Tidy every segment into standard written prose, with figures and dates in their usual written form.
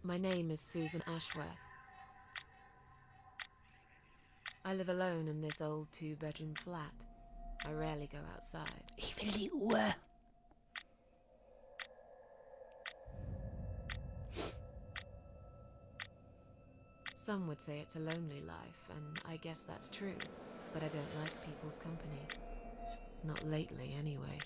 My name is Susan Ashworth. I live alone in this old 2-bedroom flat. I rarely go outside. Ich will die Uhr. Some would say it's a lonely life, and I guess that's true. But I don't like people's company. Not lately, anyway.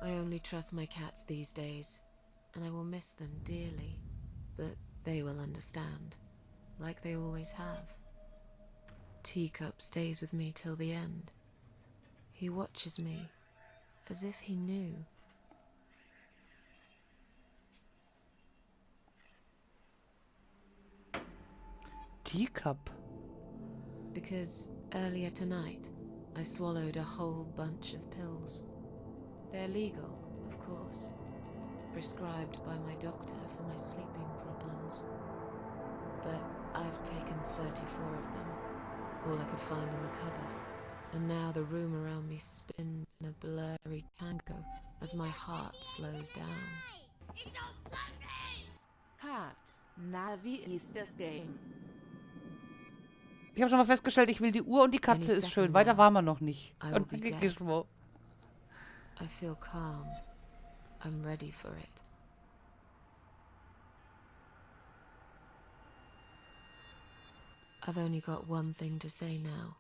I only trust my cats these days, and I will miss them dearly. But they will understand, like they always have. Teacup stays with me till the end. He watches me, as if he knew. Teacup. Because earlier tonight, I swallowed a whole bunch of pills. They're legal, of course. Prescribed by my doctor for my sleeping problems. But I've taken 34 of them, all I could find in the cupboard. And now the room around me spins in a blurry tango as my heart slows down. Kat, na, wie ist das Game? Ich habe schon mal festgestellt, ich will die Uhr und die Katze ist schön. Weiter waren wir noch nicht. I will Und be dann dead. Gizmo. I feel calm. I'm ready for it. I've only got one thing to say now.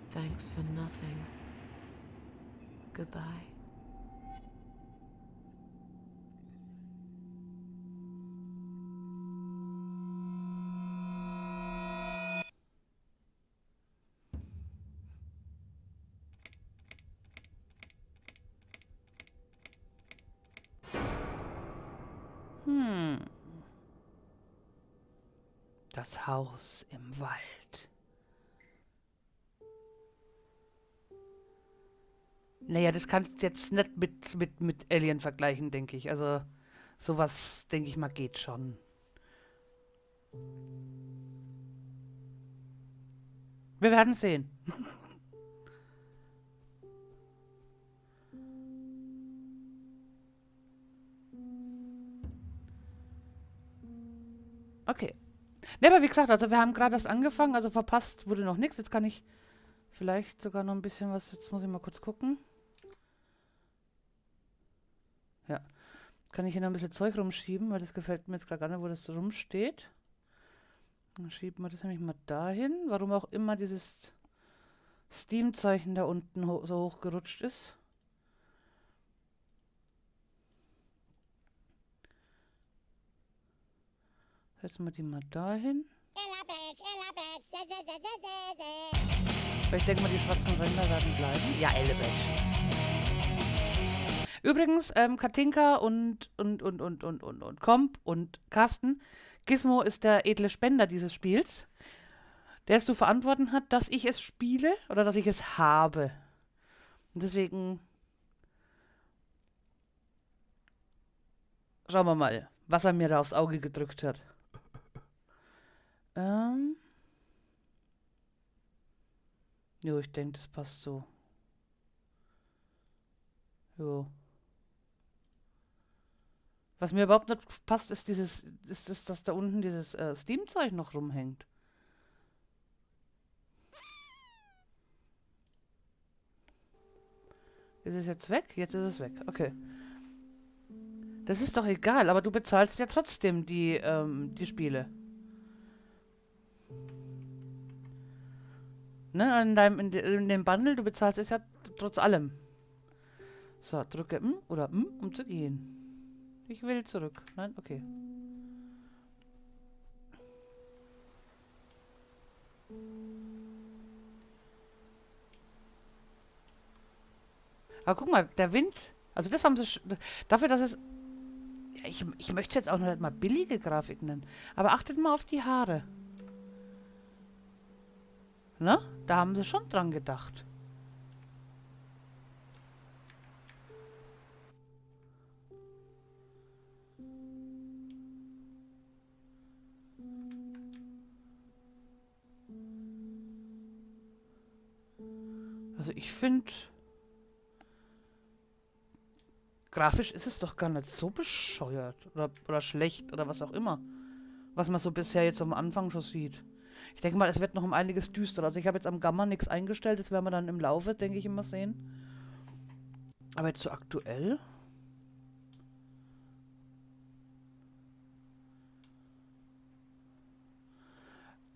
Thanks for nothing. Goodbye. Das Haus im Wald. Naja, das kannst du jetzt nicht mit Alien vergleichen, denke ich. Also, sowas, denke ich mal, geht schon. Wir werden sehen. Okay. Ne, aber wie gesagt, also wir haben gerade erst angefangen, also verpasst wurde noch nichts. Jetzt kann ich vielleicht sogar noch ein bisschen was, jetzt muss ich mal kurz gucken. Ja. Kann ich hier noch ein bisschen Zeug rumschieben, weil das gefällt mir jetzt gerade gar nicht, wo das rumsteht. Dann schieben wir das nämlich mal dahin. Warum auch immer dieses Steam-Zeichen da unten so hoch gerutscht ist. Setzen wir die mal dahin. Ich denke mal, die schwarzen Ränder werden bleiben. Ja, Elebetsch. Übrigens, Katinka und Komp und Carsten, Gizmo ist der edle Spender dieses Spiels, der es zu verantworten hat, dass ich es spiele oder dass ich es habe. Und deswegen schauen wir mal, was er mir da aufs Auge gedrückt hat. Jo, ich denke, das passt so. Jo. Was mir überhaupt nicht passt, ist dass da unten dieses Steam-Zeug noch rumhängt. Ist es jetzt weg? Jetzt ist es weg. Okay. Das ist doch egal, aber du bezahlst ja trotzdem die Spiele. Ne, in dem Bundle, du bezahlst es ja trotz allem. So, drücke oder um zu gehen. Ich will zurück. Nein, okay. Aber guck mal, der Wind, also das haben sie, dafür, dass es, ja, ich möchte jetzt auch noch nicht mal billige Grafik nennen, aber achtet mal auf die Haare. Ne? Da haben sie schon dran gedacht. Also ich finde, grafisch ist es doch gar nicht so bescheuert oder schlecht oder was auch immer, was man so bisher jetzt am Anfang schon sieht. Ich denke mal, es wird noch um einiges düsterer. Also ich habe jetzt am Gamma nichts eingestellt, das werden wir dann im Laufe, denke ich, immer sehen. Aber jetzt so aktuell?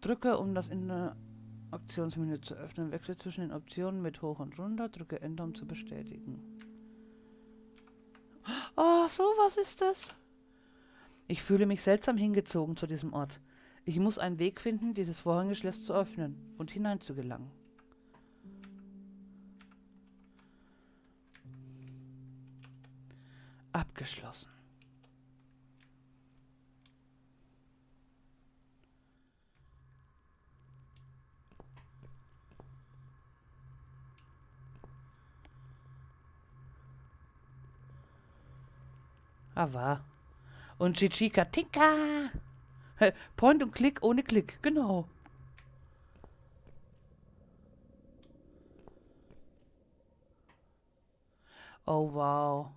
Drücke, um das Interaktionsmenü zu öffnen. Wechsel zwischen den Optionen mit hoch und runter. Drücke Enter, um zu bestätigen. Oh, so was ist das? Ich fühle mich seltsam hingezogen zu diesem Ort. Ich muss einen Weg finden, dieses Vorhängeschloss zu öffnen und hineinzugelangen. Abgeschlossen. Ah, war. Und Chichika Tinka. Point und Klick ohne Klick, genau. Oh, wow.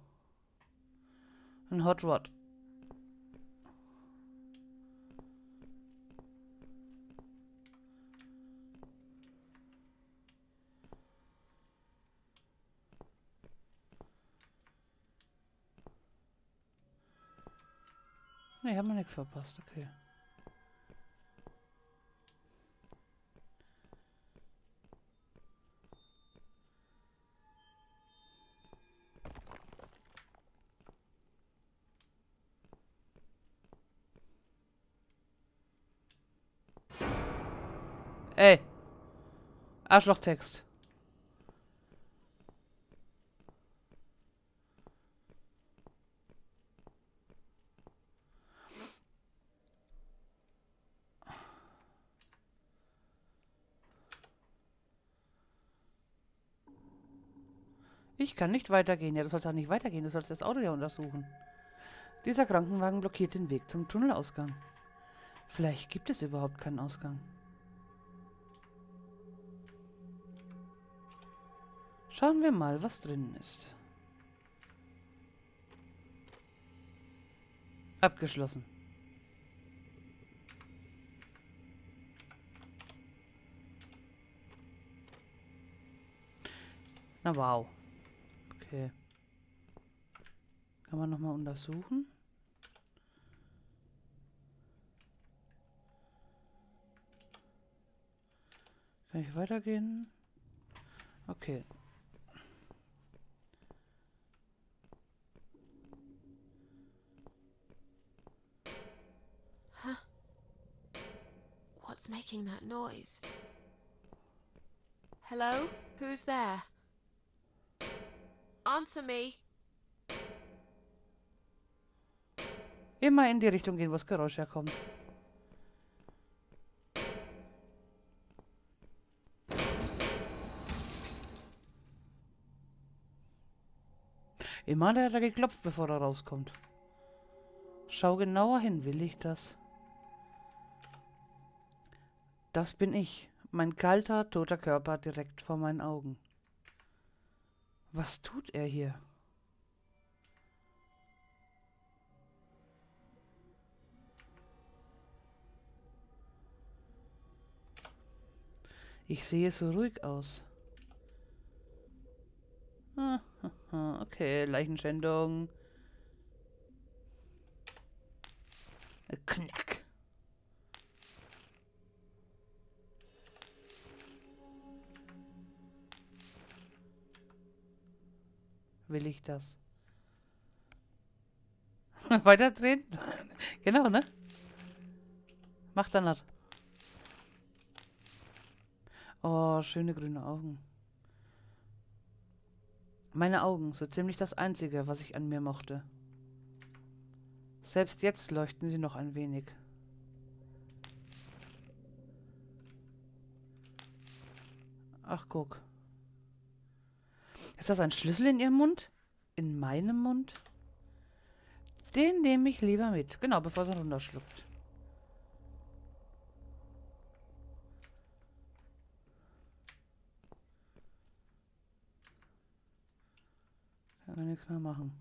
Ein Hot Rod. Ne, haben wir nichts verpasst, okay. Ey. Arschlochtext. Ich kann nicht weitergehen. Ja, du sollst auch nicht weitergehen. Du sollst das Auto ja untersuchen. Dieser Krankenwagen blockiert den Weg zum Tunnelausgang. Vielleicht gibt es überhaupt keinen Ausgang. Schauen wir mal, was drinnen ist. Abgeschlossen. Na wow. Okay. Kann man nochmal untersuchen? Kann ich weitergehen? Okay. What's making that noise? Hello? Who's there? Answer me. Immer in die Richtung gehen, wo das Geräusch herkommt. Immer hat er da geklopft, bevor er rauskommt. Schau genauer hin, will ich das? Das bin ich. Mein kalter, toter Körper direkt vor meinen Augen. Was tut er hier? Ich sehe so ruhig aus. Okay, Leichenschändung. Knack. Will ich das? Weiterdrehen? Genau, ne? Macht er nicht. Oh, schöne grüne Augen. Meine Augen, so ziemlich das Einzige, was ich an mir mochte. Selbst jetzt leuchten sie noch ein wenig. Ach, guck. Ist das ein Schlüssel in ihrem Mund? In meinem Mund? Den nehme ich lieber mit. Genau, bevor sie runterschluckt. Kann nichts mehr machen.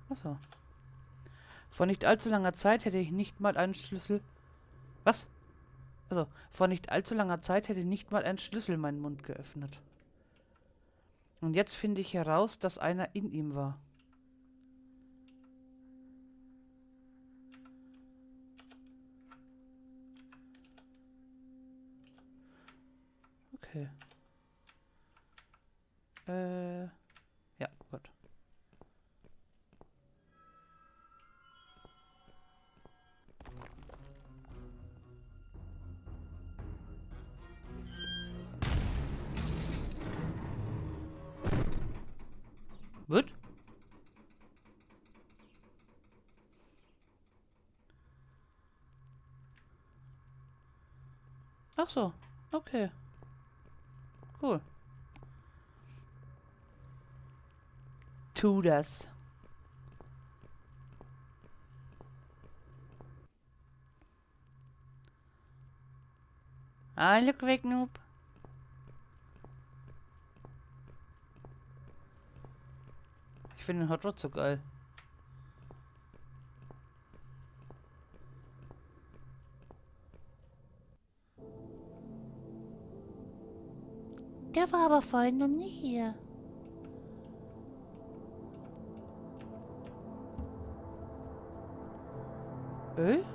Achso. Vor nicht allzu langer Zeit hätte ich nicht mal einen Schlüssel... Was? Also, vor nicht allzu langer Zeit hätte nicht mal ein Schlüssel meinen Mund geöffnet. Und jetzt finde ich heraus, dass einer in ihm war. Okay. Ja, gut. Wird? Ach so, okay. Cool. Tu das. Ah, look weg, Noob. Ich finde den Hot Rod so geil. Der war aber vorhin noch nicht hier. Öl?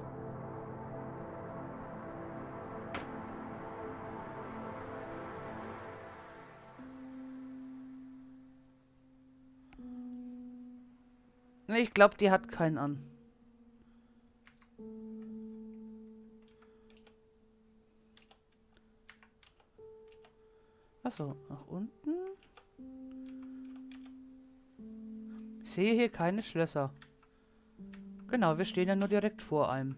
Nee, ich glaube, die hat keinen an. Achso, nach unten. Ich sehe hier keine Schlösser. Genau, wir stehen ja nur direkt vor einem.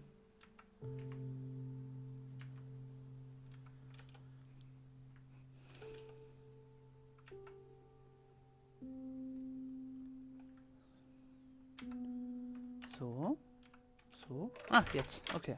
So. So. Ah, jetzt. Okay.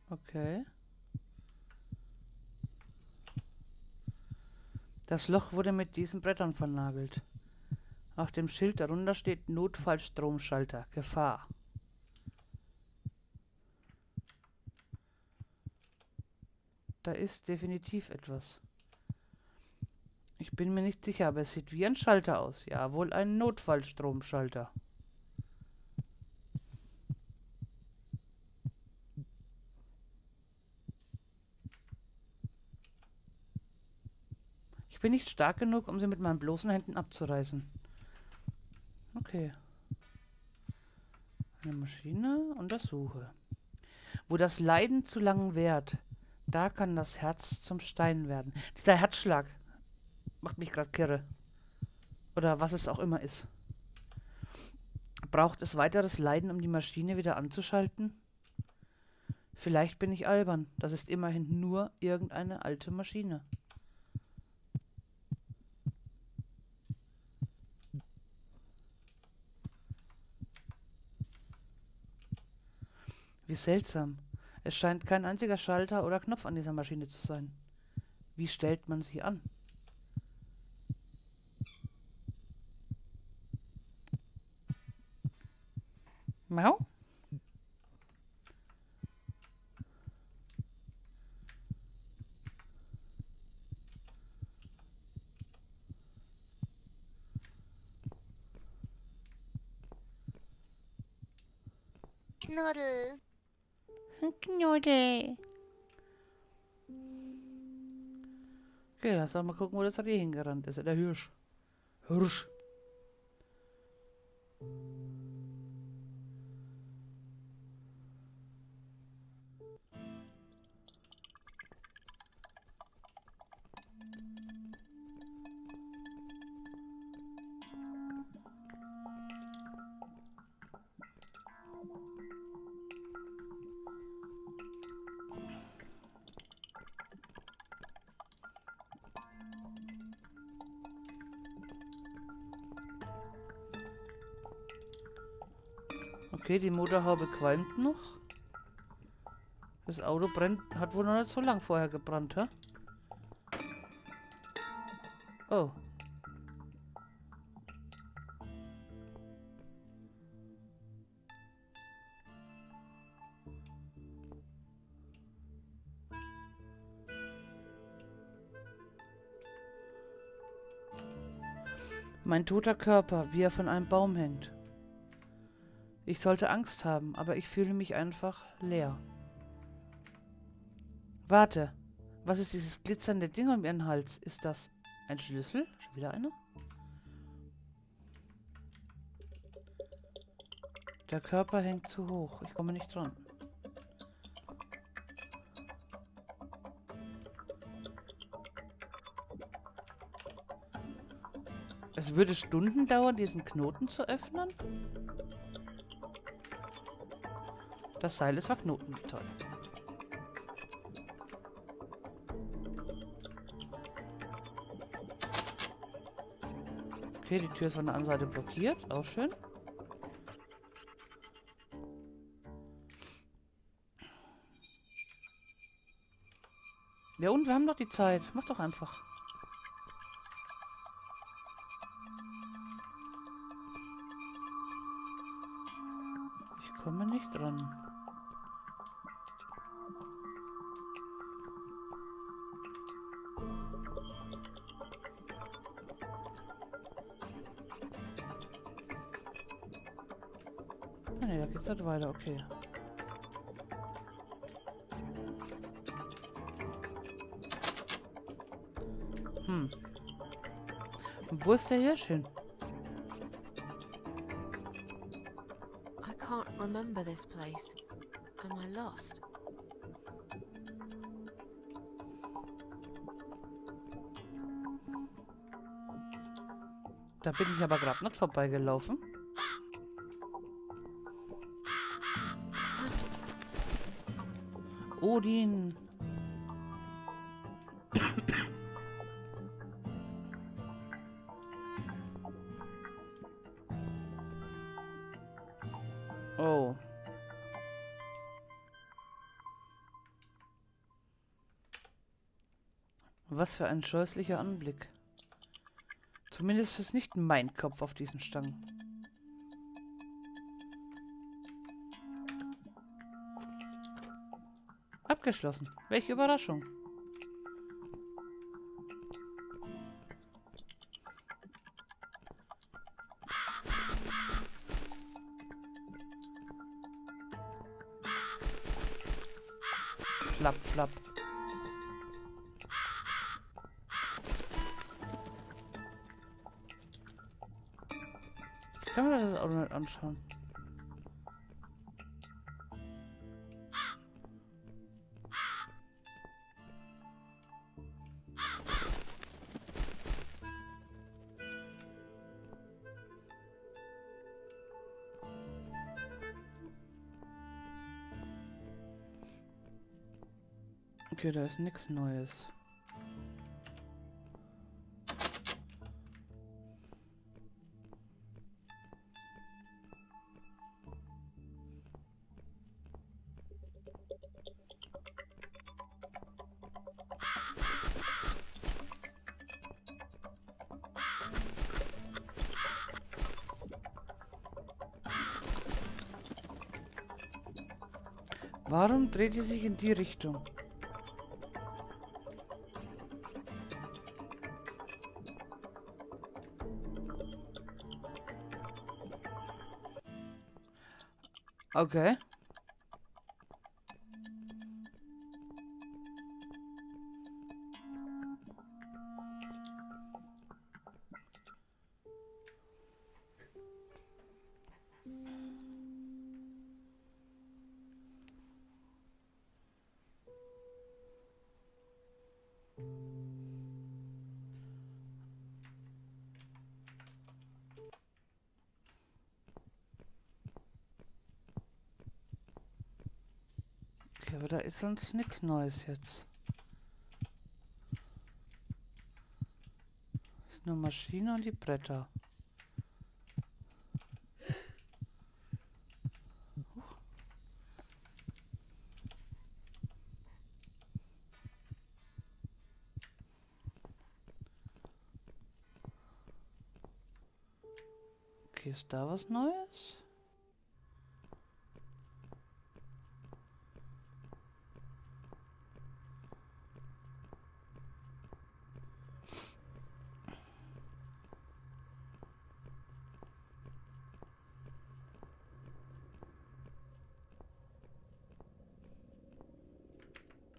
Okay. Das Loch wurde mit diesen Brettern vernagelt. Auf dem Schild darunter steht Notfallstromschalter. Gefahr. Da ist definitiv etwas. Ich bin mir nicht sicher, aber es sieht wie ein Schalter aus. Ja, wohl ein Notfallstromschalter. Ich bin nicht stark genug, um sie mit meinen bloßen Händen abzureißen. Okay. Eine Maschine, untersuche. Wo das Leiden zu lang währt, da kann das Herz zum Stein werden. Dieser Herzschlag macht mich gerade kirre. Oder was es auch immer ist. Braucht es weiteres Leiden, um die Maschine wieder anzuschalten? Vielleicht bin ich albern. Das ist immerhin nur irgendeine alte Maschine. Wie seltsam. Es scheint kein einziger Schalter oder Knopf an dieser Maschine zu sein. Wie stellt man sie an? Mau? Knuddel. Knuddel. Okay, lass doch mal gucken, wo das Reh hingerannt ist. Der Hirsch. Hirsch. Okay, die Motorhaube qualmt noch. Das Auto brennt, hat wohl noch nicht so lang vorher gebrannt, hä? Oh. Mein toter Körper, wie er von einem Baum hängt. Ich sollte Angst haben, aber ich fühle mich einfach leer. Warte, was ist dieses glitzernde Ding um ihren Hals? Ist das ein Schlüssel? Schon wieder einer? Der Körper hängt zu hoch. Ich komme nicht dran. Es würde Stunden dauern, diesen Knoten zu öffnen. Das Seil ist verknoten. Toll. Okay, die Tür ist von der anderen Seite blockiert. Auch schön. Ja und, wir haben doch die Zeit. Mach doch einfach. Ich komme nicht dran. Ah ne, da geht's halt weiter, okay. Und wo ist der Hirsch hin? I can't remember this place. Am I lost? Da bin ich aber gerade nicht vorbeigelaufen. Odin. Oh. Was für ein scheußlicher Anblick. Zumindest ist nicht mein Kopf auf diesen Stangen. Abgeschlossen. Welche Überraschung. Flapp, flapp. Ich kann mir das Auto nicht anschauen. Okay, da ist nichts Neues. Warum dreht die sich in die Richtung? Okay. Okay, aber da ist sonst nichts Neues jetzt. Ist nur Maschine und die Bretter. Okay, ist da was Neues?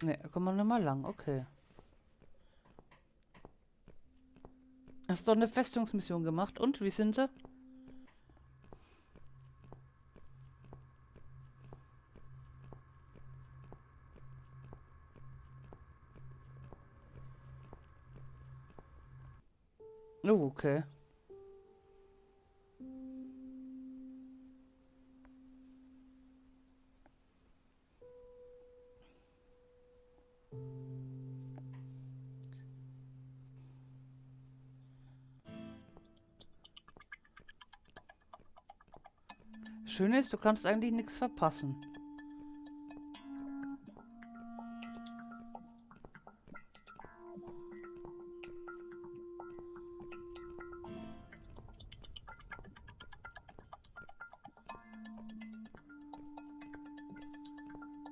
Ne, da kommen wir nicht mal lang, okay. Hast doch eine Festungsmission gemacht. Und, wie sind sie? Oh, okay. Schön ist, du kannst eigentlich nichts verpassen.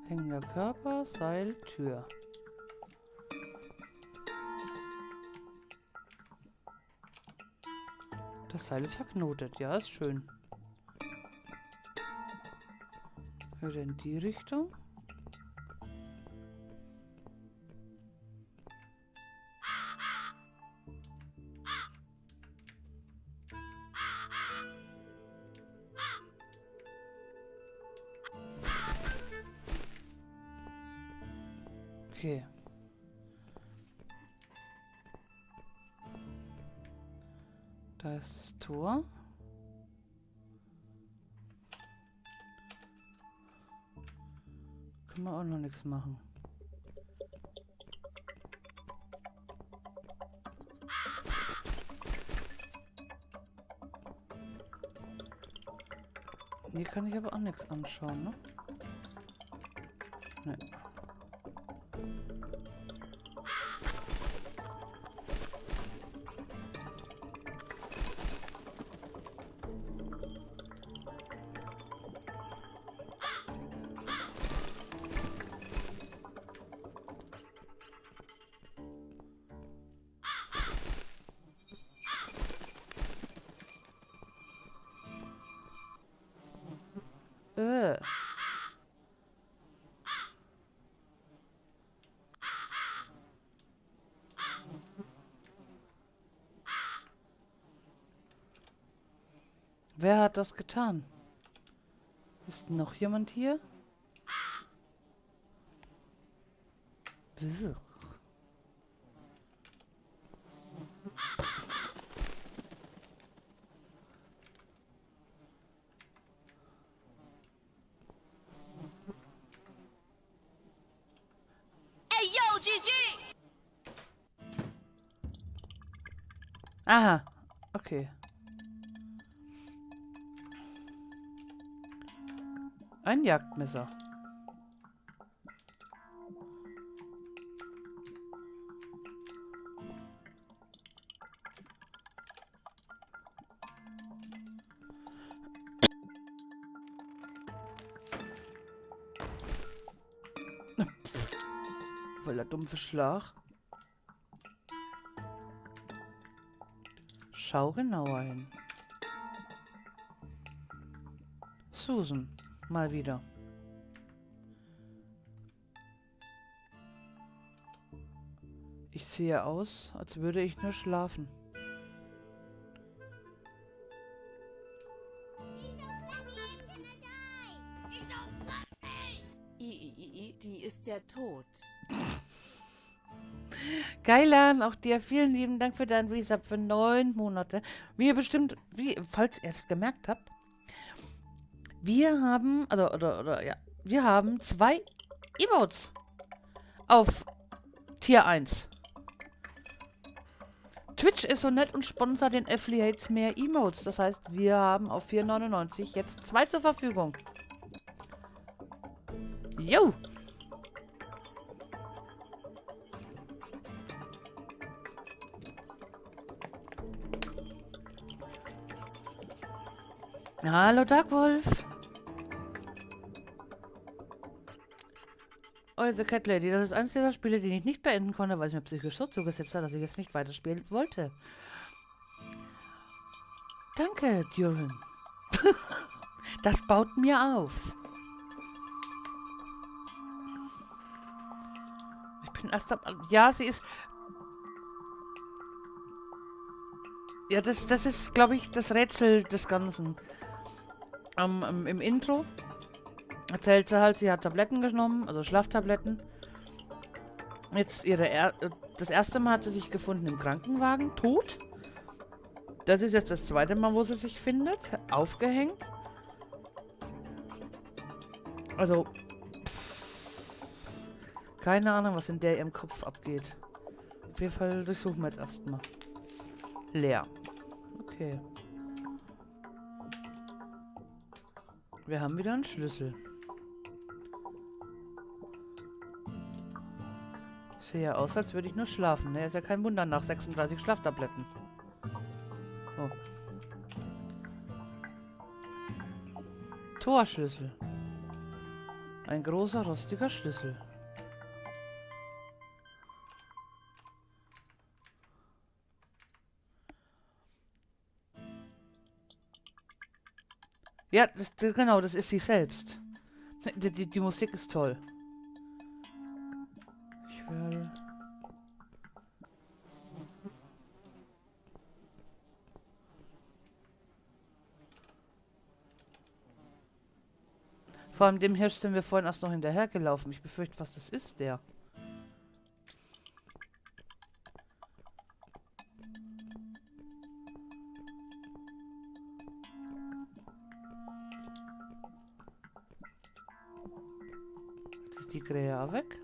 Hängender Körper, Seil, Tür. Das Seil ist verknotet, ja, ist schön. Wieder in die Richtung. Okay. Da ist das Tor. Können wir auch noch nichts machen. Hier kann ich aber auch nichts anschauen, ne? Ne. Äh. Wer hat das getan? Ist noch jemand hier? Wirr. Aha, okay. Ein Jagdmesser. Voll der dumpfe Schlag. Schau genauer hin. Susan, mal wieder. Ich sehe aus, als würde ich nur schlafen. Die ist ja tot. Geilan, auch dir vielen lieben Dank für deinen Resub für 9 Monate. Wie ihr bestimmt, falls ihr es gemerkt habt, wir haben, wir haben 2 Emotes auf Tier 1. Twitch ist so nett und sponsert den Affiliates mehr Emotes. Das heißt, wir haben auf 4,99 jetzt 2 zur Verfügung. Jo! Hallo, Darkwolf. Also, Cat Lady, das ist eines dieser Spiele, die ich nicht beenden konnte, weil es mir psychisch so zugesetzt hat, dass ich jetzt nicht weiterspielen wollte. Danke, Duran. Das baut mir auf. Ich bin erst am... Ja, sie ist... Ja, das ist, glaube ich, das Rätsel des Ganzen. Im Intro erzählt sie halt, sie hat Tabletten genommen, also Schlaftabletten. Jetzt das erste Mal hat sie sich gefunden im Krankenwagen, tot. Das ist jetzt das zweite Mal, wo sie sich findet, aufgehängt. Also, keine Ahnung, was in ihrem Kopf abgeht. Auf jeden Fall durchsuchen wir jetzt erstmal. Leer. Okay. Wir haben wieder einen Schlüssel. Sehe ja aus, als würde ich nur schlafen. Ne, ist ja kein Wunder nach 36 Schlaftabletten. So. Torschlüssel. Ein großer, rostiger Schlüssel. Ja, genau, das ist sie selbst. Die Musik ist toll. Ich werde... Vor allem dem Hirsch sind wir vorhin erst noch hinterhergelaufen. Ich befürchte, was das ist, der. Jetzt ist die Krähe auch weg.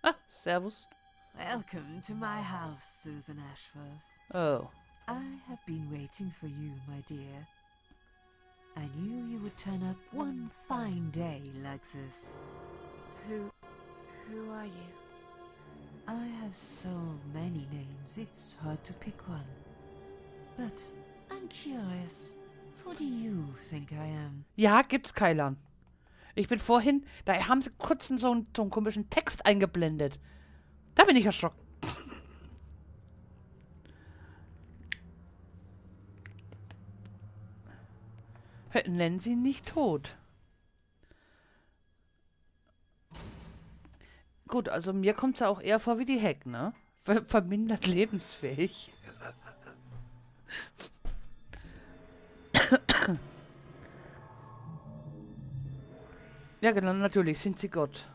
Ah, servus. Welcome to my house, Susan Ashworth. Oh. I have been waiting for you, my dear. I knew you would turn up one fine day like this. Who are you? I have so many names, it's hard to pick one. But I'm curious, who do you think I am? Ja, gibt's Keilan. Ich bin vorhin, da haben sie kurz so einen komischen Text eingeblendet. Da bin ich erschrocken. Nennen sie ihn nicht tot. Gut, also mir kommt es ja auch eher vor wie die Heck, ne? Vermindert lebensfähig. Ja, genau, natürlich sind sie Gott.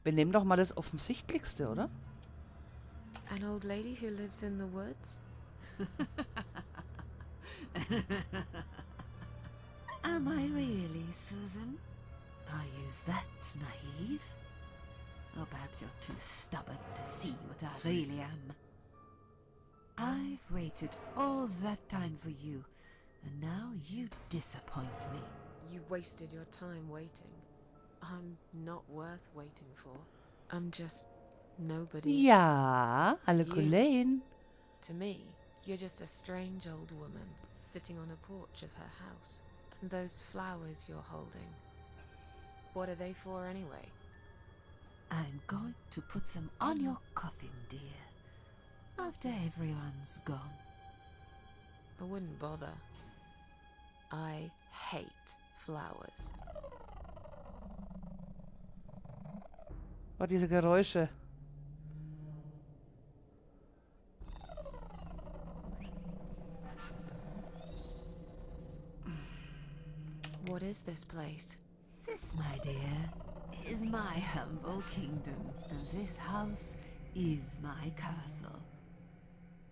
Wir nehmen doch mal das Offensichtlichste, oder? An old lady who lives in the woods? Am I really, Susan? Are you that naive? Or perhaps you're too stubborn to see what I really am. I've waited all that time for you, and now you disappoint me. You wasted your time waiting. I'm not worth waiting for. I'm just nobody. Ja, alle You. Kollegen. To me, you're just a strange old woman sitting on a porch of her house. And those flowers you're holding. What are they for anyway? I'm going to put them on your coffin, dear. After everyone's gone. I wouldn't bother. I hate flowers. Oh, diese Geräusche. What is this place? This, my dear, is my humble kingdom, and this house is my castle.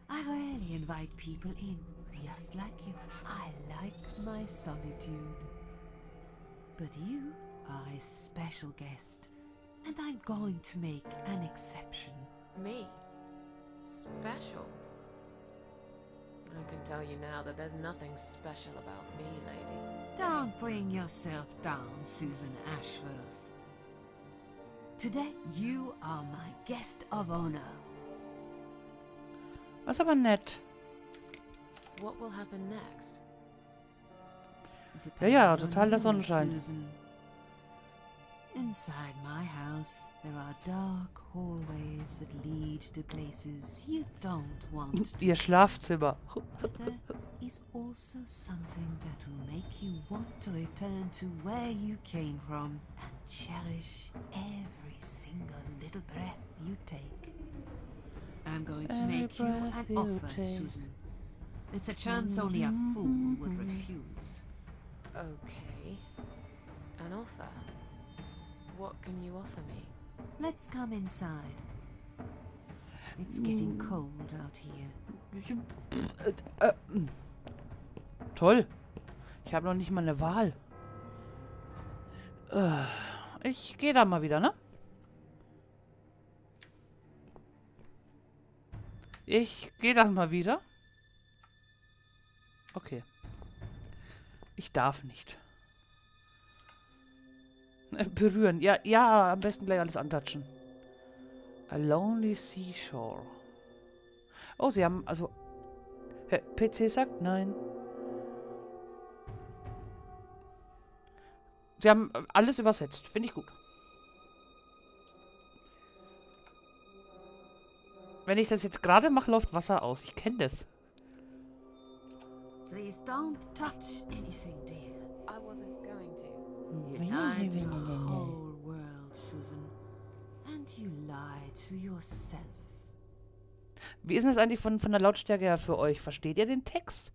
I I rarely invite people in, just like you. I like my solitude. But you are a special guest, and I'm going to make an exception. Me? Special? I can tell you now that there's nothing special about me, lady. Don't bring yourself down, Susan Ashworth. Today, you are my guest of honor. Das ist aber nett. What will happen next? Ja, ja, Depends on total der you, Sonnenschein. Susan. Inside my house, there are dark hallways that lead to places you don't want to Ihr Schlafzimmer. But there is also something that will make you want to return to where you came from and cherish every single little breath you take. I'm going to Every make you breath an you offer, take. Susan. It's a chance only a fool would refuse. Okay. An offer? What can you offer me? Let's come inside. It's getting cold out here. Toll. Ich habe noch nicht mal eine Wahl. Ich gehe da mal wieder, ne? Ich gehe da mal wieder. Okay. Ich darf nicht. Berühren. Ja, ja, am besten gleich alles antatschen. A lonely seashore. Oh, sie haben, also... PC sagt nein. Sie haben alles übersetzt. Finde ich gut. Wenn ich das jetzt gerade mache, läuft Wasser aus. Ich kenne das. Please don't touch anything, dear. I wasn't going to. You lied to the whole world, Susan. And you lied to yourself. Wie ist denn das eigentlich von der Lautstärke her für euch? Versteht ihr den Text?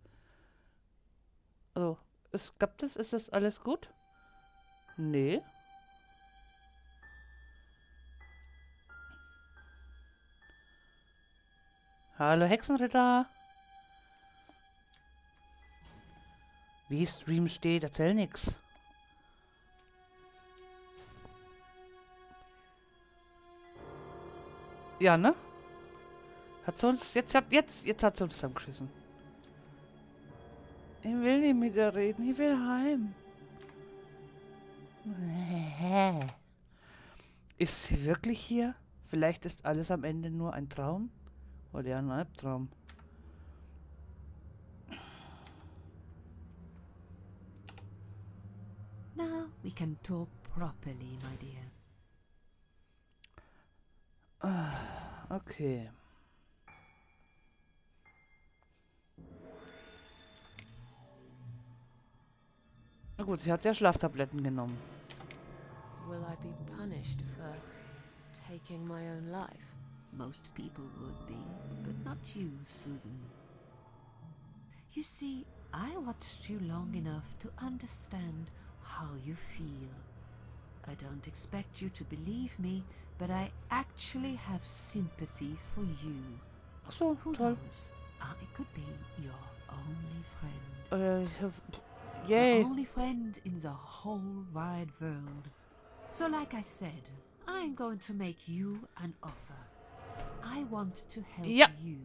Also, klappt das? Ist das alles gut? Nee. Hallo Hexenritter. Wie Stream steht, erzähl nix. Ja, ne? Hat sie uns, jetzt hat sie uns zusammengeschissen. Ich will nicht mit ihr reden, ich will heim. Ist sie wirklich hier? Vielleicht ist alles am Ende nur ein Traum? Oder ein Albtraum? Now we can talk properly, my dear. Okay. Na gut, sie hat ja Schlaftabletten genommen. Will I be punished for taking my own life? Most people would be, but not you, Susan. You see, I watched you long enough to understand how you feel. I don't expect you to believe me, but I actually have sympathy for you. Ach so, Who toll. knows? I could be your only friend. The Yay. only friend in the whole wide world. So like I said, I'm going to make you an offer. I want to help Ja. you.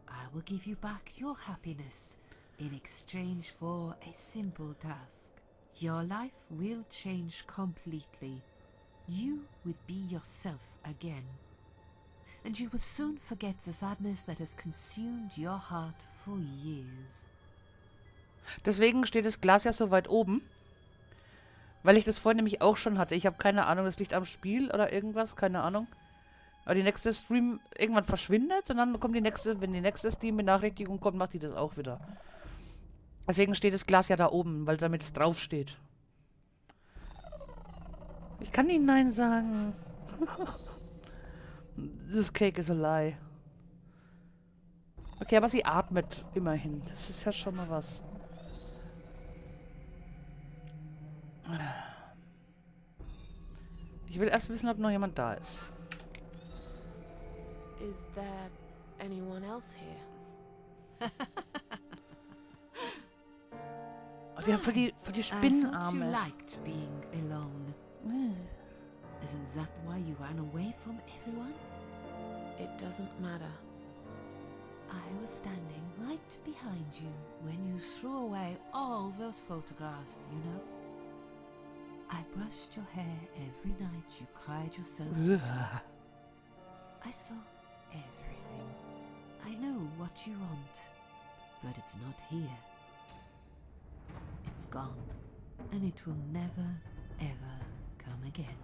I will give you back your happiness in exchange for a simple task. Your life will change completely. You would be yourself again. And you will soon forget the sadness that has consumed your heart for years. Deswegen steht das Glas ja so weit oben. Weil ich das vorhin nämlich auch schon hatte. Ich habe keine Ahnung, das liegt am Spiel oder irgendwas, keine Ahnung. Aber die nächste Stream irgendwann verschwindet und dann kommt die nächste, wenn die nächste Steam-Benachrichtigung kommt, macht die das auch wieder. Deswegen steht das Glas ja da oben, weil damit es draufsteht. Ich kann Ihnen Nein sagen. This cake is a lie. Okay, aber sie atmet immerhin. Das ist ja schon mal was. Ich will erst wissen, ob noch jemand da ist. Is there anyone else here? Oh, die hat voll die I thought you Spinnenarme. liked being alone. Isn't that why you ran away from everyone? It doesn't matter. I was standing right behind you when you threw away all those photographs, you know? I brushed your hair every night you cried yourself to sleep. I saw everything. I know what you want, but it's not here. It's gone, and it will never, ever come again.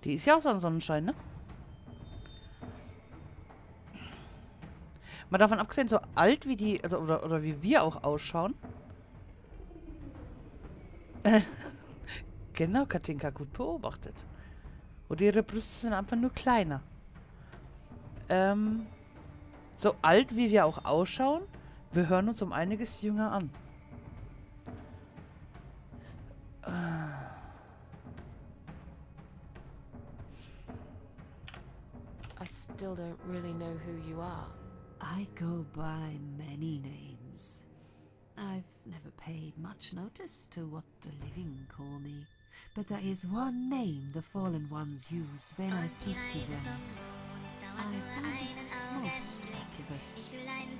Die ist ja auch so ein Sonnenschein, ne? Mal davon abgesehen, so alt wie die, also oder wie wir auch ausschauen. Genau, Katinka, gut beobachtet. Oder ihre Brüste sind einfach nur kleiner. So alt wie wir auch ausschauen, wir hören uns um einiges jünger an. I still don't really know who you are. I go by many names. I've never paid much notice to what the living call me. But there is one name the fallen ones use when I speak to them. I find it most accurate. The Queen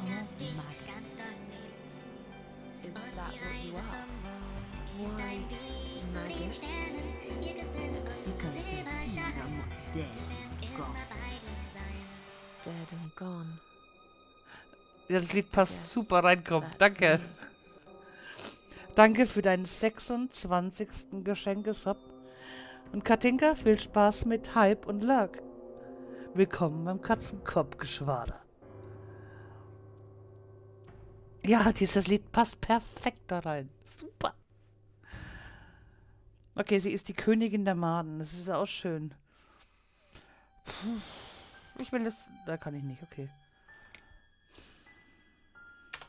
of Maggots. Is that what you are? Why, maggots? Because they feed on what's dead and gone. Dead and gone. Ja, das Lied passt Yes, super rein, komm. that's Danke. me. Danke für deinen 26. Geschenkesub. Und Katinka, viel Spaß mit Hype und Lurk. Willkommen beim Katzenkopfgeschwader. Ja, dieses Lied passt perfekt da rein. Super. Okay, sie ist die Königin der Maden. Das ist auch schön. Puh. Ich will das... Da kann ich nicht, okay.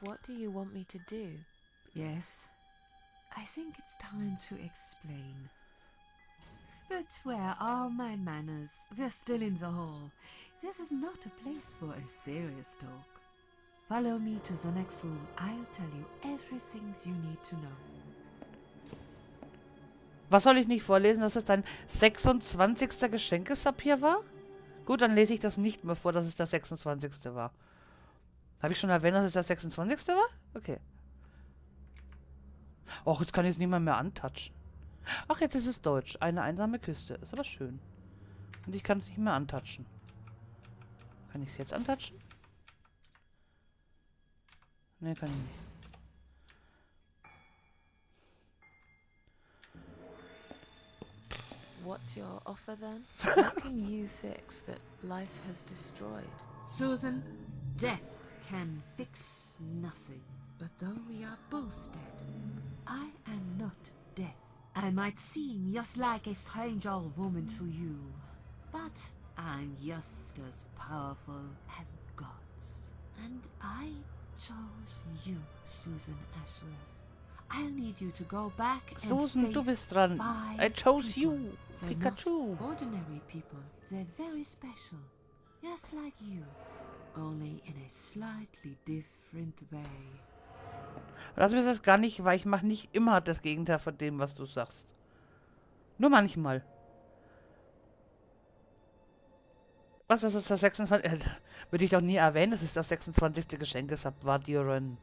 What do you want me to do? Yes, I think it's time to explain. But where are my manners? We're still in the hall. This is not a place for a serious talk. Follow me to the next room. I'll tell you everything you need to know. Was soll ich nicht vorlesen, dass es dein 26. Geschenkesub hier war? Gut, dann lese ich das nicht mehr vor, dass es das 26. war. Habe ich schon erwähnt, dass es das 26. war? Okay. Och, jetzt kann ich es nicht mehr antatschen. Ach, jetzt ist es Deutsch. Eine einsame Küste. Ist aber schön. Und ich kann es nicht mehr antatschen. Kann ich es jetzt antatschen? Ne, kann ich nicht. What's your offer then? What can you fix that life has destroyed? Susan, death can fix nothing. But though we are both dead, I am not death. I might seem just like a strange old woman to you, but I'm just as powerful as gods. And I chose you, Susan Ashworth. I'll need you to go back and Susan, du face bist dran. 5 I chose people. you, They're Pikachu. not ordinary people. They're very special. Just like you. Only in a slightly different way. Lass mir das gar nicht, weil ich mache nicht immer das Gegenteil von dem, was du sagst. Nur manchmal. Was, das ist das 26. Würde ich doch nie erwähnen, dass es das 26. Geschenkesub war, Diren.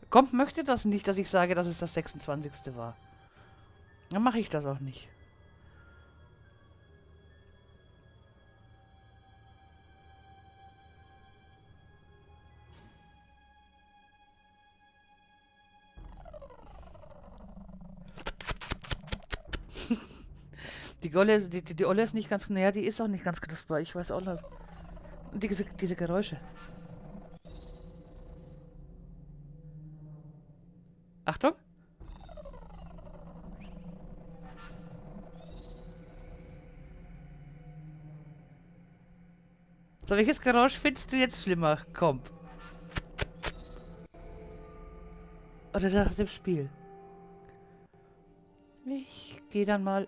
Kommt, möchte das nicht, dass ich sage, dass es das 26. war. Dann mache ich das auch nicht. Die Olle ist nicht ganz... Naja, die ist auch nicht ganz knusper. Ich weiß auch nicht. Und diese Geräusche. Achtung. So, welches Geräusch findest du jetzt schlimmer? Komm. Oder das aus dem Spiel? Ich gehe dann mal...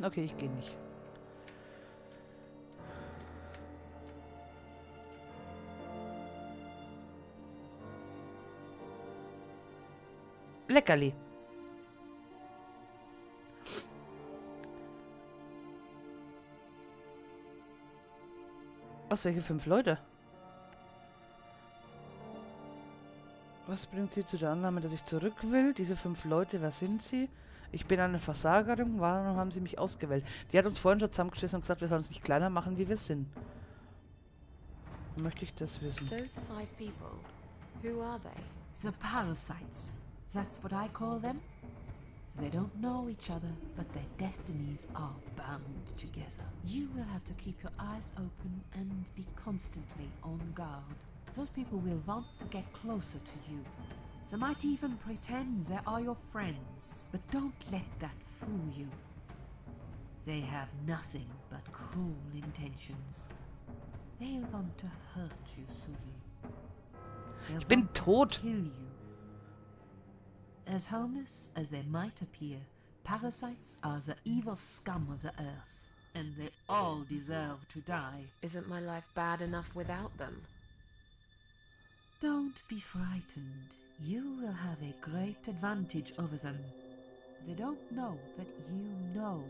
Okay, ich gehe nicht. Leckerli. Was, welche 5 Leute? Was bringt sie zu der Annahme, dass ich zurück will? Diese 5 Leute, wer sind sie? Ich bin eine Versagerin, warum haben sie mich ausgewählt? Die hat uns vorhin schon zusammengeschissen und gesagt, wir sollen uns nicht kleiner machen, wie wir sind. Möchte ich das wissen? Those 5 people, who are they? The parasites. That's what I call them. They don't know each other, but their destinies are bound together. You will have to keep your eyes open and be constantly on guard. Those people will want to get closer to you. They might even pretend they are your friends, but don't let that fool you. They have nothing but cruel intentions. They want to hurt you, Susan. Ich bin tot. Kill you. As harmless as they might appear, parasites are the evil scum of the earth, and they all deserve to die. Isn't my life bad enough without them? Don't be frightened. You will have a great advantage over them. They don't know that you know.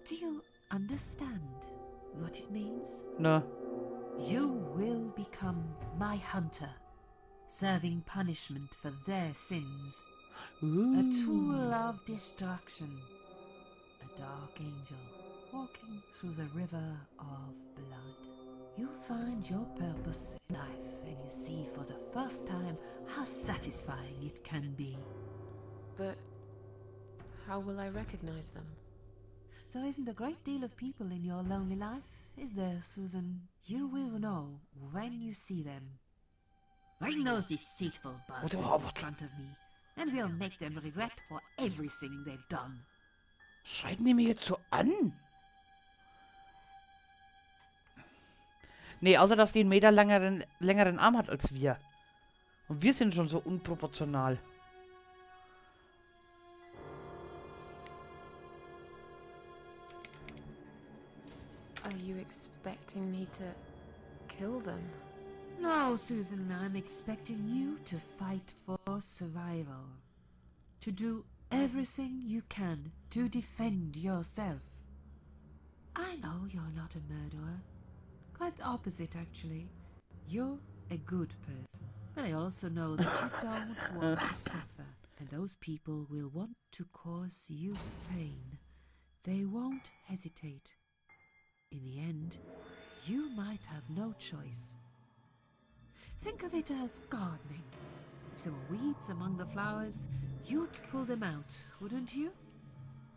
Do you understand what it means? Na, You will become my hunter, serving punishment for their sins. A tool of destruction. A dark angel walking through the river of blood. You'll find your purpose in life and you see for the first time how satisfying it can be. But how will I recognize them? There isn't a great deal of people in your lonely life, is there, Susan? You will know when you see them. Bring those deceitful bastards in front of me, and we'll make them regret for everything they've done. schreiten die mich jetzt so an? Nee, außer dass die einen Meter längeren Arm hat als wir. Und wir sind schon so unproportional. Are you expecting me to kill them? No, Susan, I'm expecting you to fight for survival. To do everything you can to defend yourself. I know you're not a murderer. Quite the opposite, actually. You're a good person. But I also know that you don't want to suffer. And those people will want to cause you pain. They won't hesitate. In the end, you might have no choice. Think of it as gardening. If there were weeds among the flowers, you'd pull them out, wouldn't you?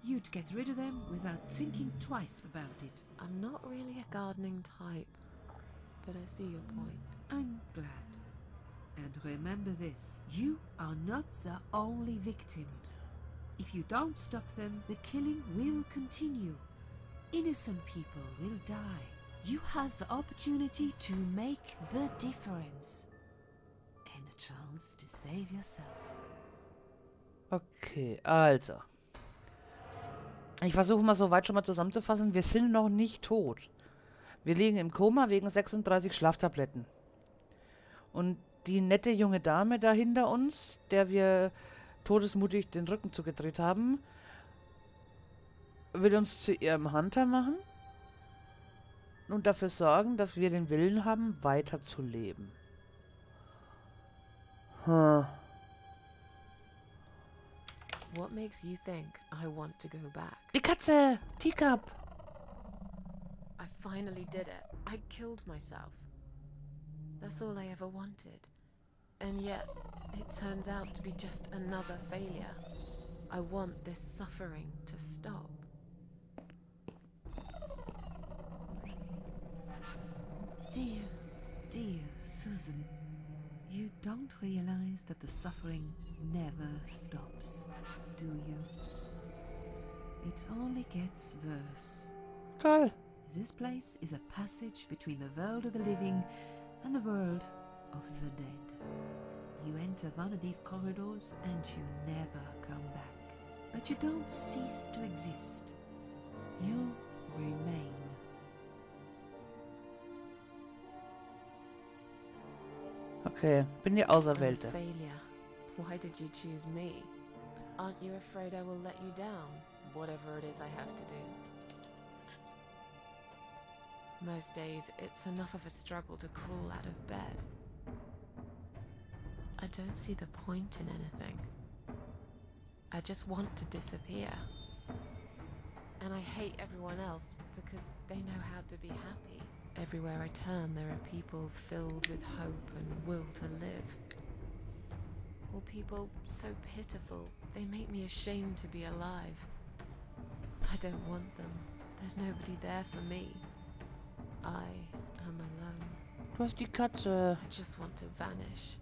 You'd get rid of them without thinking twice about it. I'm not really a gardening type, but I see your point. I'm glad. And remember this, you are not the only victim. If you don't stop them, the killing will continue. Innocent people will die. You have the opportunity to make the difference. And a chance to save yourself. Okay, also. Ich versuche mal so weit schon mal zusammenzufassen. Wir sind noch nicht tot. Wir liegen im Koma wegen 36 Schlaftabletten. Und die nette junge Dame da hinter uns, der wir todesmutig den Rücken zugedreht haben, will uns zu ihrem Hunter machen und dafür sorgen, dass wir den Willen haben, weiterzuleben. What makes you think I want to go back? Die Katze! Teacup! I finally did it. I killed myself. That's all I ever wanted. And yet, it turns out to be just another failure. I want this suffering to stop. Dear Susan, you don't realize that the suffering never stops, do you? It only gets worse. Toll! This place is a passage between the world of the living and the world of the dead. You enter one of these corridors and you never come back. But you don't cease to exist. You remain. Okay, bin die I'm a Auserwählte. failure. Why did you choose me? Aren't you afraid I will let you down, whatever it is I have to do? Most days, it's enough of a struggle to crawl out of bed. I don't see the point in anything. I just want to disappear. And I hate everyone else because they know how to be happy. Everywhere I turn, there are people filled with hope and will to live. Or people so pitiful, they make me ashamed to be alive. I don't want them. There's nobody there for me. I am alone. Du hast die Katze. I just want to vanish.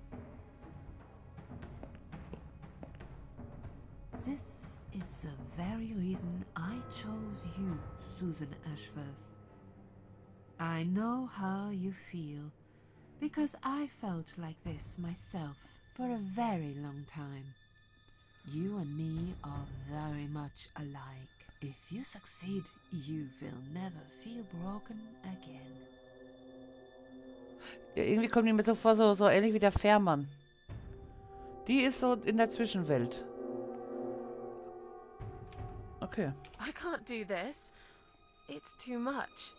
This is the very reason I chose you, Susan Ashworth. I know how you feel, because I felt like this myself for a very long time. You and me are very much alike. If you succeed, you will never feel broken again. Ja, irgendwie kommt die mir so vor, so ähnlich wie der Fährmann. Die ist so in der Zwischenwelt. Okay. I can't do this. It's too much.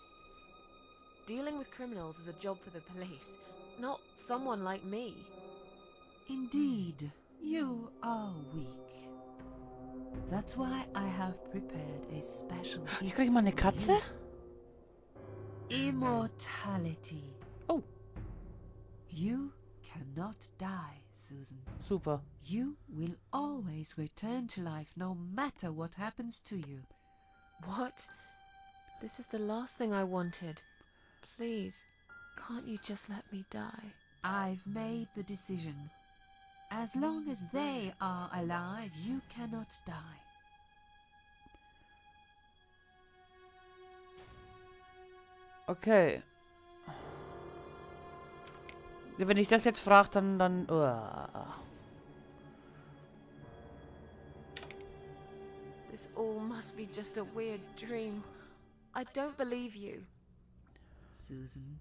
Dealing with criminals is a job for the police, not someone like me. Indeed, you are weak. That's why I have prepared a special Ich gift krieg mal eine for Katze? you. Immortality. Oh. You cannot die, Susan. Super. You will always return to life no matter what happens to you. What? This is the last thing I wanted. Please, can't you just let me die? I've made the decision. As long as they are alive, you cannot die. Okay. Wenn ich das jetzt frage, dann... This all must be just a weird dream. I don't believe you. Susan,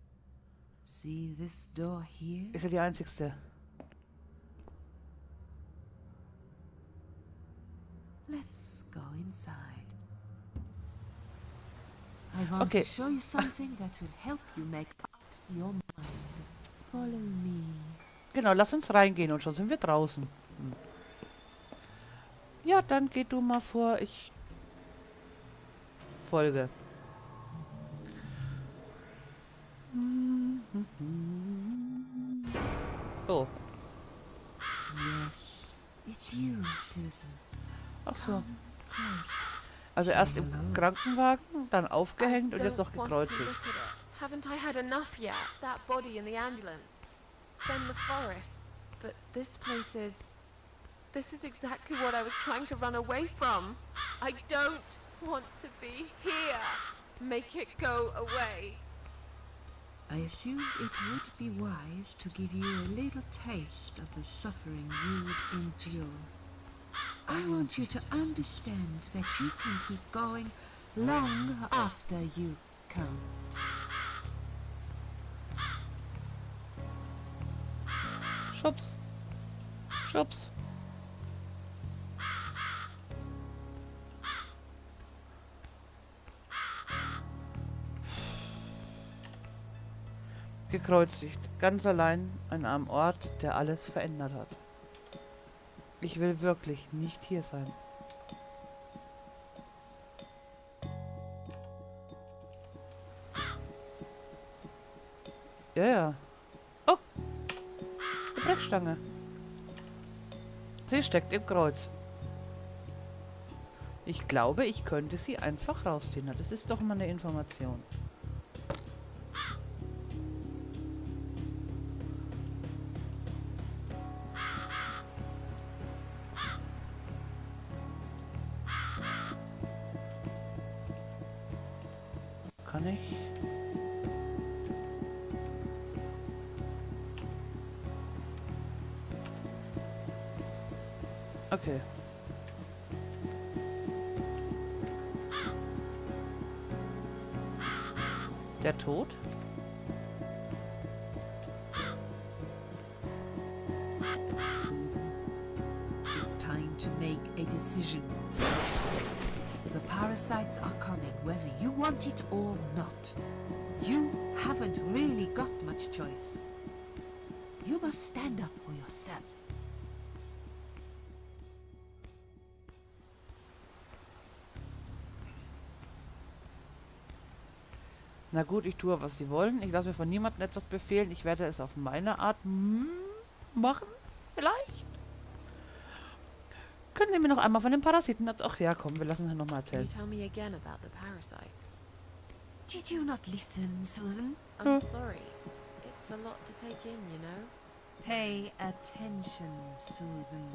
see this door here? Ist ja die einzigste. Let's go inside. I want Okay. to show you something that will help you make up your mind. Follow me. Genau, lass uns reingehen und schon sind wir draußen. Hm. Ja, dann geh du mal vor, ich folge. Oh, Yes, it's you, Susan. ach so. Close. Also erst im Krankenwagen, dann aufgehängt und jetzt noch Don't want to gekreuzigt. look at it. Haven't I had enough yet? That body in the ambulance. Then the forest. But this place is... This is exactly what I was trying to run away from. I don't want to be here. Make it go away. I assumed it would be wise to give you a little taste of the suffering you would endure. I want you to understand that you can keep going long after you can't. Schubs. Schubs. Gekreuzigt. Ganz allein an einem Ort, der alles verändert hat. Ich will wirklich nicht hier sein. Ja, ja. Oh! Die Brechstange. Sie steckt im Kreuz. Ich glaube, ich könnte sie einfach rausziehen. Das ist doch mal eine Information. Kann ich? Okay. Der Tod? Susan, it's it's time to make a decision. The parasites are coming, whether you want it or not. You haven't really got much choice. You must stand up for yourself. Na gut, ich tue, was sie wollen. Ich lasse mir von niemandem etwas befehlen. Ich werde es auf meine Art machen. Vielleicht. Können Sie mir noch einmal von den Parasiten... Ach ja, komm, wir lassen ihn nochmal Can you erzählen. tell me again about the parasites? Did you not listen, Susan? I'm sorry. It's a lot to take in, you know? Pay attention, Susan.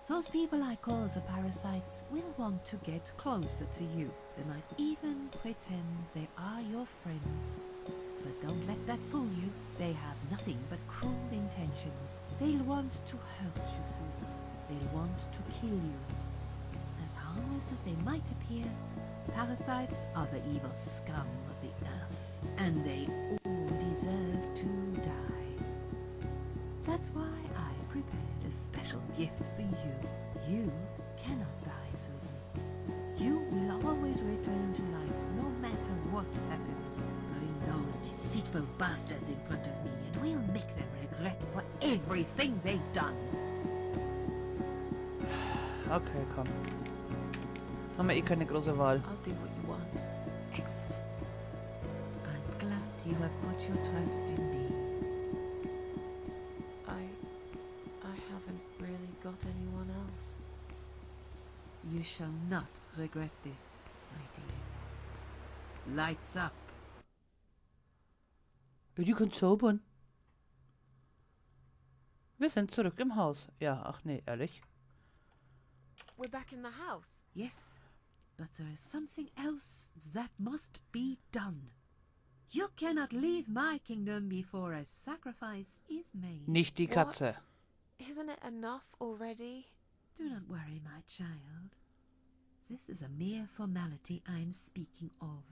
Those people I call the parasites will want to get closer to you. They might even pretend they are your friends. But don't let that fool you. They have nothing but cruel intentions. They'll want to hurt you, Susan. They'll want to kill you. As harmless as they might appear, parasites are the evil scum of the earth. And they all deserve to die. That's why I prepared a special gift for you. You cannot die, Susan. You will always return to life, no matter what happens. Bring those deceitful bastards in front of me, and we'll make them regret for everything they've done. Okay, komm. Haben wir eh keine große Wahl. I'll do what you want. Excellent. I'm glad you have put your trust in me. I haven't really got anyone else. You shall not regret this, my dear. Lights up. Ja, die können zaubern. Wir sind zurück im Haus. Ja, ach nee, ehrlich. We're back in the house. Yes, but there is something else that must be done. You cannot leave my kingdom before a sacrifice is made. Nicht die What? Katze. Isn't it enough already? Do not worry, my child. This is a mere formality I'm speaking of.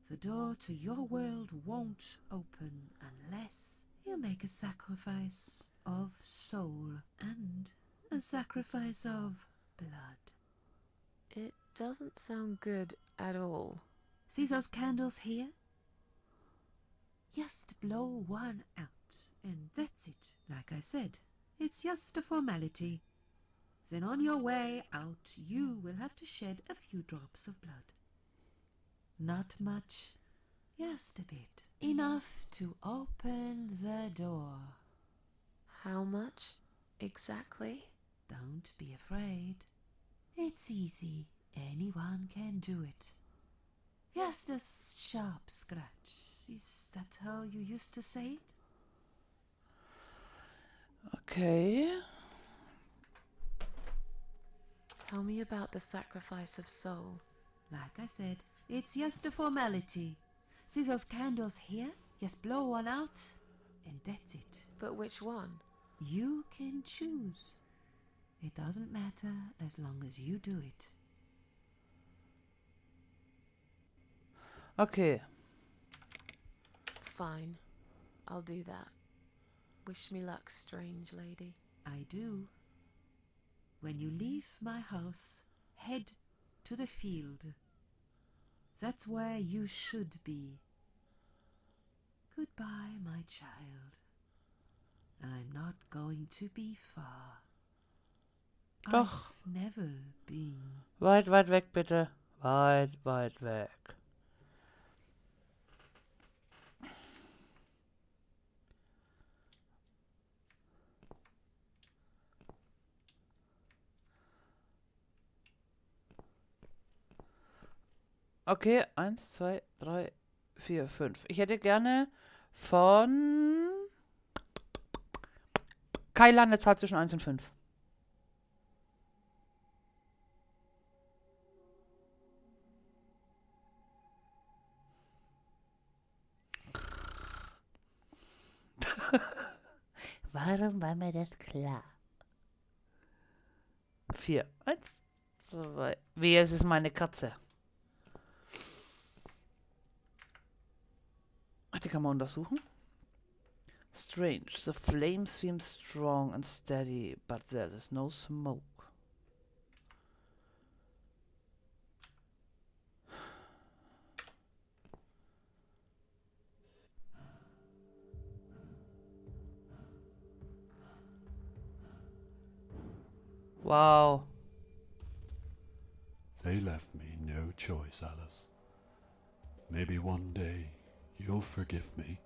The door to your world won't open unless you make a sacrifice of soul and a sacrifice of blood. It doesn't sound good at all. See those candles here? Just blow one out, and that's it. Like I said, it's just a formality. Then on your way out, you will have to shed a few drops of blood. Not much, just a bit. Enough to open the door. How much exactly? Don't be afraid. It's easy. Anyone can do it. Just a sharp scratch. Is that how you used to say it? Okay. Tell me about the sacrifice of soul. Like I said, it's just a formality. See those candles here? Just blow one out, and that's it. But which one? You can choose. It doesn't matter as long as you do it. Okay. Fine. I'll do that. Wish me luck, strange lady. I do. When you leave my house, head to the field. That's where you should be. Goodbye, my child. I'm not going to be far. Doch. I've never been. Weit, weit weg, bitte. Weit, weit weg. Okay, 1, 2, 3, 4, 5. Ich hätte gerne von Kyla eine Zahl zwischen 1 und 5. Warum war mir das klar? 4. 1, 2. Wehe, es ist meine Katze. Ach, die kann man untersuchen. Strange. The flame seems strong and steady, but there is no smoke. Wow. They left me no choice, Alice. Maybe one day you'll forgive me.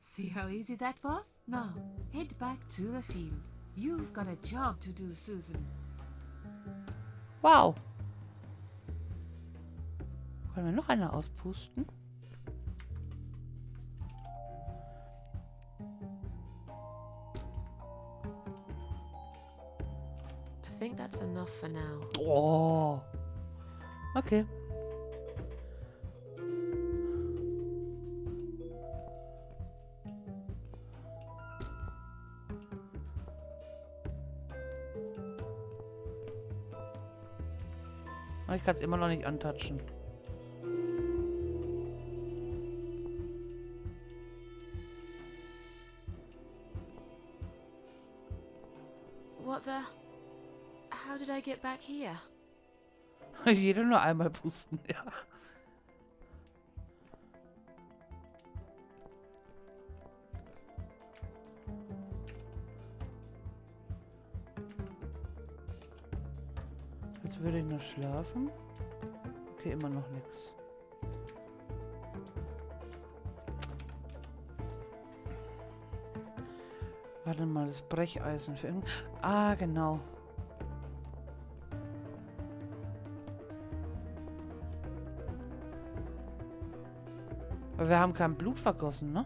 See how easy that was? Now, head back to the field. You've got a job to do, Susan. Wow. Können wir noch eine auspusten? I think that's enough for now. Oh. Okay. Aber ich kann es immer noch nicht antatschen. What the? How did I get back here? Jeder nur einmal pusten, ja. Jetzt würde ich noch schlafen. Okay, immer noch nichts. Warte mal, das Brecheisen für irgend... Ah, genau. Aber wir haben kein Blut vergossen, ne?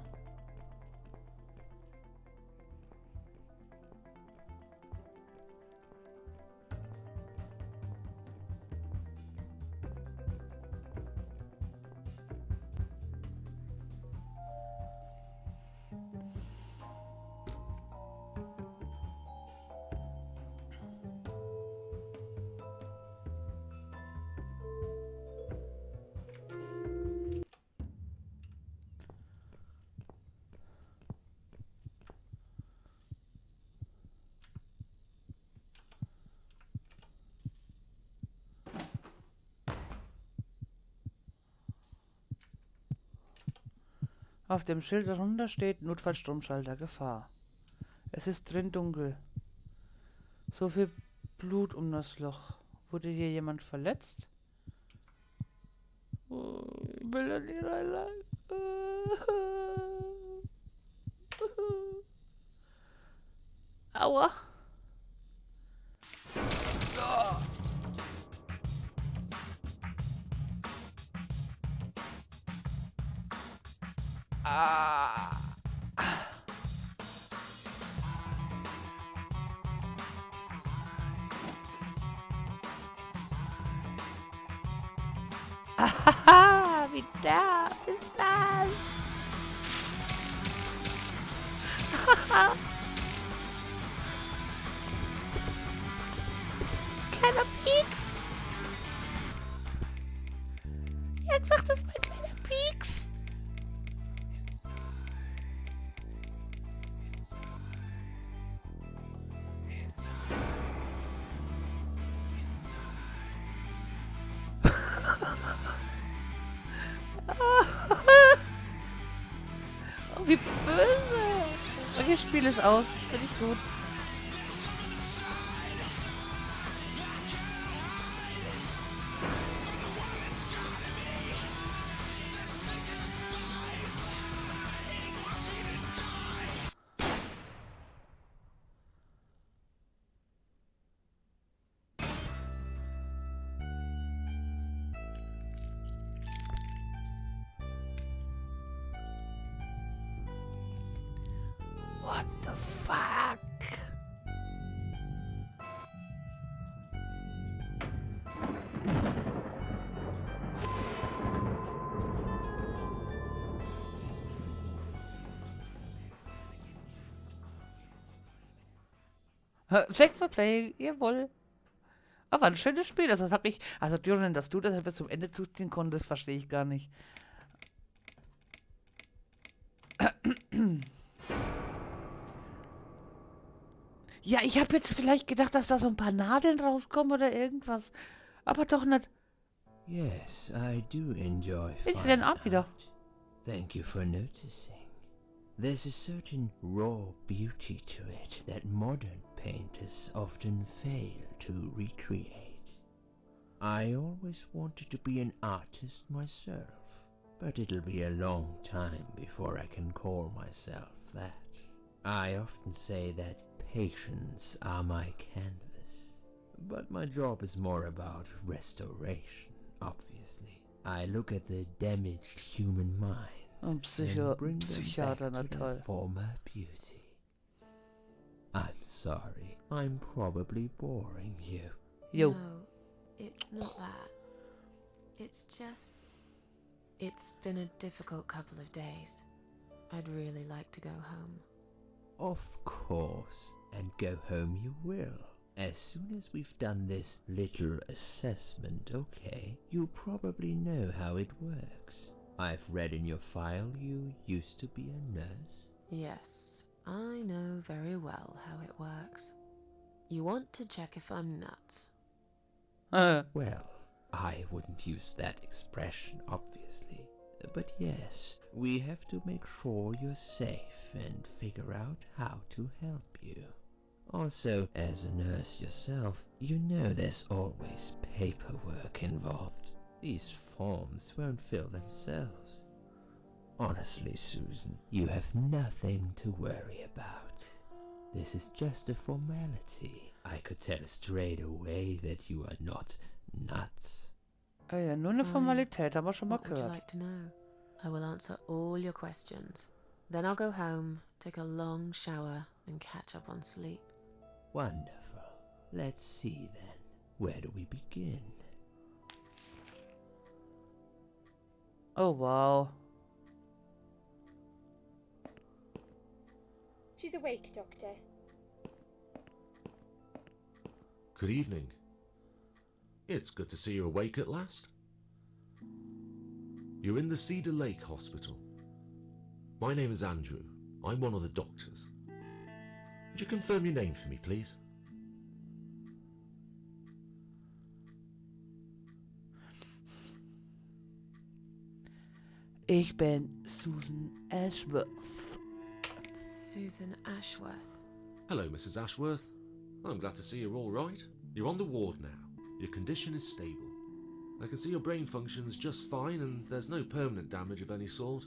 Auf dem Schild darunter steht Notfallstromschalter Gefahr. Es ist drin dunkel. So viel Blut um das Loch. Wurde hier jemand verletzt? Oh, ich will da nicht rein. Aua. Ah. Ahaha, wie da ist das? Kleiner Pieks. Ja, gesagt, das ist mein kleiner Pieks. Oh, wie böse. Okay, Spiel ist aus. Finde ich gut. What the fuck? Thanks for playing, jawohl. Aber ein schönes Spiel. Also, das hat mich. Also, Dürren, dass du das bis zum Ende zuziehen konntest, verstehe ich gar nicht. Ja, ich habe jetzt vielleicht gedacht, dass da so ein paar Nadeln rauskommen oder irgendwas. Aber doch nicht. Yes, I do enjoy Ich fine den auch wieder. art. Thank you for noticing. There's a certain raw beauty to it that modern painters often fail to recreate. I always wanted to be an artist myself, but it'll be a long time before I can call myself that. I often say that patients are my canvas, but my job is more about restoration, obviously. I look at the damaged human minds Ein and bring them Psychiater, na back to toll. their former beauty. I'm sorry, I'm probably boring you. Jo. No, it's not that. It's just... It's been a difficult couple of days. I'd really like to go home. Of course, and go home you will. As soon as we've done this little assessment, okay, you probably know how it works. I've read in your file you used to be a nurse. Yes, I know very well how it works. You want to check if I'm nuts. Well, I wouldn't use that expression, obviously. But yes, we have to make sure you're safe and figure out how to help you. Also, as a nurse yourself, you know there's always paperwork involved. These forms won't fill themselves. Honestly, Susan, you have nothing to worry about. This is just a formality. I could tell straight away that you are not nuts. Ja, nur eine Fine. Formalität, haben wir schon mal What would you gehört. like to know? I will answer all your questions. Then I'll go home, take a long shower, and catch up on sleep. Wonderful. Let's see then. Where do we begin? Oh, wow. She's awake, Doctor. Good evening. It's good to see you awake at last. You're in the Cedar Lake Hospital. My name is Andrew. I'm one of the doctors. Would you confirm your name for me, please? Ich bin Susan Ashworth. Susan Ashworth. Hello, Mrs. Ashworth. I'm glad to see you're all right. You're on the ward now. Your condition is stable. I can see your brain functions just fine and there's no permanent damage of any sort.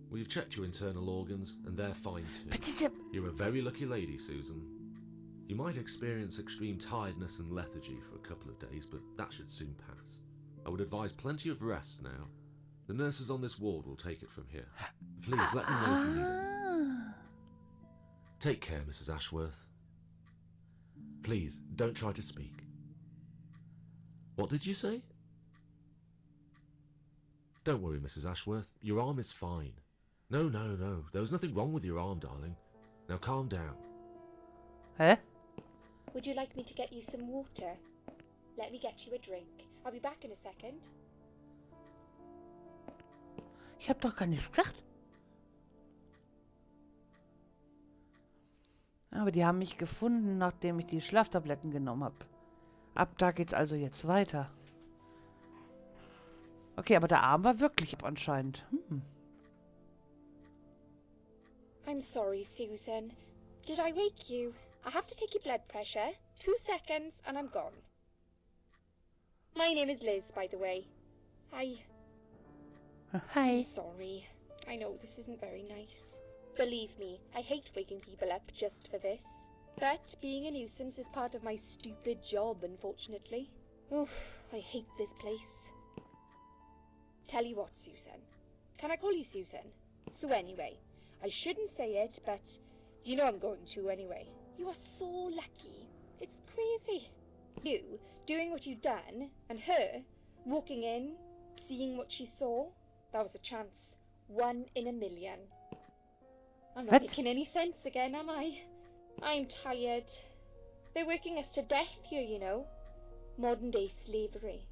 We've checked your internal organs and they're fine too. You're a very lucky lady, Susan. You might experience extreme tiredness and lethargy for a couple of days, but that should soon pass. I would advise plenty of rest now. The nurses on this ward will take it from here. Please let me know if you need anything. Take care, Mrs. Ashworth. Please, don't try to speak. What did you say? Don't worry, Mrs. Ashworth. Your arm is fine. No. There was nothing wrong with your arm, darling. Now calm down. Hä? Would you like me to get you some water? Let me get you a drink. I'll be back in a second. Ich hab doch gar nichts gesagt. Aber die haben mich gefunden, nachdem ich die Schlaftabletten genommen habe. Ab da geht's also jetzt weiter. Okay, aber der Arm war wirklich ab anscheinend. I'm sorry, Susan. Did I wake you? I have to take your blood pressure. 2 seconds and I'm gone. My name is Liz, by the way. I'm Hi. sorry. I know this isn't very nice. Believe me, I hate waking people up just for this. But being a nuisance is part of my stupid job, unfortunately. Oof, I hate this place. Tell you what, Susan. Can I call you Susan? So anyway, I shouldn't say it, but you know I'm going to anyway. You are so lucky. It's crazy. You doing what you've done, and her walking in, seeing what she saw. That was a chance. 1 in a million. I'm not What? making any sense again, am I? I'm tired. They're working us to death here, you know. Modern day slavery.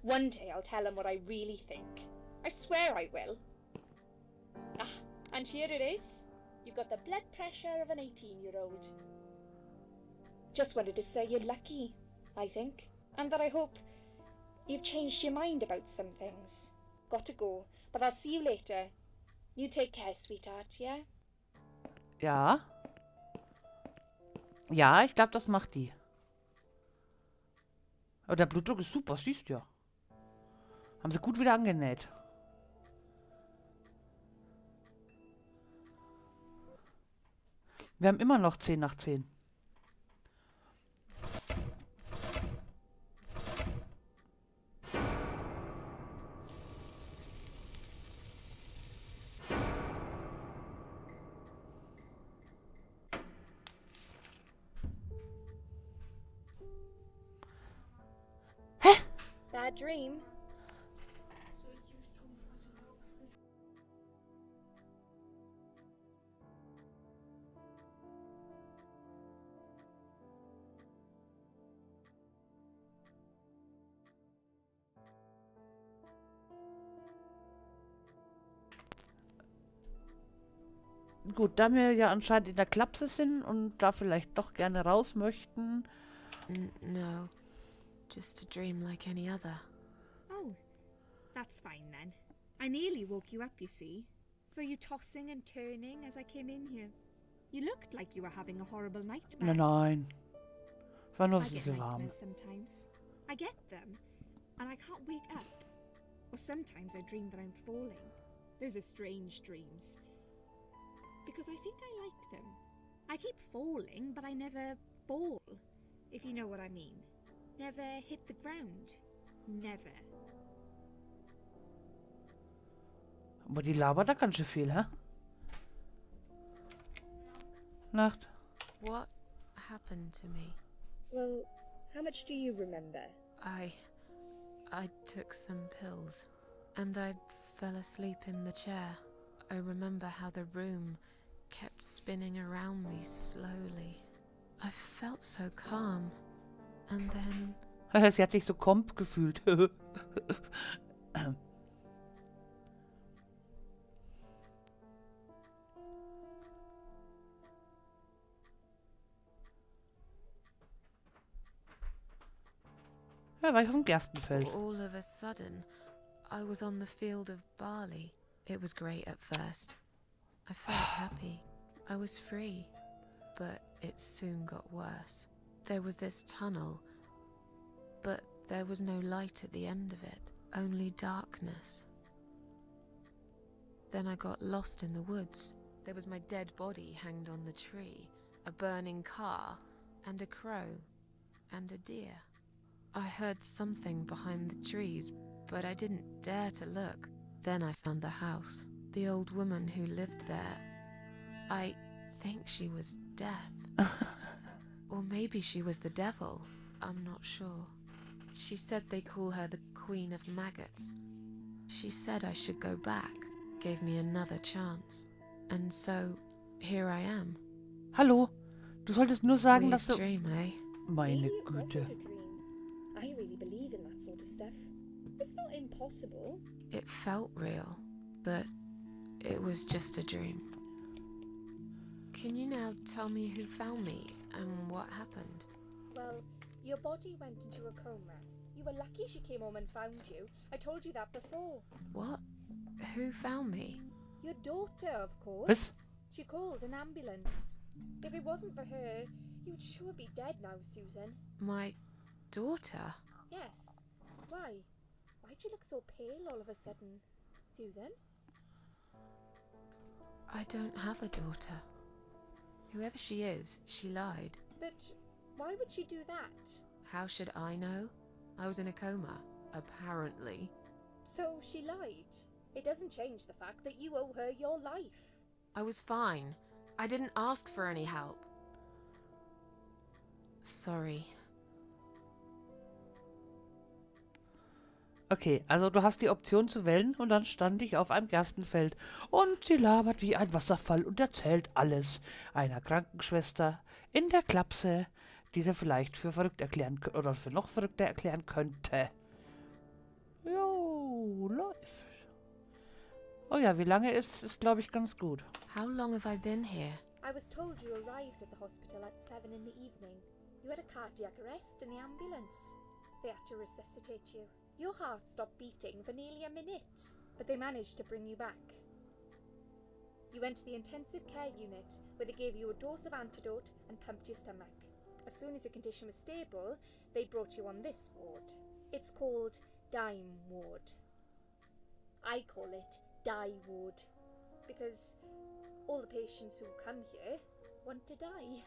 One day I'll tell them what I really think. I swear I will. Ah, and here it is. You've got the blood pressure of an 18-year-old. Just wanted to say you're lucky, I think. And that I hope you've changed your mind about some things. Got to go, but I'll see you later. You take care, sweetheart, yeah? Ja. Ja, ich glaube, das macht die. Aber der Blutdruck ist super, siehst du ja. Haben sie gut wieder angenäht. Wir haben immer noch 10 nach 10. Bad dream. Gut, da wir ja anscheinend in der Klapse sind und da vielleicht doch gerne raus möchten. No, just a dream like any other. Oh, that's fine then. I nearly woke you up, you see. Saw you tossing and turning as I came in here. You looked like you were having a horrible nightmare. Nein. Es war nur I ein get bisschen warm. nightmares sometimes. I get them, and I can't wake up. Or sometimes I dream that I'm falling. Those are strange dreams. Because I think I like them. I keep falling, but I never fall, if you know what I mean. Never hit the ground. Never. Aber die labert da ganz schön viel, hä? Nacht. What happened to me? Well, how much do you remember? I took some pills, and I fell asleep in the chair. I remember how the room kept spinning around me slowly. I felt so calm, and then Sie hat sich so komp gefühlt. Ja, war ich auf dem Gerstenfeld. all of a sudden, I was on the field of barley. It was great at first. I felt happy. I was free. But it soon got worse. There was this tunnel, but there was no light at the end of it, only darkness. Then I got lost in the woods. There was my dead body hanged on the tree, a burning car, and a crow, and a deer. I heard something behind the trees, but I didn't dare to look. Then I found the house, the old woman who lived there. I think she was Death. Or maybe she was the devil. I'm not sure. She said they call her the Queen of Maggots. She said I should go back, gave me another chance. And so, here I am. Hallo, du solltest nur sagen, Weird dass du... dream, eh? Meine Maybe it Güte. wasn't a dream. I really believe in that sort of stuff. It's not impossible. It felt real, but it was just a dream. Can you now tell me who found me and what happened? Well, your body went into a coma. You were lucky she came home and found you. I told you that before. What? Who found me? Your daughter, of course. Was? She called an ambulance. If it wasn't for her, you'd sure be dead now, Susan. My daughter? Yes. Why? Why'd you look so pale all of a sudden, Susan? I don't have a daughter. Whoever she is, she lied. But why would she do that? How should I know? I was in a coma, apparently. So she lied. It doesn't change the fact that you owe her your life. I was fine. I didn't ask for any help. Sorry. Okay, also du hast die Option zu wählen und dann stand ich auf einem Gerstenfeld und sie labert wie ein Wasserfall und erzählt alles einer Krankenschwester in der Klapse, diese vielleicht für verrückt erklären oder für noch verrückter erklären könnte. Jo, läuft. Oh ja, wie lange ist glaube ich, ganz gut. How long have I been here? I was told you arrived at the hospital at 7 in the evening. You had a cardiac arrest in the ambulance. They had to resuscitate you. Your heart stopped beating for nearly a minute, but they managed to bring you back. You went to the intensive care unit, where they gave you a dose of antidote and pumped your stomach. As soon as your condition was stable, they brought you on this ward. It's called Dime Ward. I call it Die Ward, because all the patients who come here want to die.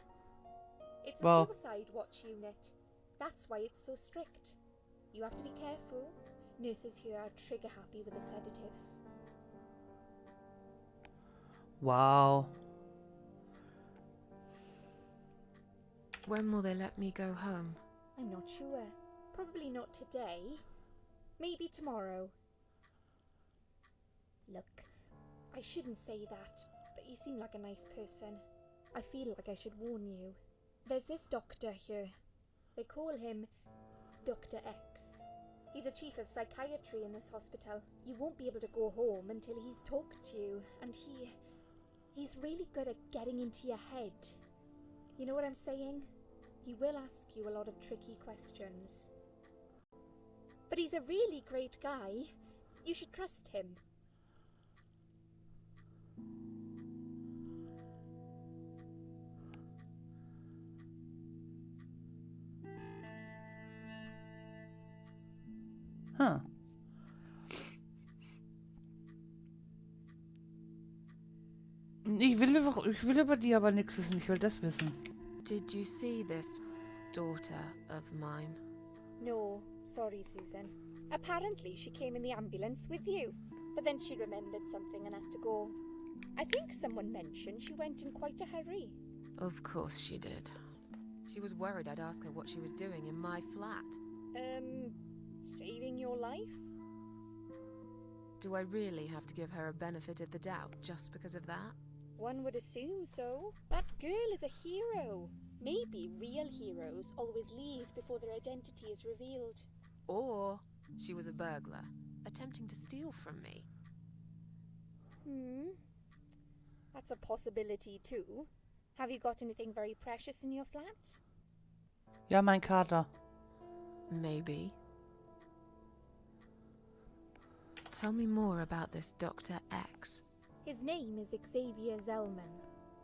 It's a suicide watch unit. That's why it's so strict. You have to be careful. Nurses here are trigger happy with the sedatives. Wow. When will they let me go home? I'm not sure. Probably not today. Maybe tomorrow. Look, I shouldn't say that, but you seem like a nice person. I feel like I should warn you. There's this doctor here. They call him Dr. X. He's a chief of psychiatry in this hospital. You won't be able to go home until he's talked to you, and he's really good at getting into your head. You know what I'm saying? He will ask you a lot of tricky questions. But he's a really great guy. You should trust him. Huh. Ich will über die aber nichts wissen. Ich will das wissen. Did you see this daughter of mine? No, sorry, Susan. Apparently she came in the ambulance with you, but then she remembered something and had to go. I think someone mentioned she went in quite a hurry. Of course she did. She was worried I'd ask her what she was doing in my flat. Saving your life? Do I really have to give her a benefit of the doubt just because of that? One would assume so. That girl is a hero. Maybe real heroes always leave before their identity is revealed. Or she was a burglar, attempting to steal from me. That's a possibility too. Have you got anything very precious in your flat? Ja, mein Kater. Maybe. Tell me more about this Dr. X. His name is Xavier Zellman,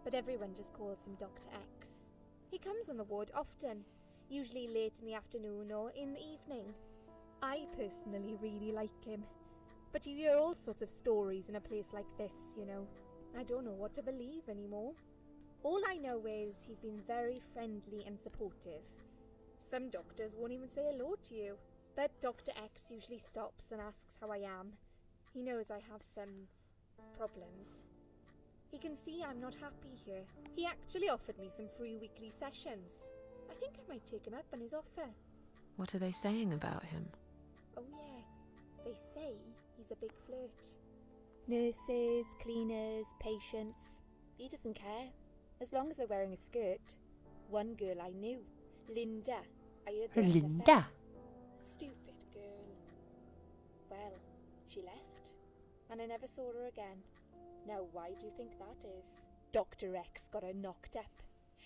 but everyone just calls him Dr. X. He comes on the ward often, usually late in the afternoon or in the evening. I personally really like him, but you hear all sorts of stories in a place like this, you know. I don't know what to believe anymore. All I know is he's been very friendly and supportive. Some doctors won't even say hello to you, but Dr. X usually stops and asks how I am. He knows I have some problems. He can see I'm not happy here. He actually offered me some free weekly sessions. I think I might take him up on his offer. What are they saying about him? Oh yeah, they say he's a big flirt. Nurses, cleaners, patients. He doesn't care, as long as they're wearing a skirt. One girl I knew, Linda. I heard they had an affair. Linda. Stupid girl. Well, she left, and I never saw her again. Now, why do you think that is? Dr. X got her knocked up.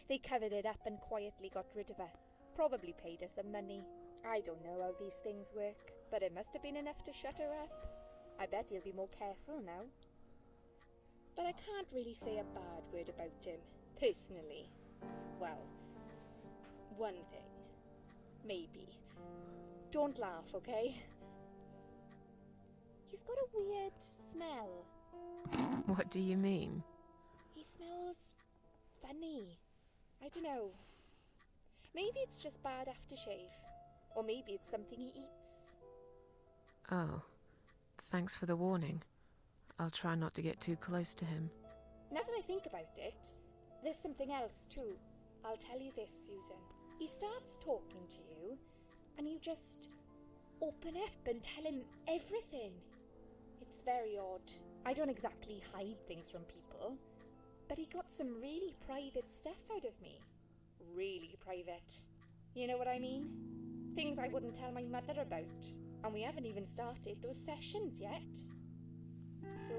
They covered it up and quietly got rid of her. Probably paid her some money. I don't know how these things work, but it must have been enough to shut her up. I bet he'll be more careful now. But I can't really say a bad word about him, personally. Well, one thing. Maybe. Don't laugh, okay? He's got a weird smell. What do you mean? He smells funny. I don't know. Maybe it's just bad aftershave. Or maybe it's something he eats. Oh, thanks for the warning. I'll try not to get too close to him. Now that I think about it, there's something else too. I'll tell you this, Susan. He starts talking to you, and you just open up and tell him everything. It's very odd. I don't exactly hide things from people, but he got some really private stuff out of me. really private. You know what I mean? Things I wouldn't tell my mother about. And we haven't even started those sessions yet. So,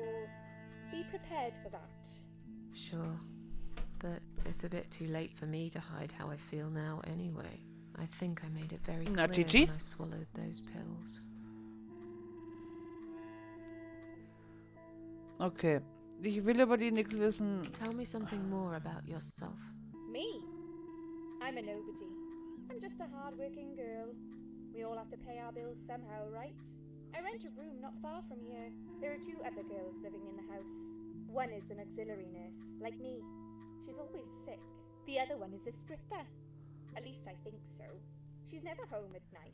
be prepared for that. Sure. But it's a bit too late for me to hide how I feel now anyway. I think I made it very Na, clear Gigi? when I swallowed those pills. Okay. Ich will über die nichts wissen. Tell me something more about yourself. Me? I'm a nobody. I'm just a hard-working girl. We all have to pay our bills somehow, right? I rent a room not far from here. There are 2 other girls living in the house. One is an auxiliary nurse, like me. She's always sick. The other one is a stripper. At least I think so. She's never home at night.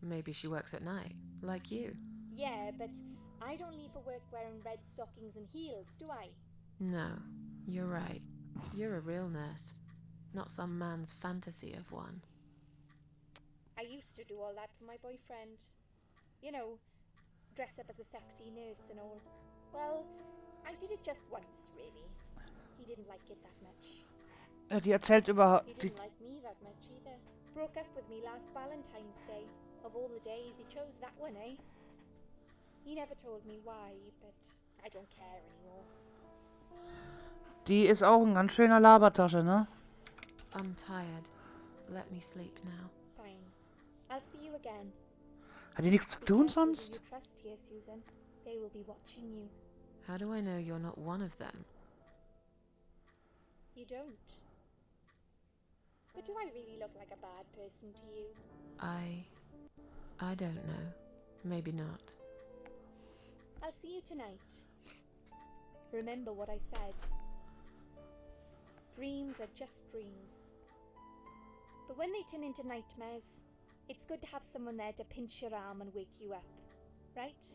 Maybe she works at night, like you. Yeah, but I don't leave for work wearing red stockings and heels, do I? No, you're right. You're a real nurse, not some man's fantasy of one. I used to do all that for my boyfriend. You know, dress up as a sexy nurse and all. Well, I did it just once, really. He didn't like it that much. Die erzählt über... He Die, didn't like me that much either. Broke up with me last Valentine's Day. Of all the days, he chose that one, eh? He never told me why, but I don't care anymore. die ist auch ein ganz schöner Labertasche, ne? I'm tired. Let me sleep now. Fine. I'll see you again. Hat die nichts zu Be tun careful who sonst? you trust here, Susan. They will be watching you. How do I know you're not one of them? You don't. But do I really look like a bad person to you? I don't know. Maybe not. I'll see you tonight. Remember what I said. Dreams are just dreams. But when they turn into nightmares, it's good to have someone there to pinch your arm and wake you up, right?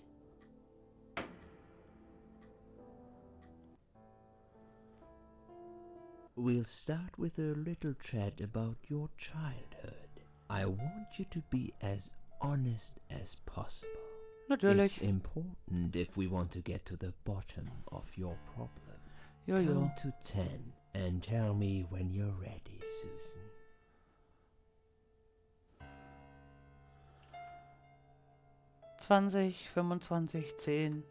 We'll start with a little chat about your childhood. I want you to be as honest as possible. It's Natürlich. important if we want to get to the bottom of your problem. Jojo. Count to 10 and tell me when you're ready, Susan. 20, 25, 10.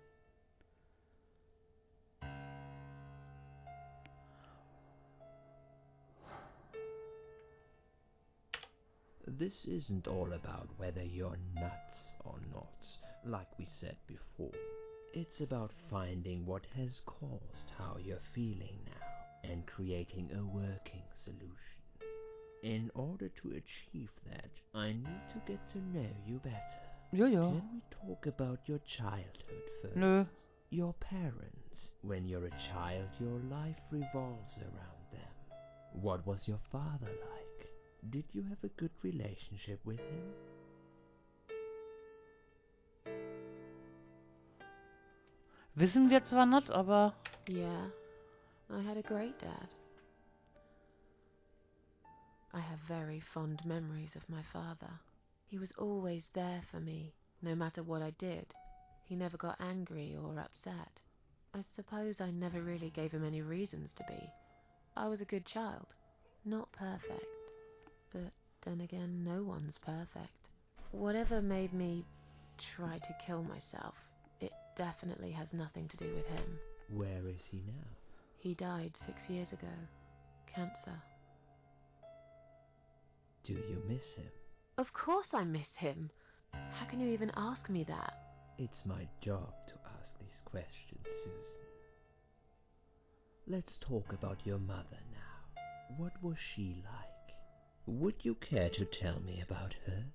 This isn't all about whether you're nuts or not, like we said before. It's about finding what has caused how you're feeling now and creating a working solution. In order to achieve that, I need to get to know you better. Jojo. Can we talk about your childhood first? Nö. Your parents. When you're a child, your life revolves around them. What was your father like? Did you have a good relationship with him? Wissen wir zwar nicht, aber... Yeah, I had a great dad. I have very fond memories of my father. He was always there for me, no matter what I did. He never got angry or upset. I suppose I never really gave him any reasons to be. I was a good child, not perfect. But then again, no one's perfect. Whatever made me try to kill myself, it definitely has nothing to do with him. Where is he now? He died 6 years ago. Cancer. Do you miss him? Of course I miss him. How can you even ask me that? It's my job to ask these questions, Susan. Let's talk about your mother now. What was she like? Would you care to tell me about her?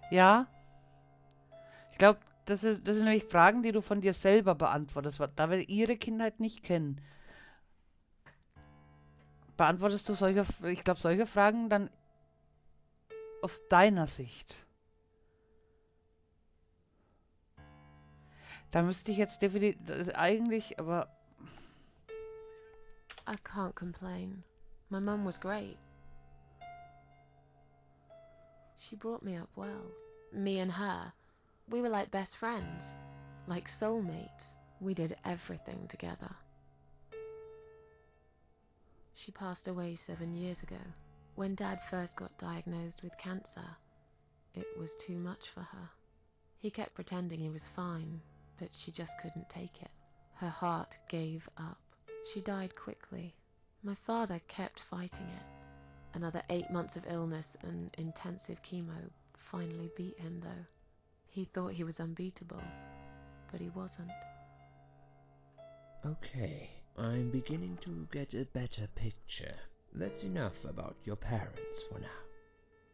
Ja. Ich glaube, das sind nämlich Fragen, die du von dir selber beantwortest, da wir ihre Kindheit nicht kennen. Beantwortest du solche Fragen dann aus deiner Sicht? Da müsste ich jetzt definitiv, das ist eigentlich, aber I can't complain. My mum was great. She brought me up well. Me and her, we were like best friends, like soulmates. We did everything together. She passed away 7 years ago. When Dad first got diagnosed with cancer, it was too much for her. He kept pretending he was fine, but she just couldn't take it. Her heart gave up. She died quickly. My father kept fighting it. Another 8 months of illness and intensive chemo finally beat him, though. He thought he was unbeatable, but he wasn't. Okay, I'm beginning to get a better picture. That's enough about your parents for now.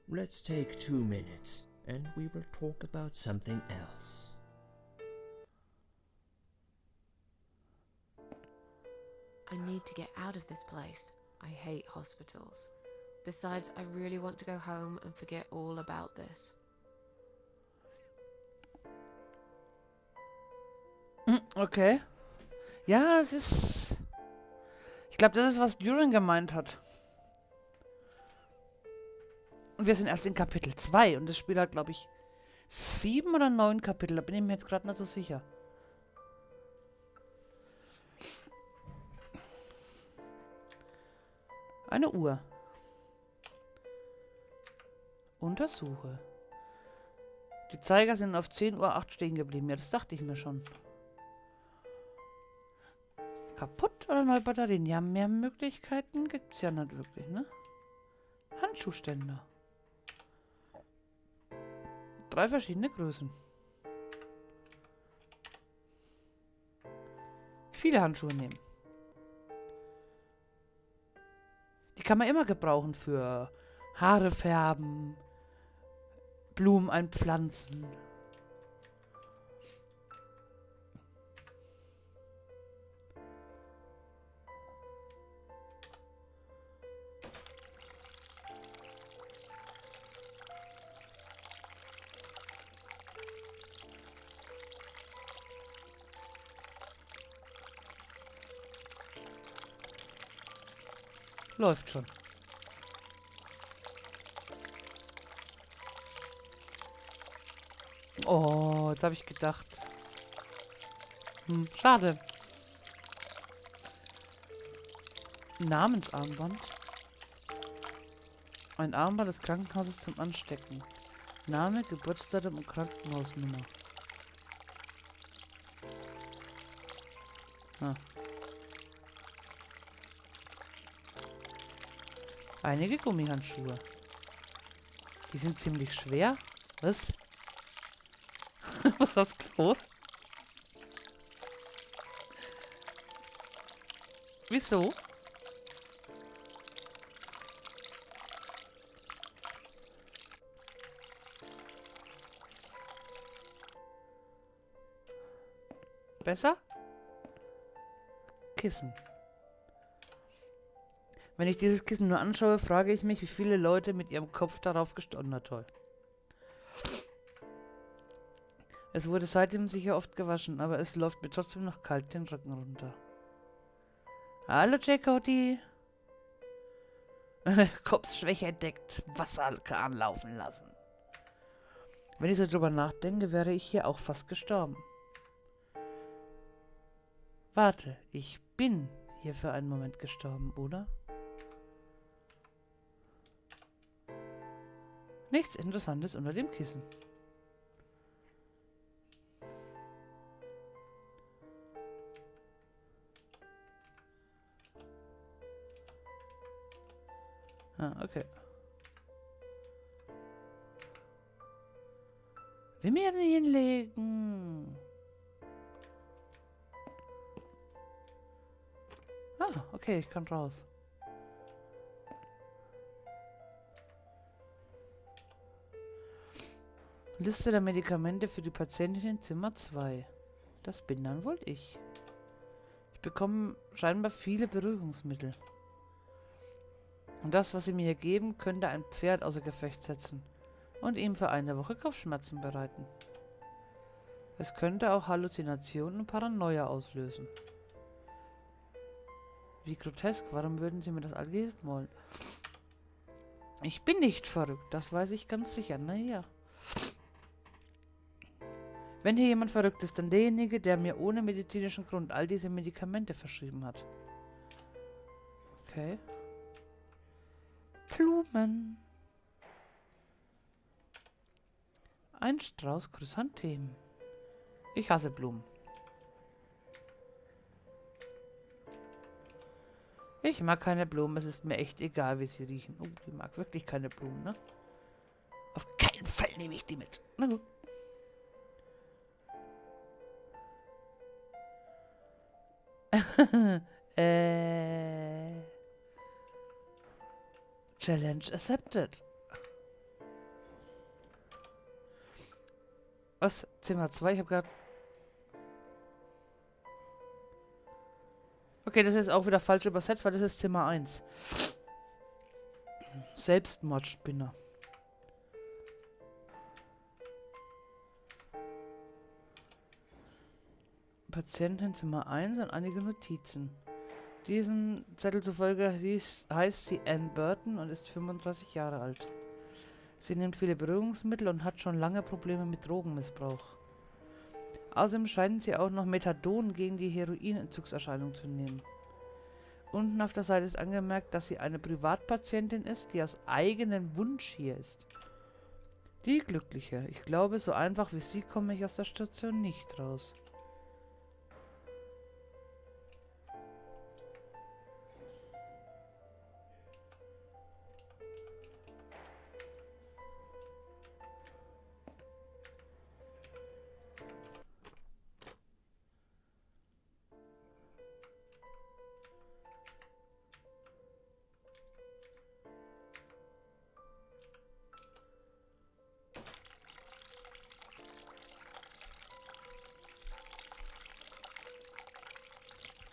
Let's take 2 minutes, and we will talk about something else. I need to get out of this place. I hate hospitals. Besides, I really want to go home and forget all about this. Okay. Ja, es ist... Ich glaube, das ist, was Duran gemeint hat. Und wir sind erst in Kapitel 2 und das Spiel hat, glaube ich, 7 oder 9 Kapitel. Da bin ich mir jetzt gerade nicht so sicher. Eine Uhr. Untersuche. Die Zeiger sind auf 10:08 Uhr stehen geblieben. Ja, das dachte ich mir schon. Kaputt oder neue Batterien? Ja, mehr Möglichkeiten gibt es ja nicht wirklich, ne? Handschuhständer. 3 verschiedene Größen. Viele Handschuhe nehmen. Die kann man immer gebrauchen für Haare färben, Blumen einpflanzen. Läuft schon. Oh, jetzt habe ich gedacht. Schade. Namensarmband. Ein Armband des Krankenhauses zum Anstecken. Name, Geburtsdatum und Krankenhausnummer. Ah. Einige Gummihandschuhe. Die sind ziemlich schwer. Was? Was ist das Klo? Wieso? Besser? Kissen. Wenn ich dieses Kissen nur anschaue, frage ich mich, wie viele Leute mit ihrem Kopf darauf gestorben hat. Toll. Es wurde seitdem sicher oft gewaschen, aber es läuft mir trotzdem noch kalt den Rücken runter. Hallo, Jacody. Kopfschwäche entdeckt. Wasserkran laufen lassen. Wenn ich so drüber nachdenke, wäre ich hier auch fast gestorben. Warte, ich bin hier für einen Moment gestorben, oder? Nichts Interessantes unter dem Kissen. Ah, okay. Will mir nicht hinlegen. Ah, okay, ich kann raus. Liste der Medikamente für die Patientin in Zimmer 2. Das bin dann wohl ich. Ich bekomme scheinbar viele Beruhigungsmittel. Und das, was sie mir hier geben, könnte ein Pferd außer Gefecht setzen und ihm für eine Woche Kopfschmerzen bereiten. Es könnte auch Halluzinationen und Paranoia auslösen. Wie grotesk, warum würden Sie mir das angeben wollen? Ich bin nicht verrückt, das weiß ich ganz sicher. Naja. Wenn hier jemand verrückt ist, dann derjenige, der mir ohne medizinischen Grund all diese Medikamente verschrieben hat. Okay. Blumen. Ein Strauß Chrysanthemen. Ich hasse Blumen. Ich mag keine Blumen, es ist mir echt egal, wie sie riechen. Oh, die mag wirklich keine Blumen, ne? Auf keinen Fall nehme ich die mit. Na gut. Challenge accepted. Was? Zimmer 2? Ich habe gerade... Okay, das ist auch wieder falsch übersetzt, weil das ist Zimmer 1. Selbstmordspinner. Patientin Zimmer 1 und einige Notizen. Diesen Zettel zufolge heißt sie Anne Burton und ist 35 Jahre alt. Sie nimmt viele Beruhigungsmittel und hat schon lange Probleme mit Drogenmissbrauch. Außerdem scheint sie auch noch Methadon gegen die Heroinentzugserscheinung zu nehmen. Unten auf der Seite ist angemerkt, dass sie eine Privatpatientin ist, die aus eigenem Wunsch hier ist. Die Glückliche. Ich glaube, so einfach wie sie komme ich aus der Station nicht raus.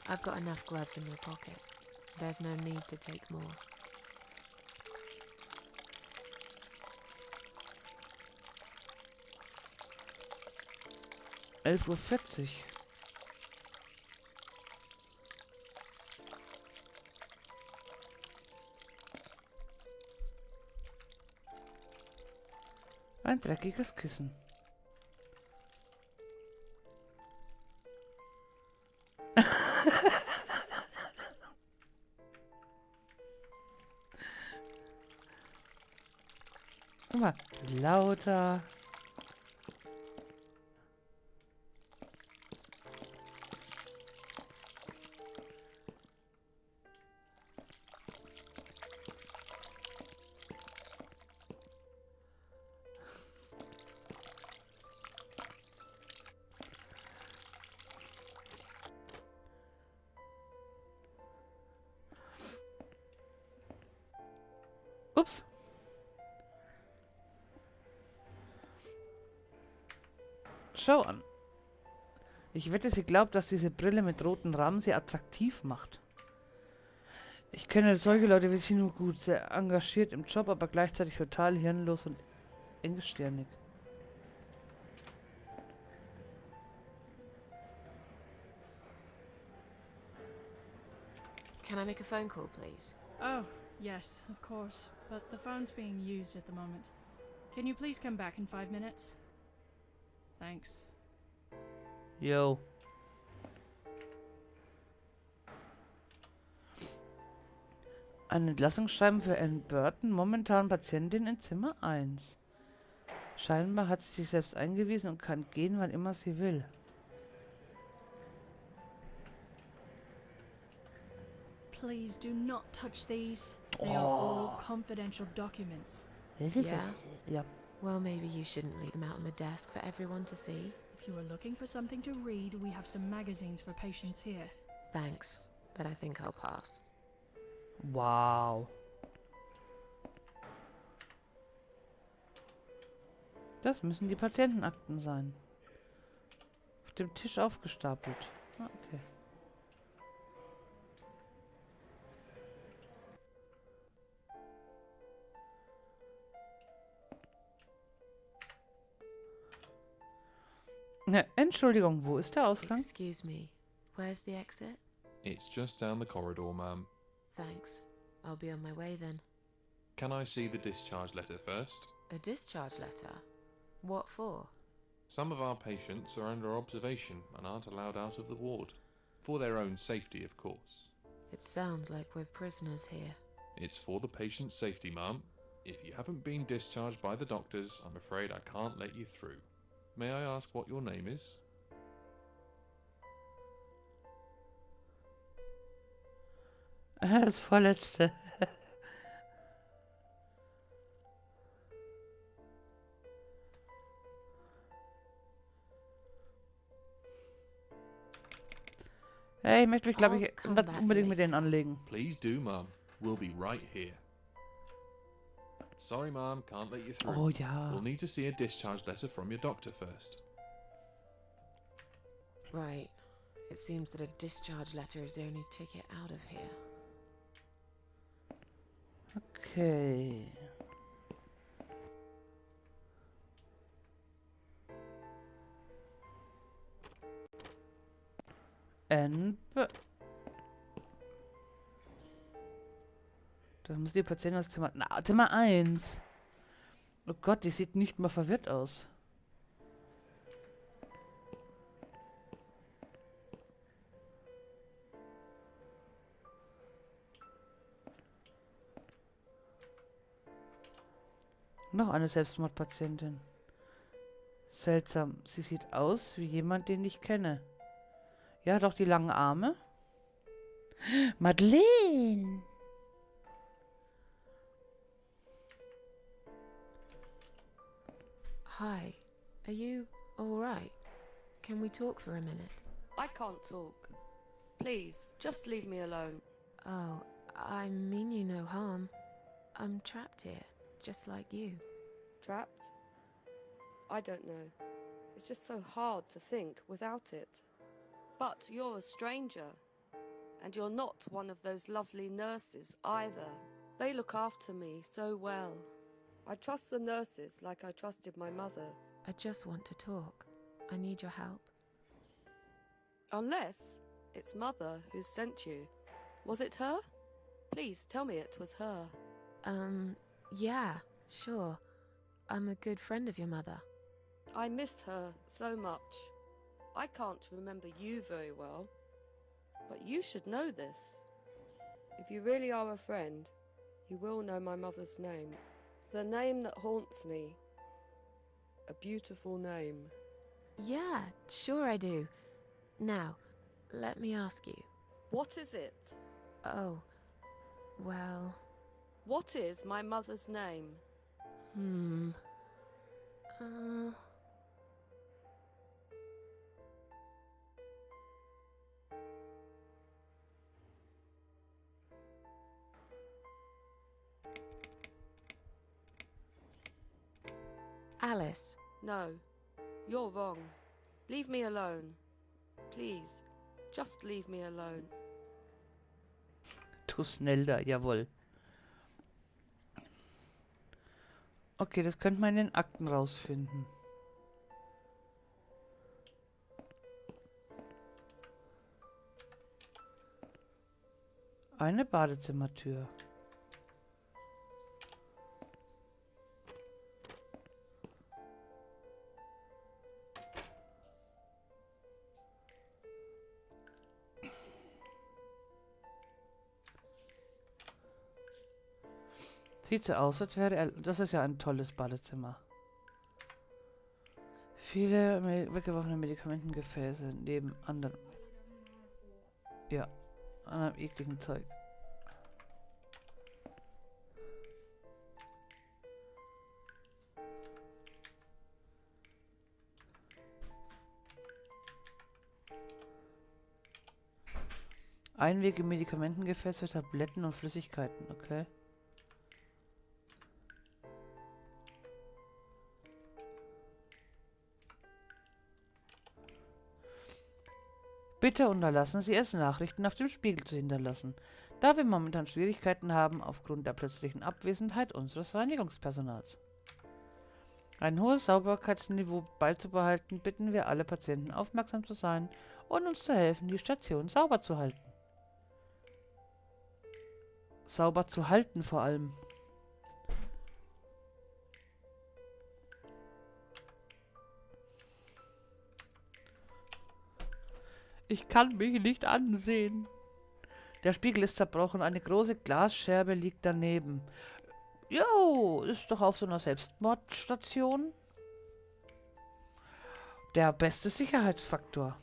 I've got enough gloves in my pocket. There's no need to take more. 11:40 Uhr. Ein dreckiges Kissen. Immer lauter. Ups. Schau an. Ich wette, sie glaubt, dass diese Brille mit roten Rahmen sie attraktiv macht. Ich kenne solche Leute wie sie nur gut, sehr engagiert im Job, aber gleichzeitig total hirnlos und engstirnig. Can I make a phone call, please? Oh, yes, of course. But the phone's being used at the moment. Can you please come back in 5 minutes? Thanks. Yo. Ein Entlassungsschreiben für Anne Burton, momentan Patientin in Zimmer 1. Scheinbar hat sie sich selbst eingewiesen und kann gehen, wann immer sie will. Please do not touch these. They are all confidential documents. Ja. Well, maybe you shouldn't leave them out on the desk for everyone to see. If you are looking for something to read, we have some magazines for patients here. Thanks, but I think I'll pass. Wow. Das müssen die Patientenakten sein. Auf dem Tisch aufgestapelt. Ah, okay. Ne, Entschuldigung, wo ist der Ausgang? Excuse me, where's the exit? It's just down the corridor, ma'am. Thanks. I'll be on my way then. Can I see the discharge letter first? A discharge letter? What for? Some of our patients are under observation and aren't allowed out of the ward. For their own safety, of course. It sounds like we're prisoners here. It's for the patient's safety, ma'am. If you haven't been discharged by the doctors, I'm afraid I can't let you through. May I ask what your name is? Das Vorletzte. Hey, ich möchte mich, glaube ich, come nicht back unbedingt mit later. denen anlegen. Please do, ma'am. We'll be right here. Sorry, ma'am, can't let you through. Oh ja. We'll need to see a discharge letter from your doctor first. Right. It seems that a discharge letter is the only ticket out of here. Okay. Da muss die Patientin das Zimmer... Na, Zimmer 1. Oh Gott, die sieht nicht mal verwirrt aus. Noch eine Selbstmordpatientin. Seltsam. Sie sieht aus wie jemand, den ich kenne. Ja, doch die langen Arme. Madeleine! Hi. Are you alright? Can we talk for a minute? I can't talk. Please, just leave me alone. Oh, I mean you no harm. I'm trapped here, just like you. Trapped? I don't know. It's just so hard to think without it. But you're a stranger. And you're not one of those lovely nurses either. They look after me so well. I trust the nurses like I trusted my mother. I just want to talk. I need your help. Unless it's Mother who sent you. Was it her? Please tell me it was her. Yeah, sure. I'm a good friend of your mother. I missed her so much. I can't remember you very well. But you should know this. If you really are a friend, you will know my mother's name. The name that haunts me. A beautiful name. Yeah, sure I do. Now, let me ask you. What is it? Oh, well... What is my mother's name? Alice. No, you're wrong. Leave me alone. Please, just leave me alone. Tu schnell da, jawohl. Okay, das könnte man in den Akten rausfinden. Eine Badezimmertür. Sieht so aus, als wäre er... Das ist ja ein tolles Badezimmer. Viele weggeworfene Medikamentengefäße neben anderen... Ja, anderem ekligen Zeug. Einweg im Medikamentengefäß für Tabletten und Flüssigkeiten, okay. Bitte unterlassen Sie es, Nachrichten auf dem Spiegel zu hinterlassen, da wir momentan Schwierigkeiten haben aufgrund der plötzlichen Abwesenheit unseres Reinigungspersonals. Ein hohes Sauberkeitsniveau beizubehalten, bitten wir alle Patienten aufmerksam zu sein und uns zu helfen, die Station sauber zu halten. sauber zu halten vor allem. Ich kann mich nicht ansehen. Der Spiegel ist zerbrochen. Eine große Glasscherbe liegt daneben. Jo, ist doch auf so einer Selbstmordstation der beste Sicherheitsfaktor.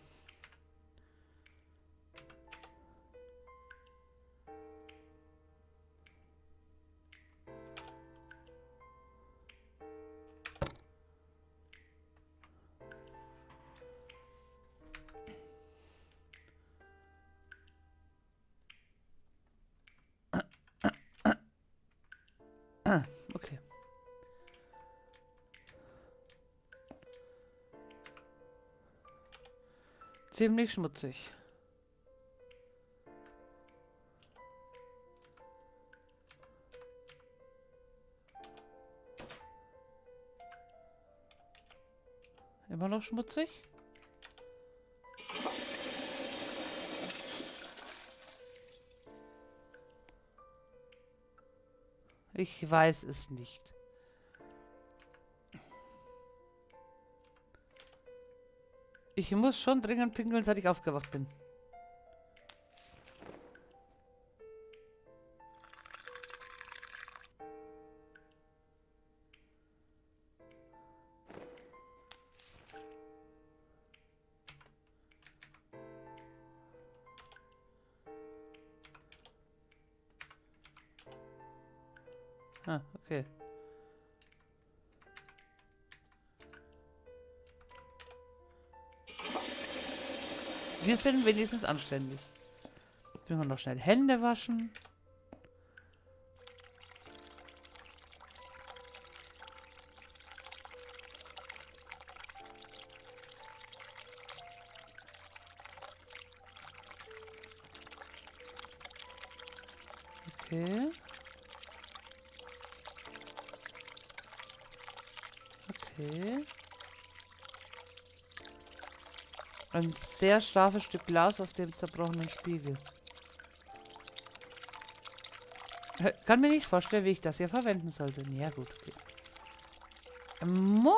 Okay. Ziemlich schmutzig. Immer noch schmutzig? Ich weiß es nicht. Ich muss schon dringend pinkeln, seit ich aufgewacht bin. Ah, okay. Wir sind wenigstens anständig. Müssen wir noch schnell Hände waschen. Okay. Okay. Ein sehr scharfes Stück Glas aus dem zerbrochenen Spiegel. Kann mir nicht vorstellen, wie ich das hier verwenden sollte. Ja gut, okay. Mo!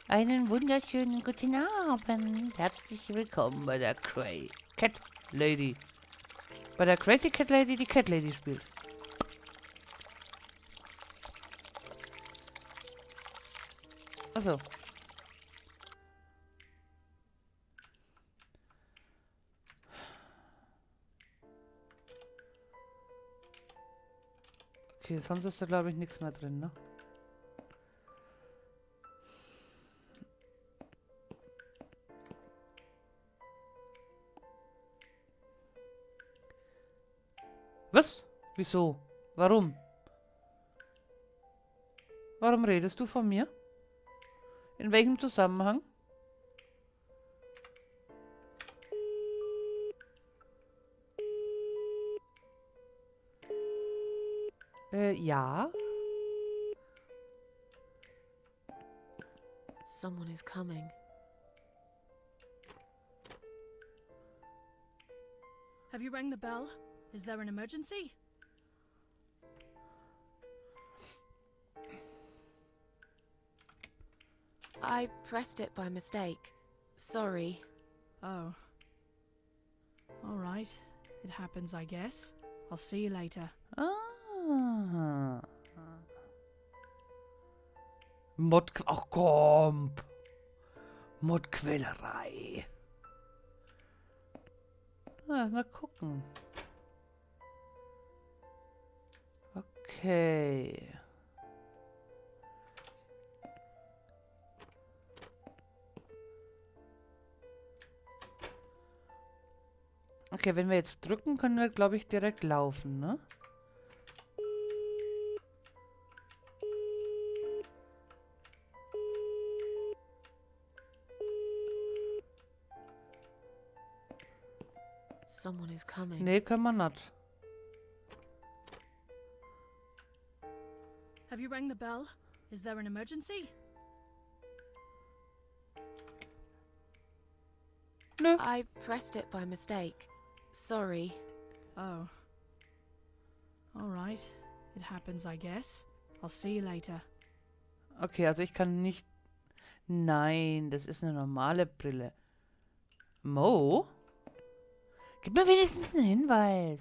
Einen wunderschönen guten Abend. Herzlich willkommen bei der Cat Lady. Bei der Crazy Cat Lady, die Cat Lady spielt. Achso. Okay, sonst ist da glaube ich nichts mehr drin, ne? Was? Wieso? Warum? Warum redest du von mir? In welchem Zusammenhang? Ja. Someone is coming. Have you rang the bell? Is there an emergency? I pressed it by mistake. Sorry. Oh. All right. It happens, I guess. I'll see you later. Ah. Ach komm. Mordquälerei. Mal gucken. Okay. Okay, wenn wir jetzt drücken, können wir, glaube ich, direkt laufen, ne? Someone is coming. Nee, können wir nicht. Have you rang the bell? Is there an emergency? Nö. I pressed it by mistake. Sorry. Oh. Alright. It happens, I guess. I'll see you later. Okay, also ich kann nicht... Nein, das ist eine normale Brille. Mo? Gib mir wenigstens einen Hinweis.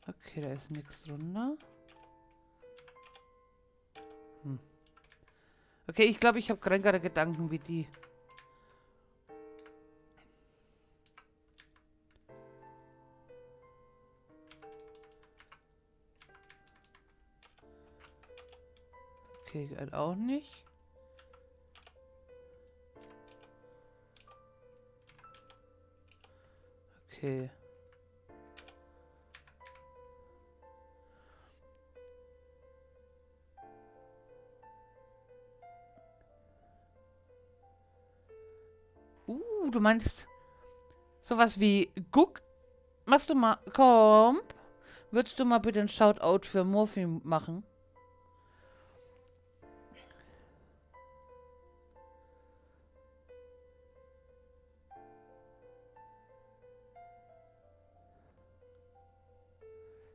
Okay, da ist nichts drunter. Okay, ich glaube, ich habe kränkere Gedanken wie die. Okay, geht auch nicht. Okay. Du meinst sowas wie Guck, machst du mal, komm, würdest du mal bitte ein Shoutout für Morphy machen?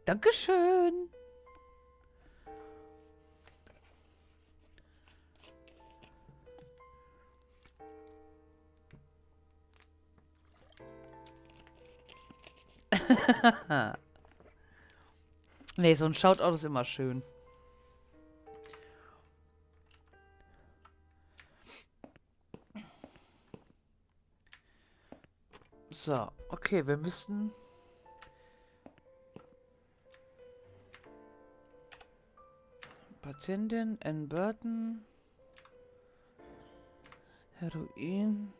Dankeschön. Nee, so ein Shoutout ist immer schön. So, okay, wir müssten... Patientin, Ann Burton. Heroin.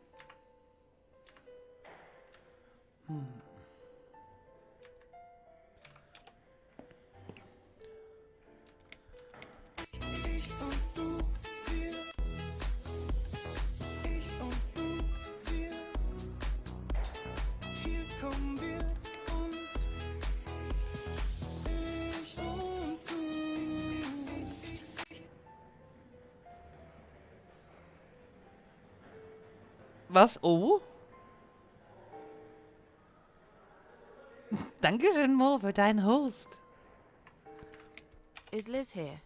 Was? Oh? Dankeschön, Mo, für deinen Host. Is Liz here?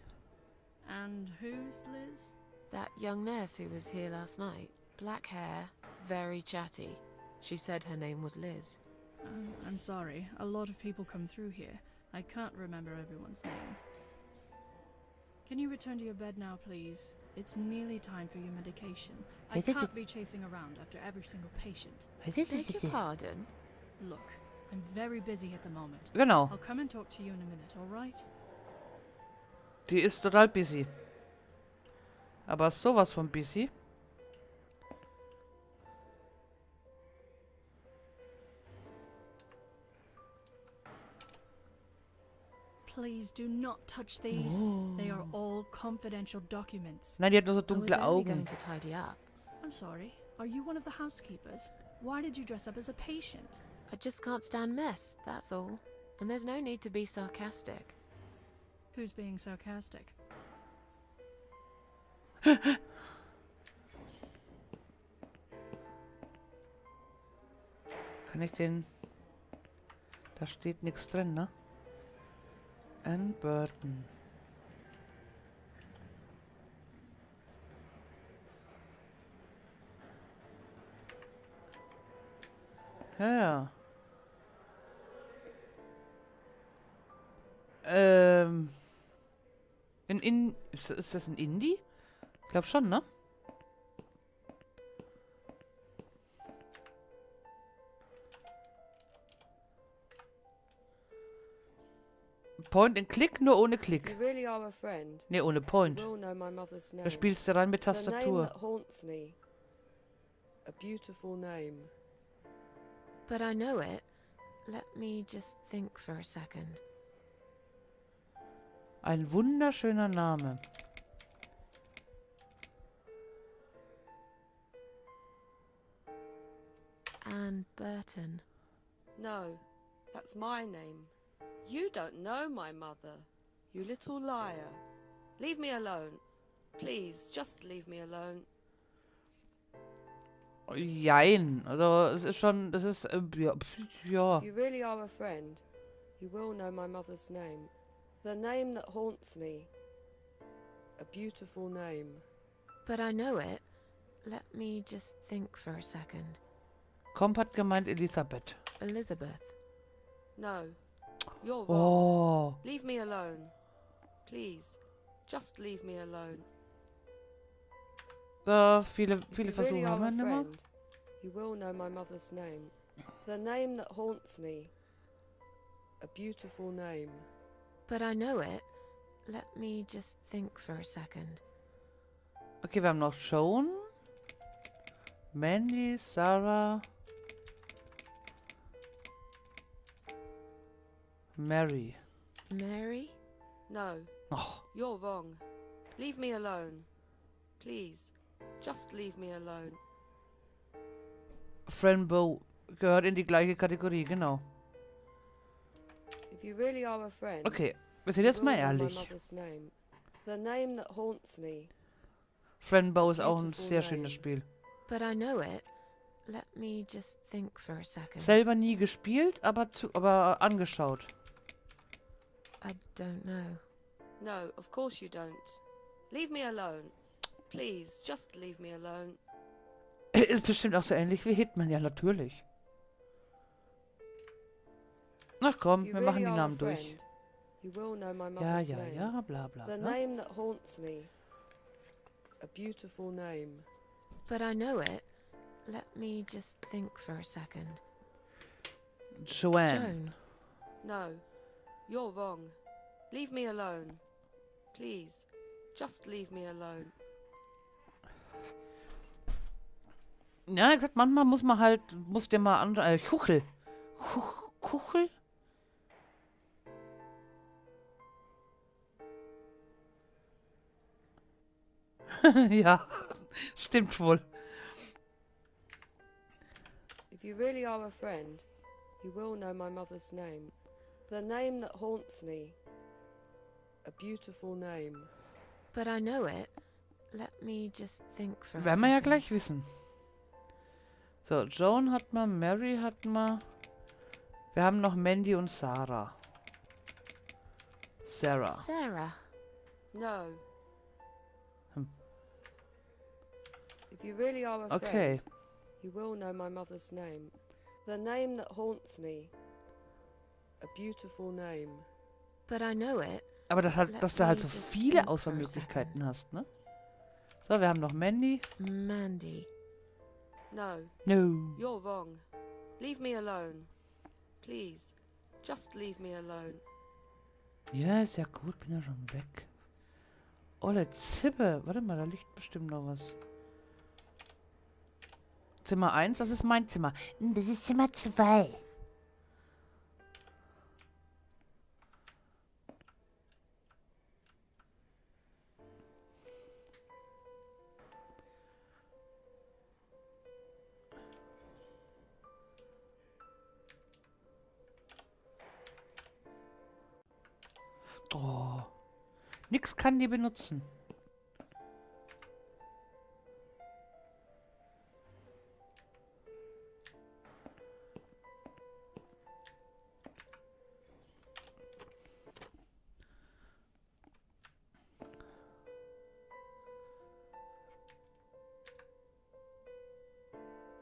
And who's Liz? That young nurse who was here last night. Black hair, very chatty. She said her name was Liz. I'm sorry. A lot of people come through here. I can't remember everyone's name. Can you return to your bed now, please? It's nearly time for your medication. I can't be chasing around after every single patient. Beg your pardon? Look, I'm very busy at the moment. Genau. I'll come and talk to you in a minute, alright? Die ist total busy. Aber sowas von busy. Please do not touch these. They are all confidential documents. Nein, die hat nur so I was dunkle only Augen. going to tidy up. I'm sorry. Are you one of the housekeepers? Why did you dress up as a patient? I just can't stand mess, that's all. And there's no need to be sarcastic. Who's being sarcastic? Kann ich den... Da steht nichts drin, ne? Ann Burton. Ja. Ist das ein Indie? Ich glaube schon, ne? Point and Click, nur ohne If Klick. you really are a friend, Ne, ohne you Point. will know my mother's name. Da spielst du rein mit The name Tastatur. that haunts me. A beautiful name. But I know it. Let me just think for a second. Ein wunderschöner Name. Anne Burton. No, that's my name. You don't know my mother. You little liar. Leave me alone. Please, just leave me alone. Jein. Also, es ist schon, das ist, ja, ja. If you really are a friend, you will know my mother's name. The name that haunts me. A beautiful name. But I know it. Let me just think for a second. Comp hat gemeint Elisabeth. Elizabeth. No, you're wrong. Oh. Leave me alone. Please, just leave me alone. So, viele If you really Versuche are haben wir a nicht mehr. friend, you will know my mother's name. The name that haunts me. A beautiful name. But I know it. Let me just think for a second. Okay, wir haben noch Joan, Mandy, Sarah, Mary. Mary? No, Och, you're wrong. Leave me alone. Please, just leave me alone. Frenbow gehört in die gleiche Kategorie, genau. If you really are a friend, Okay, wir sind you jetzt mal will know my ehrlich. mother's name. The name that haunts me. Frenbow ist auch ein Beautiful sehr name. schönes Spiel. But I know it. Let me just think for a second. Selber nie gespielt, aber angeschaut. I don't know. No, of course you don't. Leave me alone. Please, just leave me alone. Ist bestimmt auch so ähnlich wie Hitman, ja natürlich. Ach komm, If you wir machen really die are a Namen durch. friend, you will know my Ja, mother's ja, name. ja, bla bla The bla. name that haunts me. A beautiful name. But I know it. Let me just think for a second. Joanne. Joan. No, you're wrong. Leave me alone. Please, just leave me alone. Ja, gesagt, manchmal muss der mal andere. Kuchel. Kuchel? Ja, stimmt wohl. If you really are a friend, you will know my mother's name. The name that haunts me. A beautiful name. But I know it. Let me just think for a Werden wir ja second. gleich wissen. So, Joan hat man, Mary hat man. Wir haben noch Mandy und Sarah. Sarah. Sarah. No. Hm. If you really are a Okay. friend, you will know my mother's name. The name that haunts me. A beautiful name. But I know it. Aber dass du halt so Let me just viele think for a Auswahlmöglichkeiten hast, ne? So, wir haben noch Mandy. Mandy. No, No. you're wrong. Leave me alone. Please, just leave me alone. Ja, ist ja gut, bin ja schon weg. Olle Zippe. Warte mal, da liegt bestimmt noch was. Zimmer 1, das ist mein Zimmer. Das ist Zimmer 2. Oh. Nix kann die benutzen.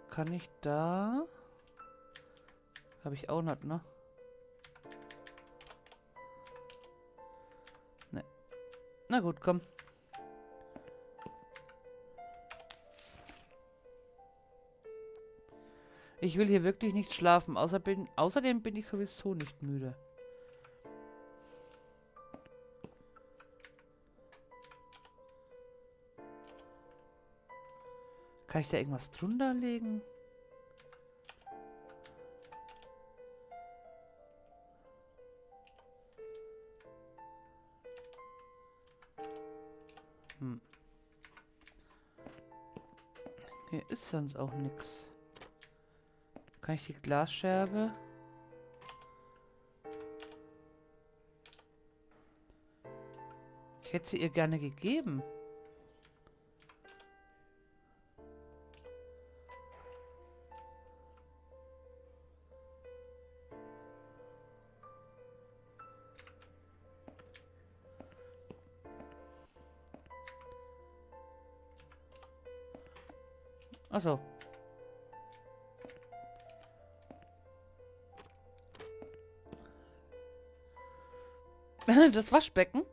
Kann ich da? Habe ich auch nicht, ne? Ne. Na gut, komm. Ich will hier wirklich nicht schlafen. Außerdem bin ich sowieso nicht müde. Kann ich da irgendwas drunter legen? Hm. Hier ist sonst auch nichts. Kann ich die Glasscherbe? Ich hätte sie ihr gerne gegeben. Ach so. Das Waschbecken?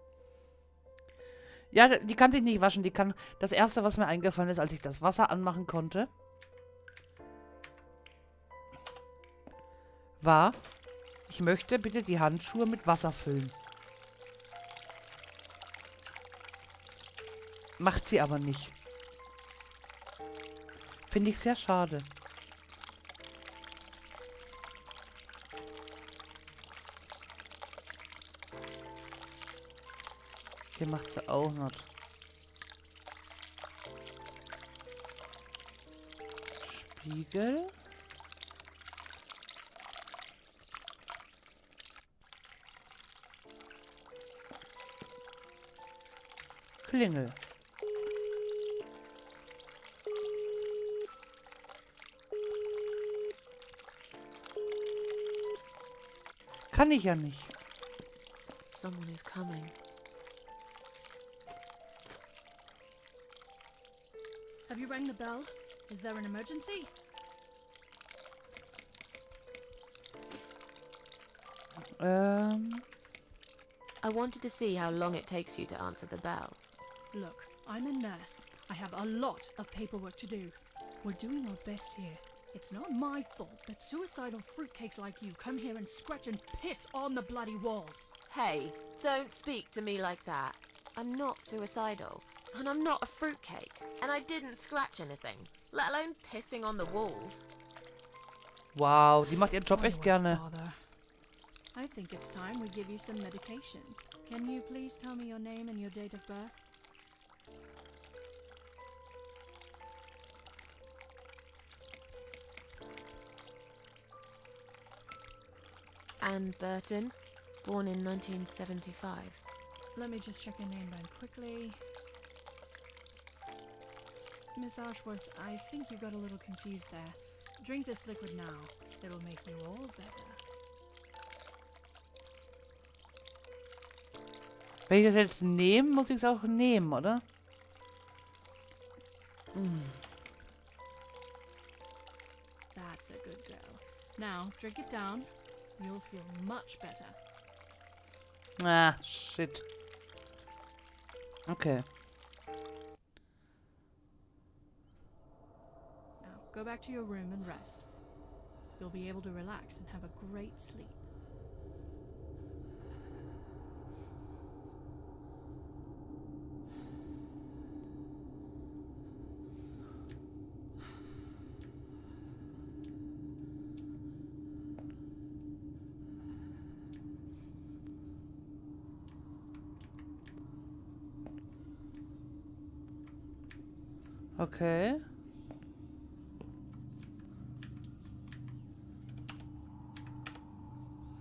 Ja, die kann sich nicht waschen. Die kann. Das erste, was mir eingefallen ist, als ich das Wasser anmachen konnte, war, ich möchte bitte die Handschuhe mit Wasser füllen. Macht sie aber nicht. Finde ich sehr schade. Hier macht sie auch nicht. Spiegel. Klingel. Kann ich ja nicht. Someone is coming. Have you rang the bell? Is there an emergency? I wanted to see how long it takes you to answer the bell. Look, I'm a nurse. I have a lot of paperwork to do. We're doing our best here. It's not my fault that suicidal fruitcakes like you come here and scratch and piss on the bloody walls. Hey, don't speak to me like that. I'm not suicidal. And I'm not a fruitcake. And I didn't scratch anything. Let alone pissing on the walls. Wow, die macht ihren Job echt gerne. Bother. I think it's time we give you some medication. Can you please tell me your name and your date of birth? Anne Burton, born in 1975. Let me just check your name down quickly. Miss Ashworth, I think you got a little confused there. Drink this liquid now. It'll make you all better. Wenn ich das jetzt nehme, muss ich es auch nehmen, oder? That's a good girl. Now, drink it down. You'll feel much better. Ah, shit. Okay. Now, go back to your room and rest. You'll be able to relax and have a great sleep. Okay.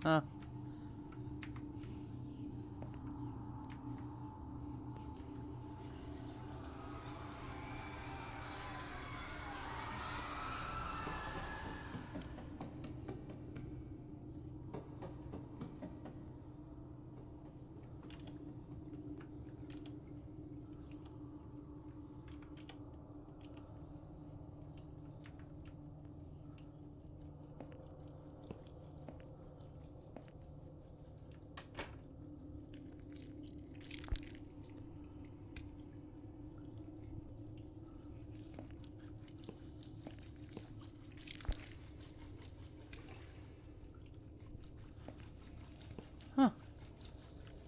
Ah.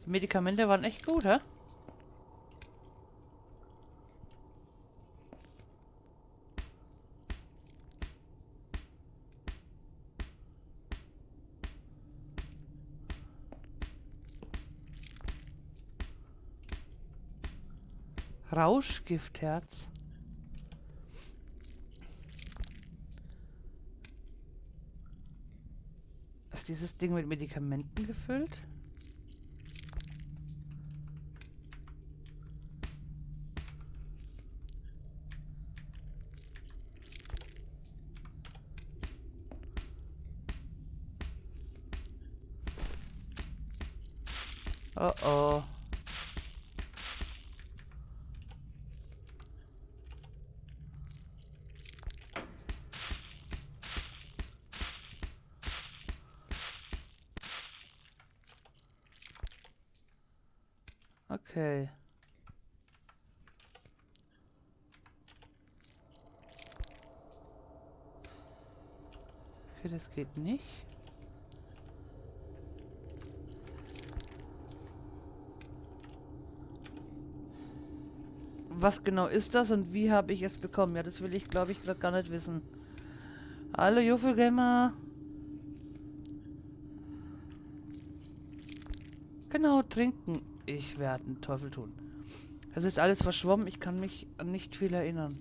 Die Medikamente waren echt gut, hä? Rauschgiftherz. Ist dieses Ding mit Medikamenten gefüllt? Oh oh. Okay. Okay, das geht nicht. Was genau ist das und wie habe ich es bekommen? Ja, das will ich, glaube ich, gerade gar nicht wissen. Hallo, Juffelgamer. Genau, trinken. Ich werde einen Teufel tun. Es ist alles verschwommen, ich kann mich an nicht viel erinnern.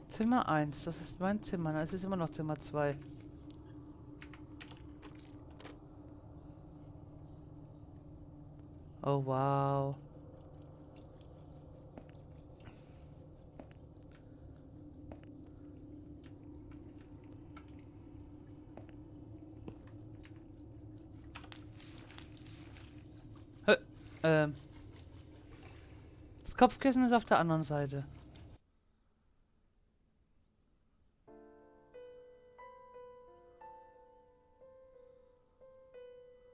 Zimmer 1, das ist mein Zimmer. Nein, es ist immer noch Zimmer 2. Oh, wow. Das Kopfkissen ist auf der anderen Seite.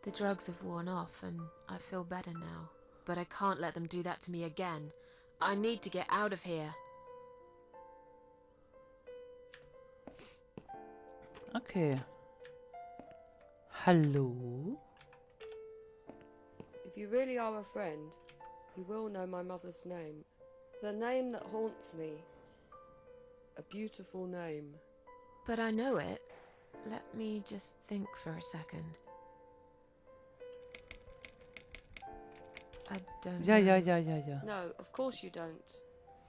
The drugs have worn off and I feel better now. But I can't let them do that to me again. I need to get out of here. Okay. Hallo? If you really are a friend, you will know my mother's name. The name that haunts me. A beautiful name. But I know it. Let me just think for a second. I don't Ja, know. ja. No, of course you don't.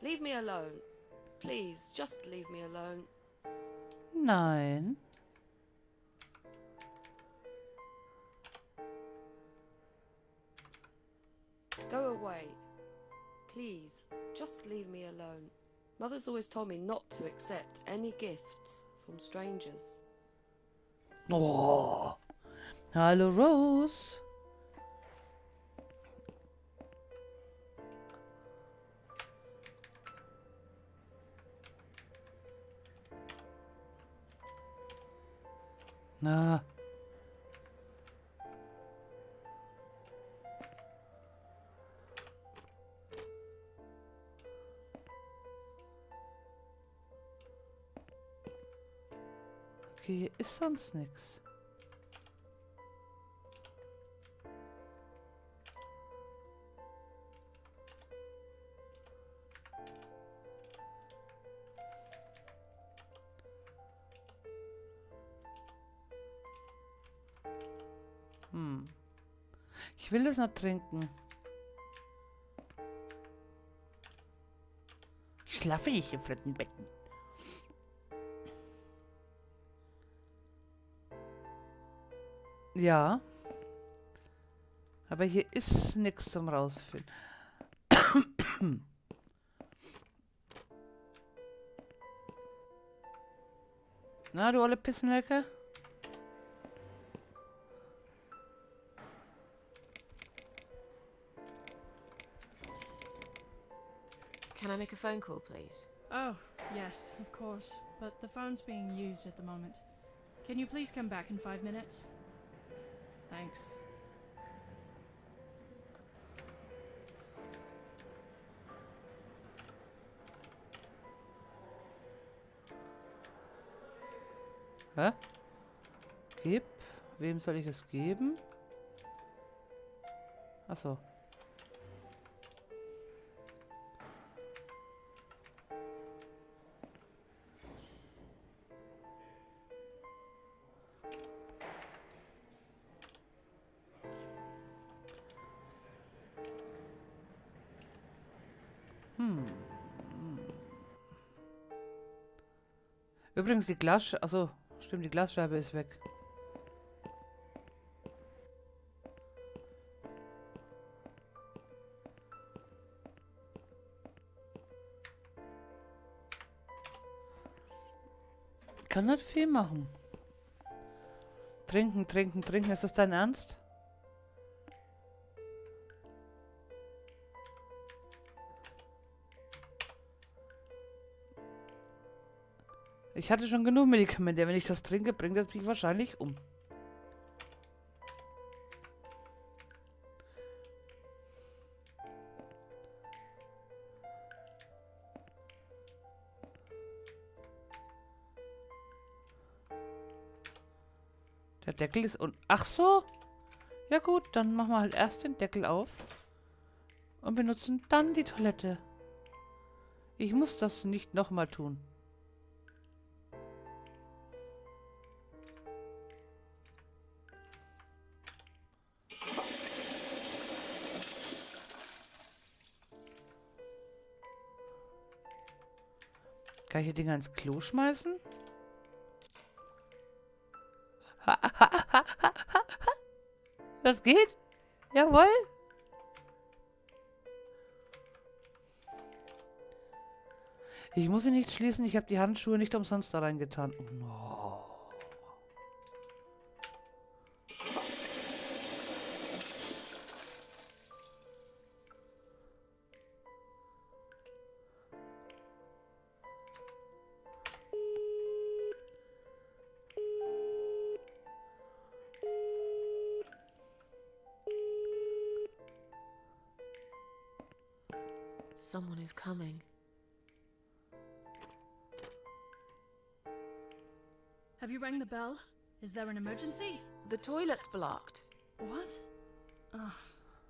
Leave me alone. Please, just leave me alone. Nein. Go away. Please, just leave me alone. Mother's always told me not to accept any gifts from strangers. Oh. Hallo, Rose. Na. Okay, hier ist sonst nichts. Ich will das nicht trinken. Ich schlafe nicht im Frittenbecken. Ja. Aber hier ist nichts zum Rausfinden. Na, du olle Pissenlecke? Can I make a phone call, please? Oh, yes, of course. But the phone's being used at the moment. Can you please come back in 5 minutes? Thanks. Hä? gebe. Wem soll ich es geben? Achso. Übrigens die Glas... Achso, stimmt, die Glasscheibe ist weg. Kann nicht viel machen. Trinken, trinken, trinken. Ist das dein Ernst? Ich hatte schon genug Medikamente. Wenn ich das trinke, bringt das mich wahrscheinlich um. Der Deckel ist unten. Ach so. Ja gut, dann machen wir halt erst den Deckel auf. Und benutzen dann die Toilette. Ich muss das nicht nochmal tun. Kann ich die Dinger ins Klo schmeißen? Das geht? Jawohl. Ich muss ihn nicht schließen. Ich habe die Handschuhe nicht umsonst da reingetan. Oh. Someone is coming. Have you rang the bell? Is there an emergency? The toilet's blocked. What?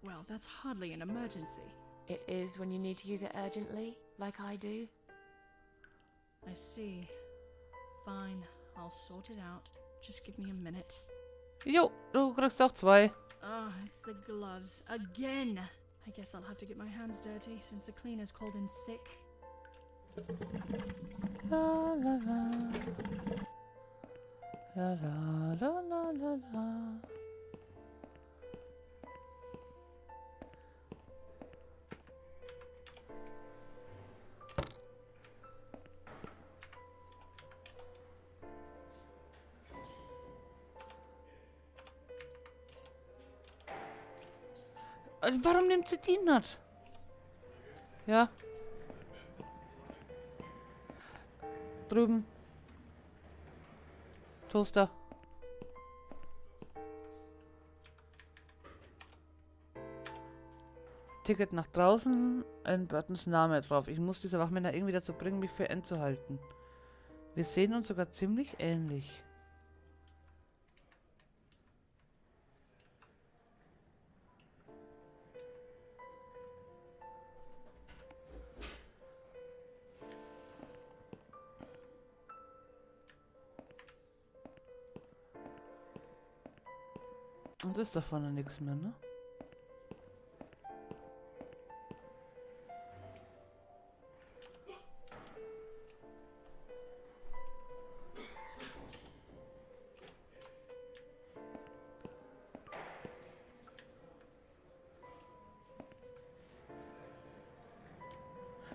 Well, that's hardly an emergency. It is when you need to use it urgently, like I do. I see. Fine, I'll sort it out. Just give me a minute. Jo, du kriegst auch 2. Oh, it's the gloves. Again! I guess I'll have to get my hands dirty since the cleaner's called in sick. La la la. La la la la la la. Warum nimmt sie die nicht? Ja. Drüben. Toaster. Ticket nach draußen, ein Burtons Name drauf. Ich muss diese Wachmänner irgendwie dazu bringen, mich für N zu halten. Wir sehen uns sogar ziemlich ähnlich. Und ist da vorne nichts mehr, ne?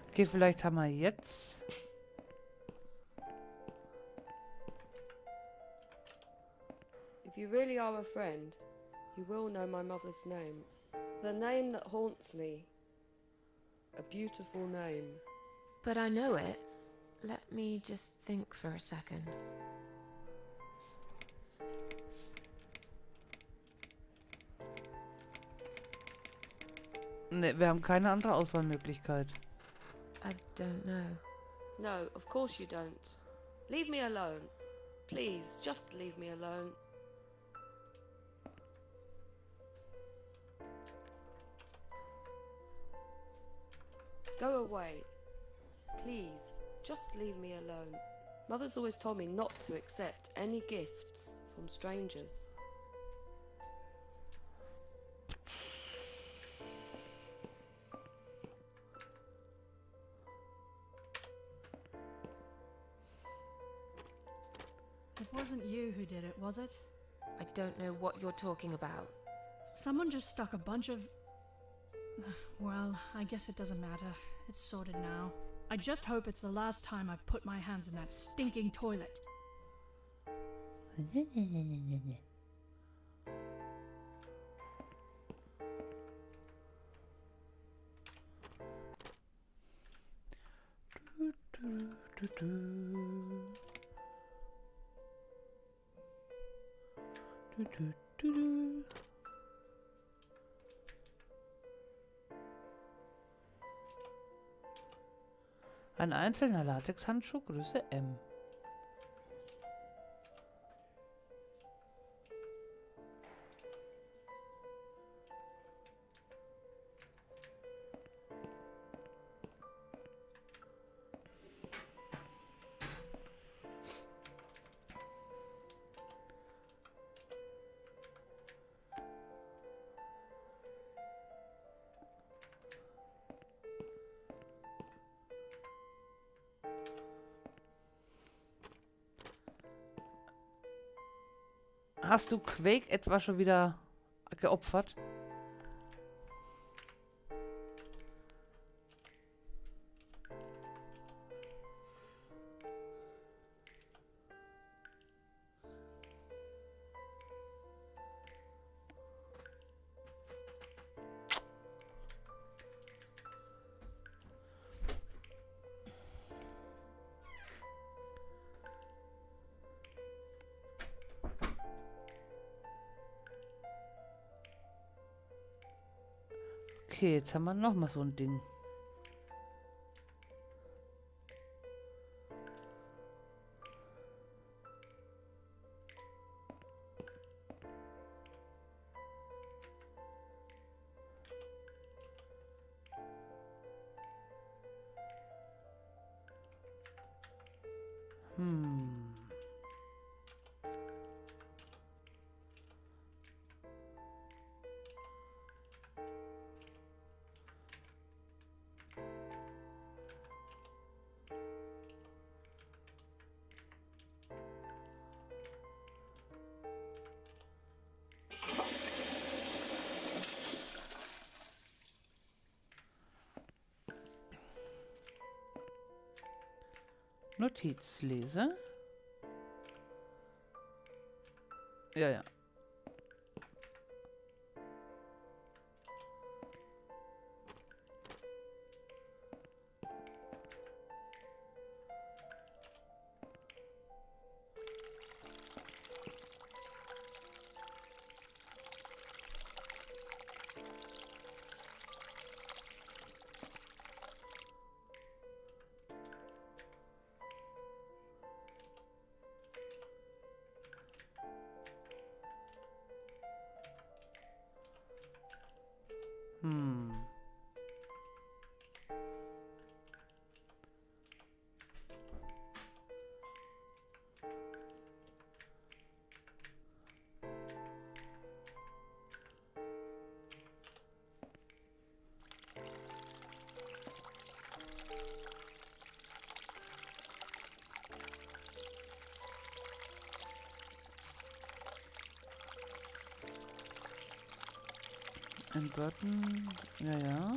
Okay, vielleicht haben wir jetzt... If you really are a friend, you will know my mother's name. The name that haunts me. A beautiful name. But I know it. Let me just think for a second. Ne, wir haben keine andere Auswahlmöglichkeit. I don't know. No, of course you don't. Leave me alone. Please, just leave me alone. Go away. Please, just leave me alone. Mother's always told me not to accept any gifts from strangers. It wasn't you who did it, was it? I don't know what you're talking about. Someone just stuck a bunch of... Well, I guess it doesn't matter. It's sorted now. I just hope it's the last time I've put my hands in that stinking toilet. Ein einzelner Latexhandschuh, Größe M. Hast du Quake etwa schon wieder geopfert? Okay, jetzt haben wir noch mal so ein Ding. Notiz lese. Ja, ja. Ein Button. Ja, ja.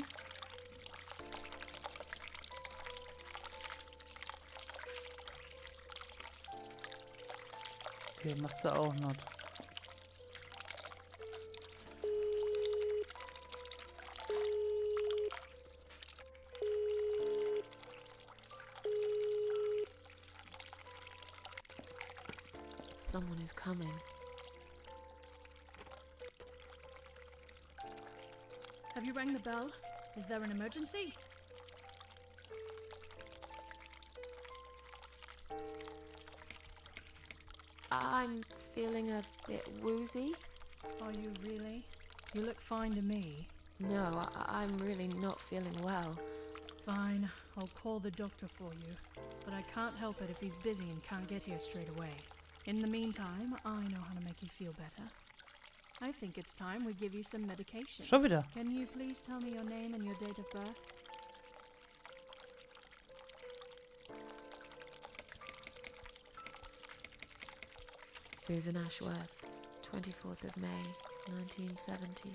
Okay, macht sie auch noch. Someone is coming. Have you rang the bell? Is there an emergency? I'm feeling a bit woozy. Are you really? You look fine to me. No, I'm really not feeling well. Fine, I'll call the doctor for you. But I can't help it if he's busy and can't get here straight away. In the meantime, I know how to make you feel better. I think it's time we give you some medication. Schon wieder. Can you please tell me your name and your date of birth? Susan Ashworth, 24th of May, 1970.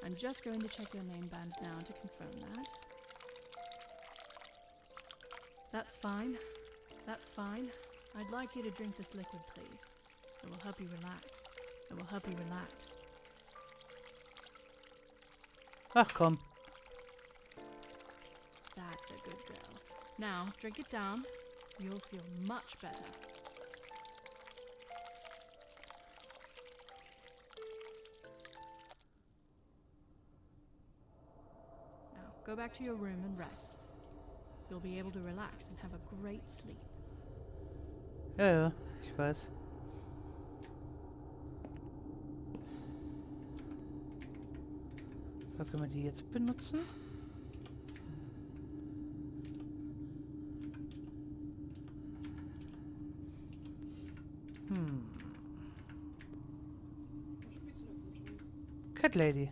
I'm just going to check your name band now to confirm that. That's fine. That's fine. I'd like you to drink this liquid, please. It will help you relax. It will help you relax. Ach komm. That's a good girl. Now, drink it down. You'll feel much better. Now, go back to your room and rest. You'll be able to relax and have a great sleep. Ja, ja, ich weiß. So, können wir die jetzt benutzen? Cat Lady.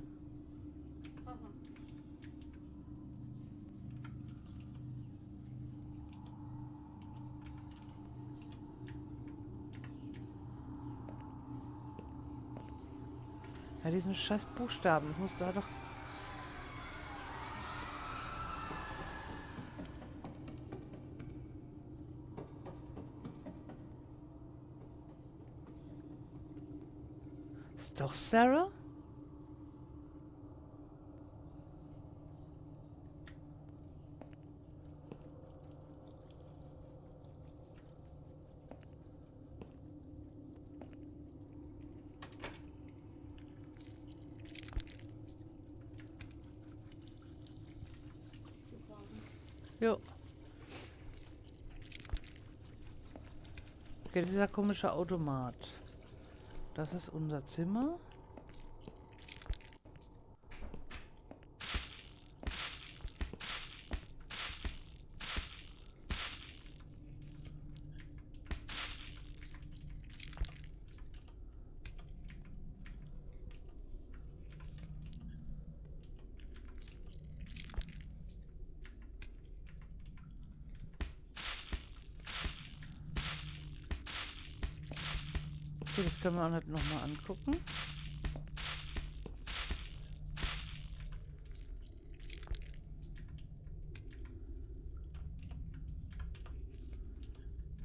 Ja, diesen scheiß Buchstaben, das muss da doch... Ist doch Sarah? Jo. Okay, dieser komische Automat. Das ist unser Zimmer. Okay, das können wir auch nochmal angucken.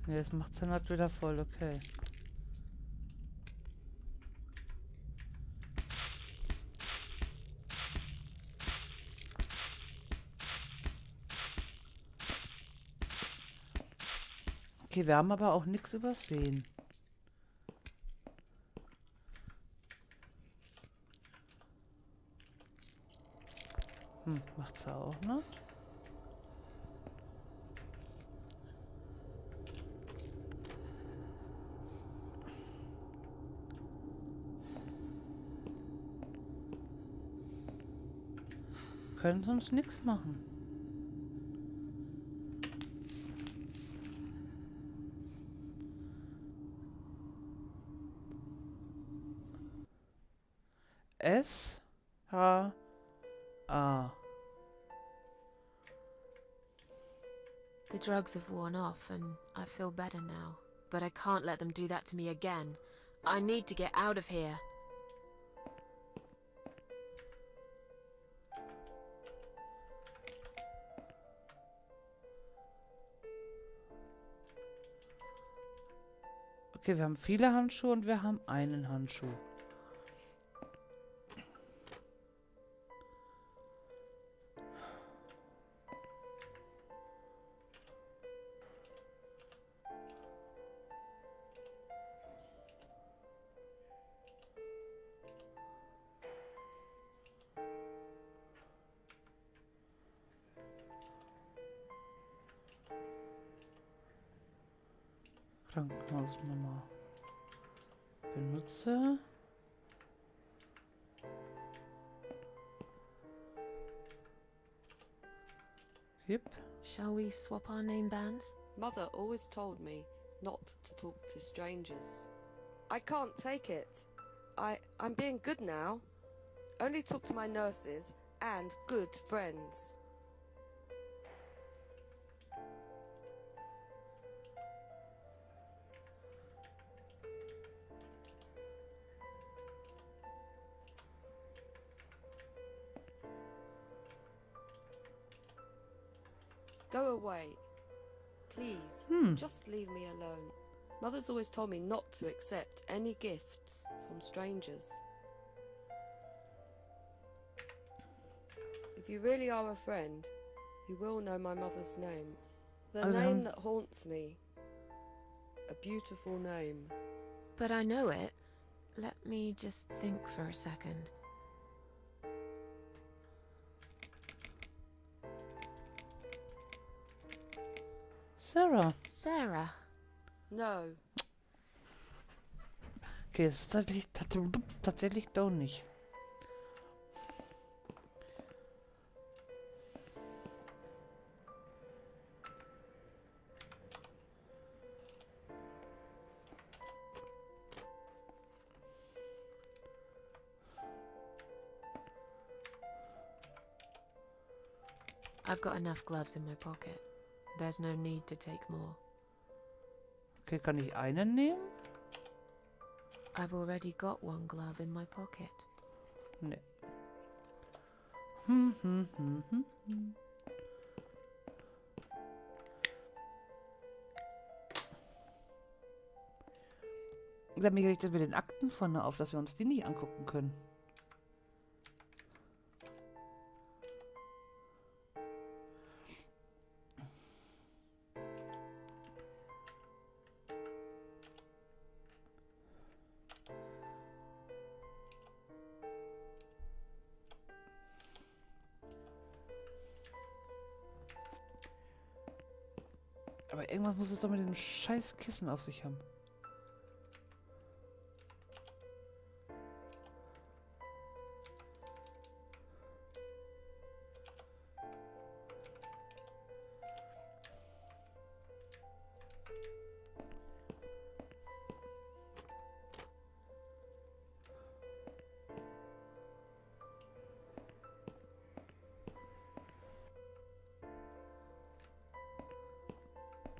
Ne, jetzt macht es dann halt wieder voll, okay. Okay, wir haben aber auch nichts übersehen. Macht's ja auch nicht. Können sonst nichts machen. S-H-A. The drugs have worn off and I feel better now. But I can't let them do that to me again. I need to get out of here. Okay, wir haben viele Handschuhe und wir haben einen Handschuh. Krankenhausnummer. Benutze. Yep. Shall we swap our name bands? Mother always told me not to talk to strangers. I can't take it. I'm being good now. Only talk to my nurses and good friends. Go away. Please, just leave me alone. Mother's always told me not to accept any gifts from strangers. If you really are a friend, you will know my mother's name. The name that haunts me. A beautiful name. But I know it. Let me just think for a second. Sarah. Sarah. No. Okay, es ist tatsächlich doch nicht. I've got enough gloves in my pocket. There's no need to take more. Okay, kann ich einen nehmen? I've already got one glove in my pocket. Nee. Dann mir regt das mit den Akten vorne auf, dass wir uns die nicht angucken können. Aber irgendwas muss es doch mit dem scheiß Kissen auf sich haben.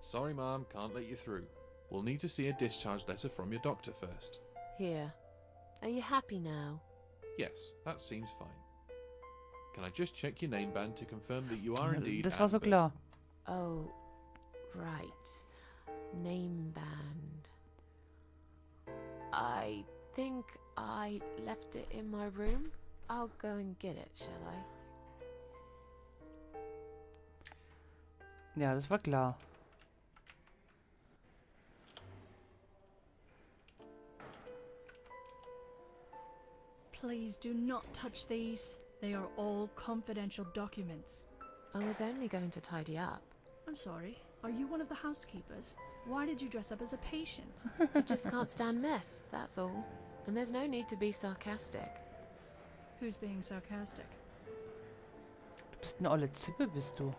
Sorry, Mom, can't let you through. We'll need to see a discharge letter from your doctor first. Here. Are you happy now? Yes, that seems fine. Can I just check your name band to confirm that you are indeed Das war so Anne klar. Oh, right. Name band. I think I left it in my room. I'll go and get it, shall I? Ja, das war klar. Please do not touch these. They are all confidential documents. I was only going to tidy up. I'm sorry. Are you one of the housekeepers? Why did you dress up as a patient? I just can't stand mess, that's all. And there's no need to be sarcastic. Who's being sarcastic? Du bist eine olle Zippe, bist du.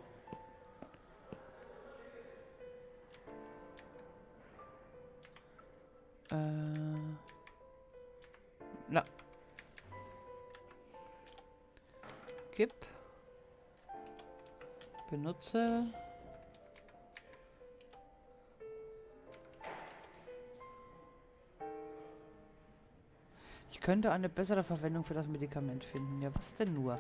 Na. Gib. Benutze. Ich könnte eine bessere Verwendung für das Medikament finden. Ja, was denn nur?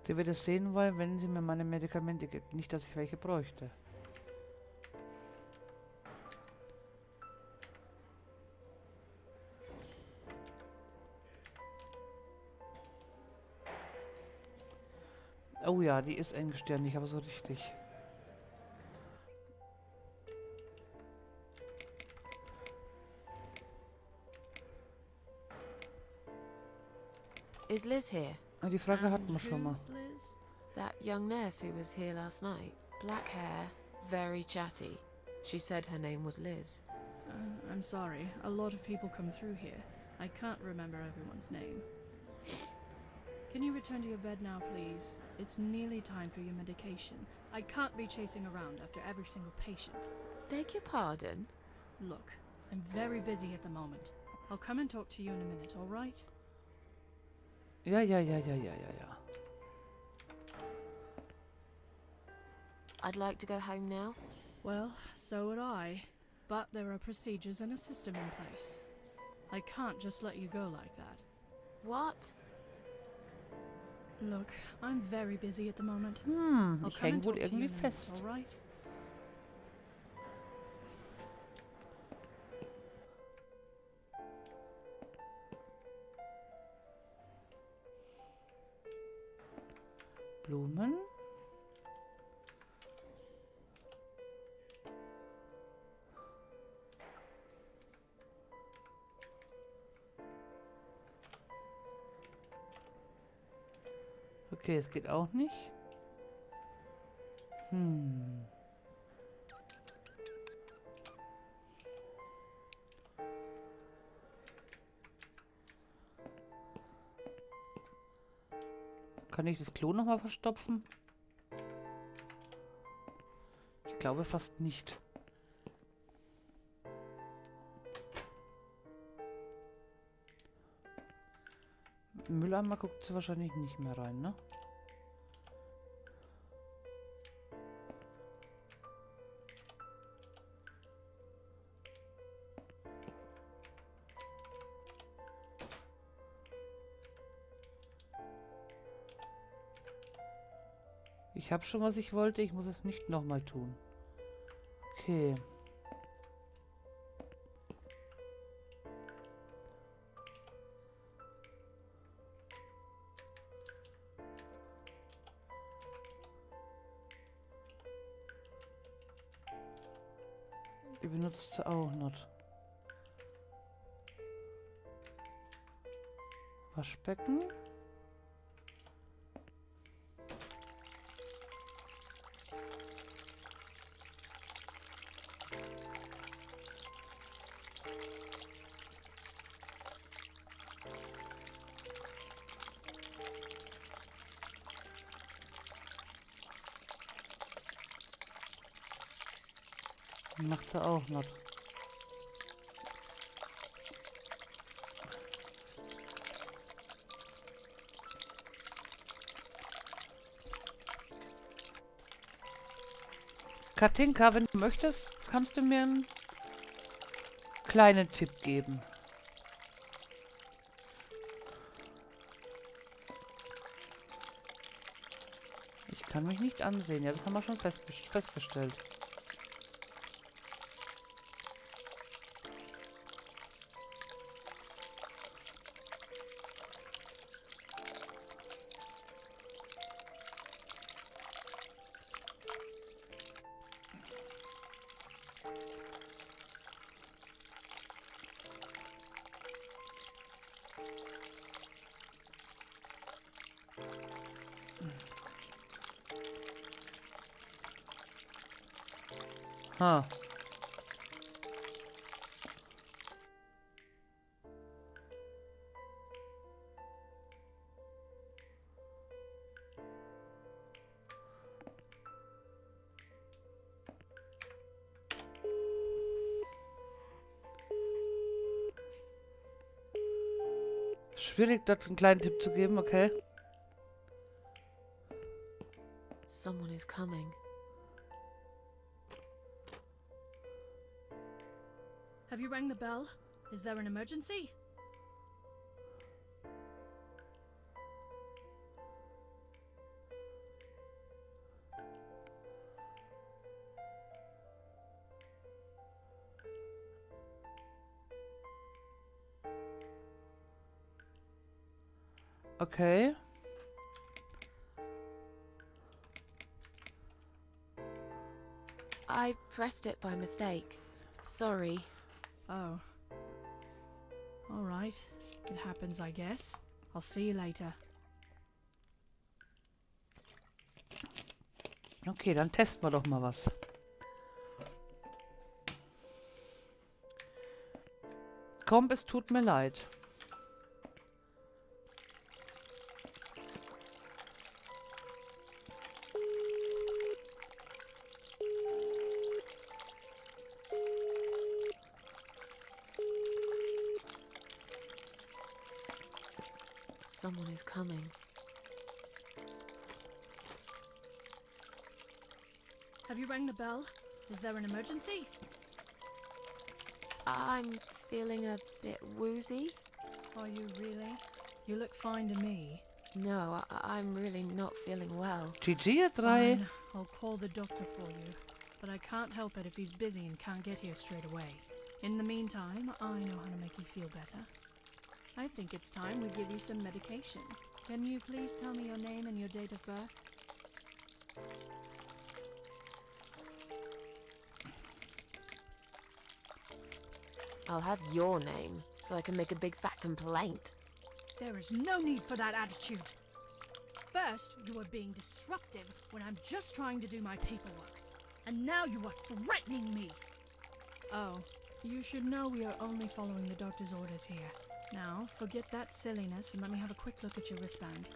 Sie wird es sehen wollen, wenn sie mir meine Medikamente gibt. Nicht, dass ich welche bräuchte. Oh ja, die ist engstirnig, aber so richtig. Is Liz here? Die Frage hatten wir schon mal. Who's Liz? That young nurse who was here last night. Black hair, Very chatty. She said her name was Liz. I'm sorry. A lot of people come through here. I can't remember everyone's name. Can you return to your bed now, please? It's nearly time for your medication. I can't be chasing around after every single patient. Beg your pardon? Look, I'm very busy at the moment. I'll come and talk to you in a minute, all right? Ja. I'd like to go home now. Well, so would I. But there are procedures and a system in place. I can't just let you go like that. What? Look, I'm very busy at the moment. I'll Ich come häng and wohl talk to you irgendwie in a minute, fest. all right? Blumen. Okay, es geht auch nicht. Kann ich das Klo nochmal verstopfen? Ich glaube fast nicht. Mülleimer guckt sie wahrscheinlich nicht mehr rein, ne? Ich habe schon, was ich wollte. Ich muss es nicht nochmal tun. Okay. Die benutzt sie auch nicht. Waschbecken. Macht sie auch nicht. Katinka, wenn du möchtest, kannst du mir einen kleinen Tipp geben. Ich kann mich nicht ansehen. Ja, das haben wir schon festgestellt. Ha. Schwierig, dort einen kleinen Tipp zu geben, okay. Someone is coming. Have you rang the bell? Is there an emergency? Okay. I pressed it by mistake. Sorry. Oh. All right. It happens, I guess. I'll see you later. Okay, dann testen wir doch mal was. Comp, es tut mir leid. Someone is coming. Have you rang the bell? Is there an emergency? I'm feeling a bit woozy. Are you really? You look fine to me. No, I'm really not feeling well. GG, ihr 3. Fine, I'll call the doctor for you. But I can't help it if he's busy and can't get here straight away. In the meantime, I know how to make you feel better. I think it's time we give you some medication. Can you please tell me your name and your date of birth? I'll have your name, so I can make a big fat complaint. There is no need for that attitude. First, you are being disruptive when I'm just trying to do my paperwork. And now you are threatening me. Oh, you should know we are only following the doctor's orders here. Now, forget that silliness and let me have a quick look at your wristband.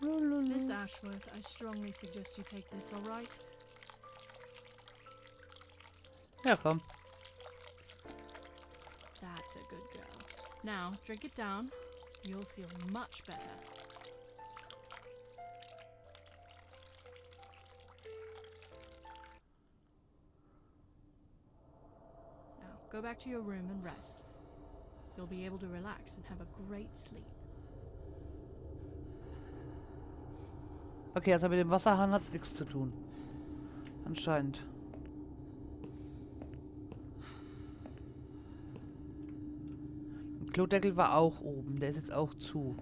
Miss Ashworth, I strongly suggest you take this, all right? Ja, komm. That's a good girl. Now, drink it down. You'll feel much better. Now, go back to your room and rest. You'll be able to relax and have a great sleep. Okay, also mit dem Wasserhahn hat es nichts zu tun. Anscheinend. Der Klodeckel war auch oben. Der ist jetzt auch zu.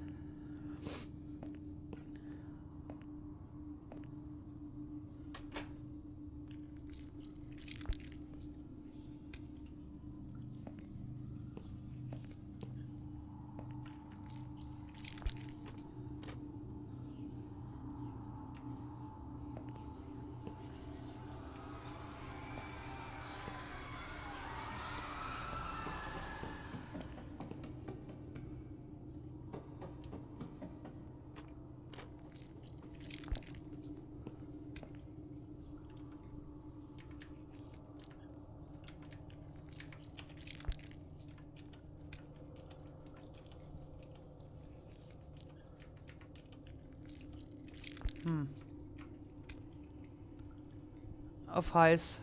Auf heiß.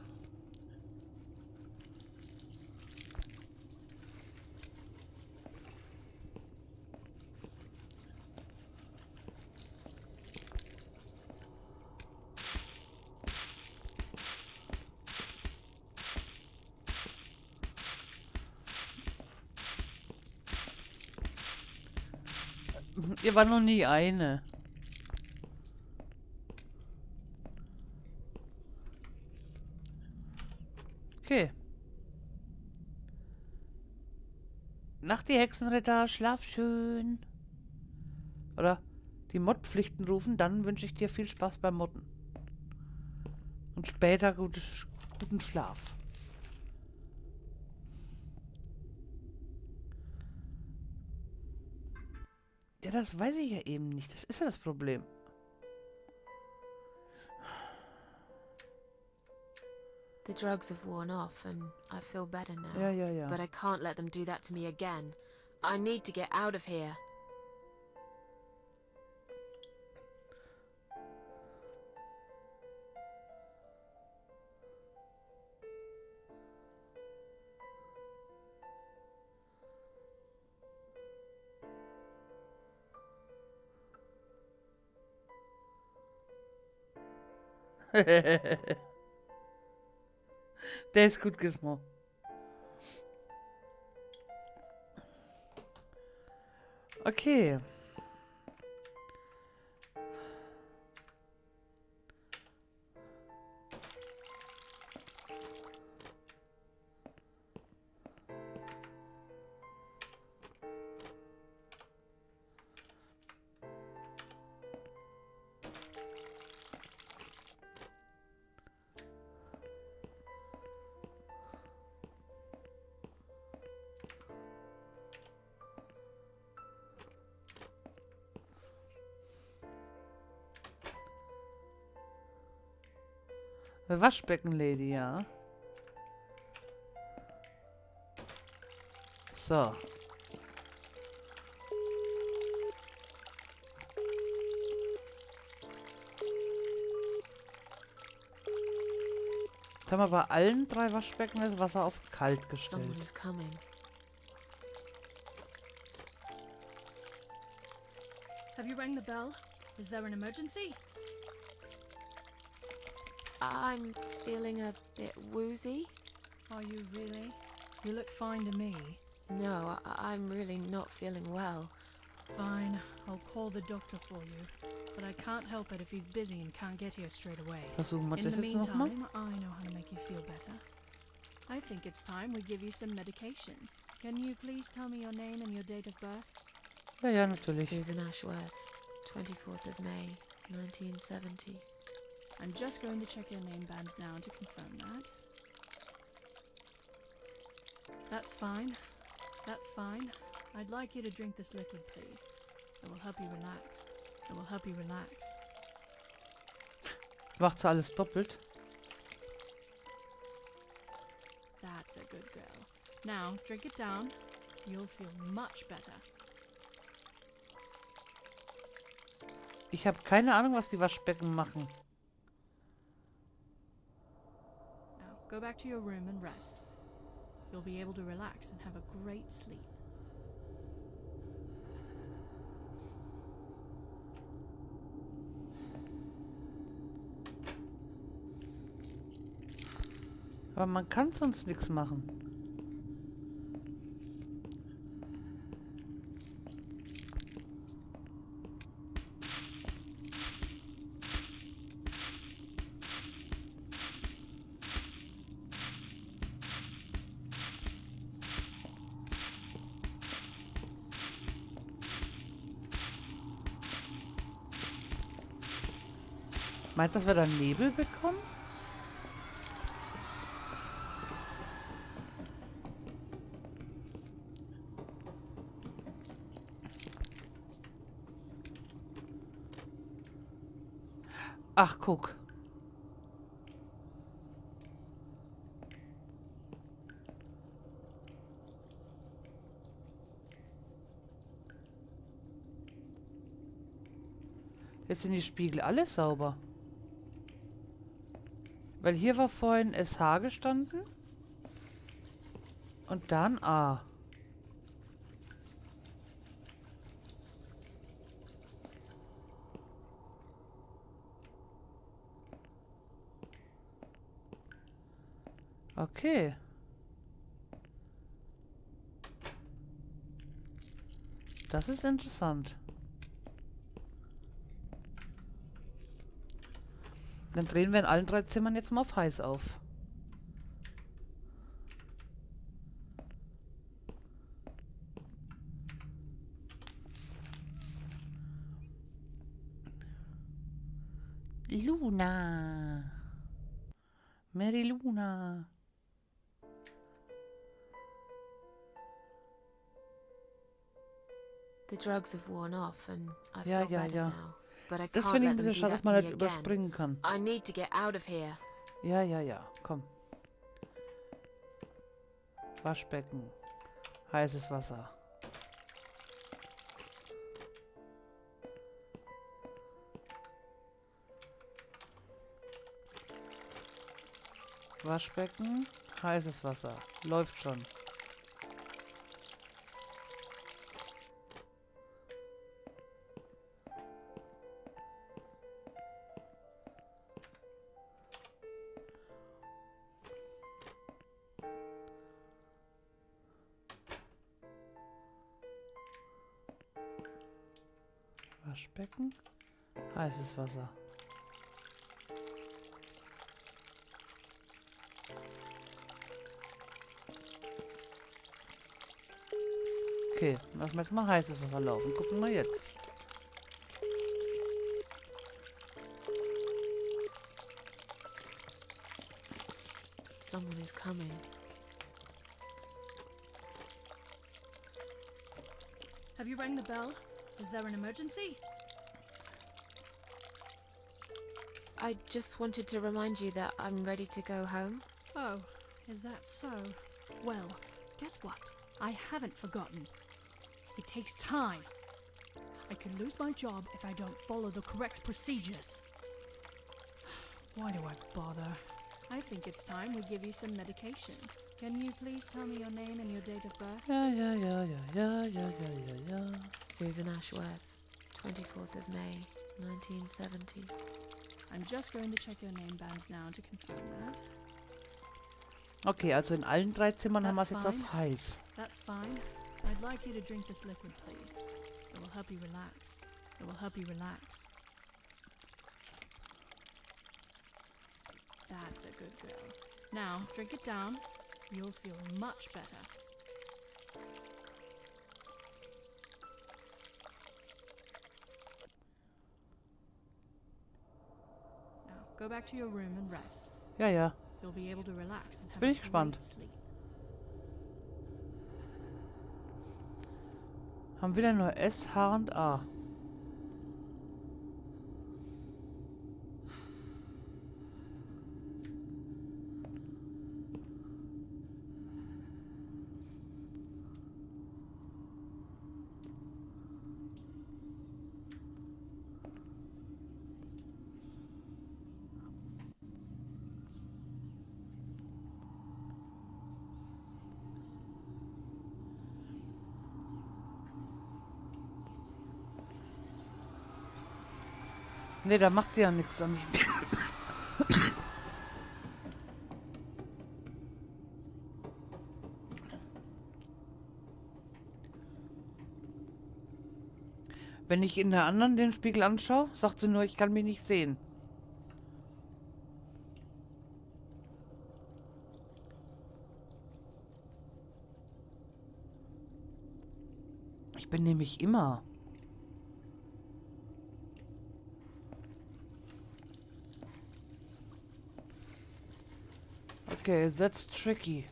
Ihr war noch nie eine. Okay. Nacht, die Hexenritter, schlaf schön. Oder die Mottpflichten rufen, dann wünsche ich dir viel Spaß beim Motten. Und später guten Schlaf. Ja, das weiß ich ja eben nicht. Das ist ja das Problem. The drugs have worn off and I feel better now. Ja, ja, ja. But I can't let them do that to me again. I need to get out of here. Der ist gut, Gizmo. Okay. Waschbecken-Lady, ja. So. Jetzt haben wir bei allen 3 Waschbecken das Wasser auf kalt gestellt. Someone is coming. Have you rang the bell? Is there an emergency? I'm feeling a bit woozy. Are you really? You look fine to me. No, I'm really not feeling well. Fine, I'll call the doctor for you. But I can't help it if he's busy and can't get here straight away. Versuchen wir In das the jetzt nochmal. meantime, I know how to make you feel better. I think it's time we give you some medication. Can you please tell me your name and your date of birth? Ja, ja, natürlich. Susan Ashworth, 24th of May, 1970. I'm just going to check your name band now to confirm that. That's fine. That's fine. I'd like you to drink this liquid, please. It will help you relax. It will help you relax. Jetzt macht sie alles doppelt. That's a good girl. Now, drink it down. You'll feel much better. Ich habe keine Ahnung, was die Waschbecken machen. Now, go back to your room and rest. You'll be able to relax and have a great sleep. Aber man kann sonst nichts machen. Meinst du, dass wir da Nebel bekommen? Ach, guck. Jetzt sind die Spiegel alle sauber. Weil hier war vorhin SH gestanden. Und dann A. Okay. Das ist interessant. Dann drehen wir in allen 3 Zimmern jetzt mal auf heiß auf. Luna. Mary Luna. The drugs have worn off and I Ja, feel ja, better ja. now. But I Das can't finde ich let ein them bisschen do schade, dass that man to das me again. überspringen kann. I need to get out of here. Ja, ja, ja. Komm. Waschbecken. Heißes Wasser. Waschbecken. Heißes Wasser. Läuft schon. Waschbecken, heißes Wasser. Okay, lassen wir jetzt mal heißes Wasser laufen. Gucken wir jetzt. Someone is coming. Have you rang the bell? Is there an emergency? I just wanted to remind you that I'm ready to go home. Oh, is that so? Well, guess what? I haven't forgotten. It takes time. I could lose my job if I don't follow the correct procedures. Why do I bother? I think it's time we give you some medication. Can you please tell me your name and your date of birth? Ja. Susan Ashworth, 24th of May, 1970. I'm just going to check your name band now to confirm that. Okay, also in allen 3 Zimmern haben wir es That's jetzt auf fine. heiß. That's fine. I'd like you to drink this liquid, please. It will help you relax. It will help you relax. That's a good girl. Now, drink it down. You'll feel much better. Now, go back to your room and rest. Ja. You'll be able to relax and have bin a ich gespannt. great sleep. Haben wieder nur S, H und A. Nee, da macht die ja nichts am Spiel. Wenn ich in der anderen den Spiegel anschaue, sagt sie nur, ich kann mich nicht sehen. Ich bin nämlich immer. Okay, that's tricky.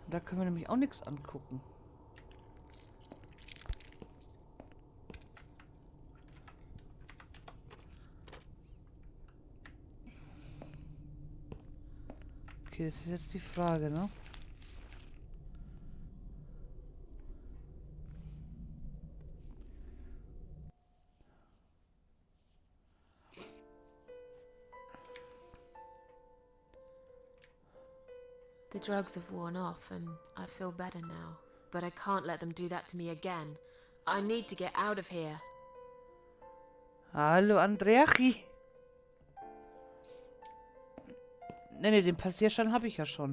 Da können wir nämlich auch nichts angucken. Okay, das ist jetzt die Frage, ne? The drugs have worn off and I feel better now. But I can't let them do that to me again. I need to get out of here. Hallo, Andreachi. Nee, den Passierschein habe ich ja schon.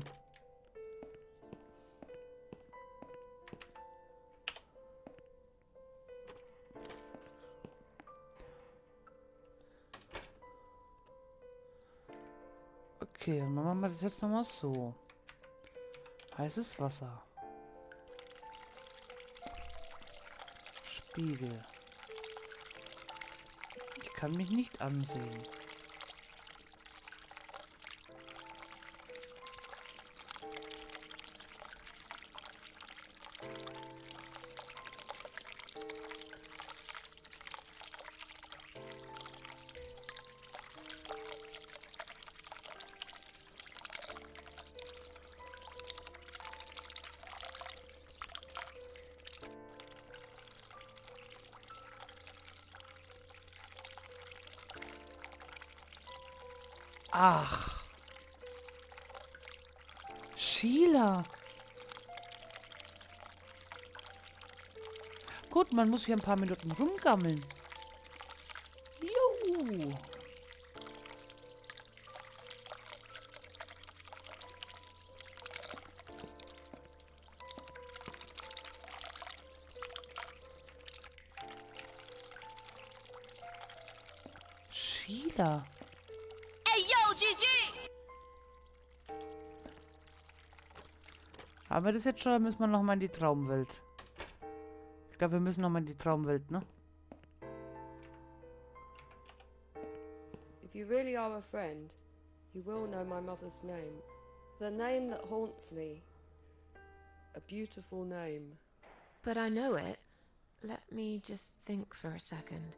Okay, dann machen wir das jetzt nochmal so. Heißes Wasser. Spiegel. Ich kann mich nicht ansehen. Ach. Sheila. Gut, man muss hier ein paar Minuten rumgammeln. Juhu. Sheila. Hey, yo, GG! Haben wir das jetzt schon, oder müssen wir noch mal in die Traumwelt? Ich glaube, wir müssen noch mal in die Traumwelt, ne? If you really are a friend, you will know my mother's name. The name that haunts me. A beautiful name. But I know it. Let me just think for a second.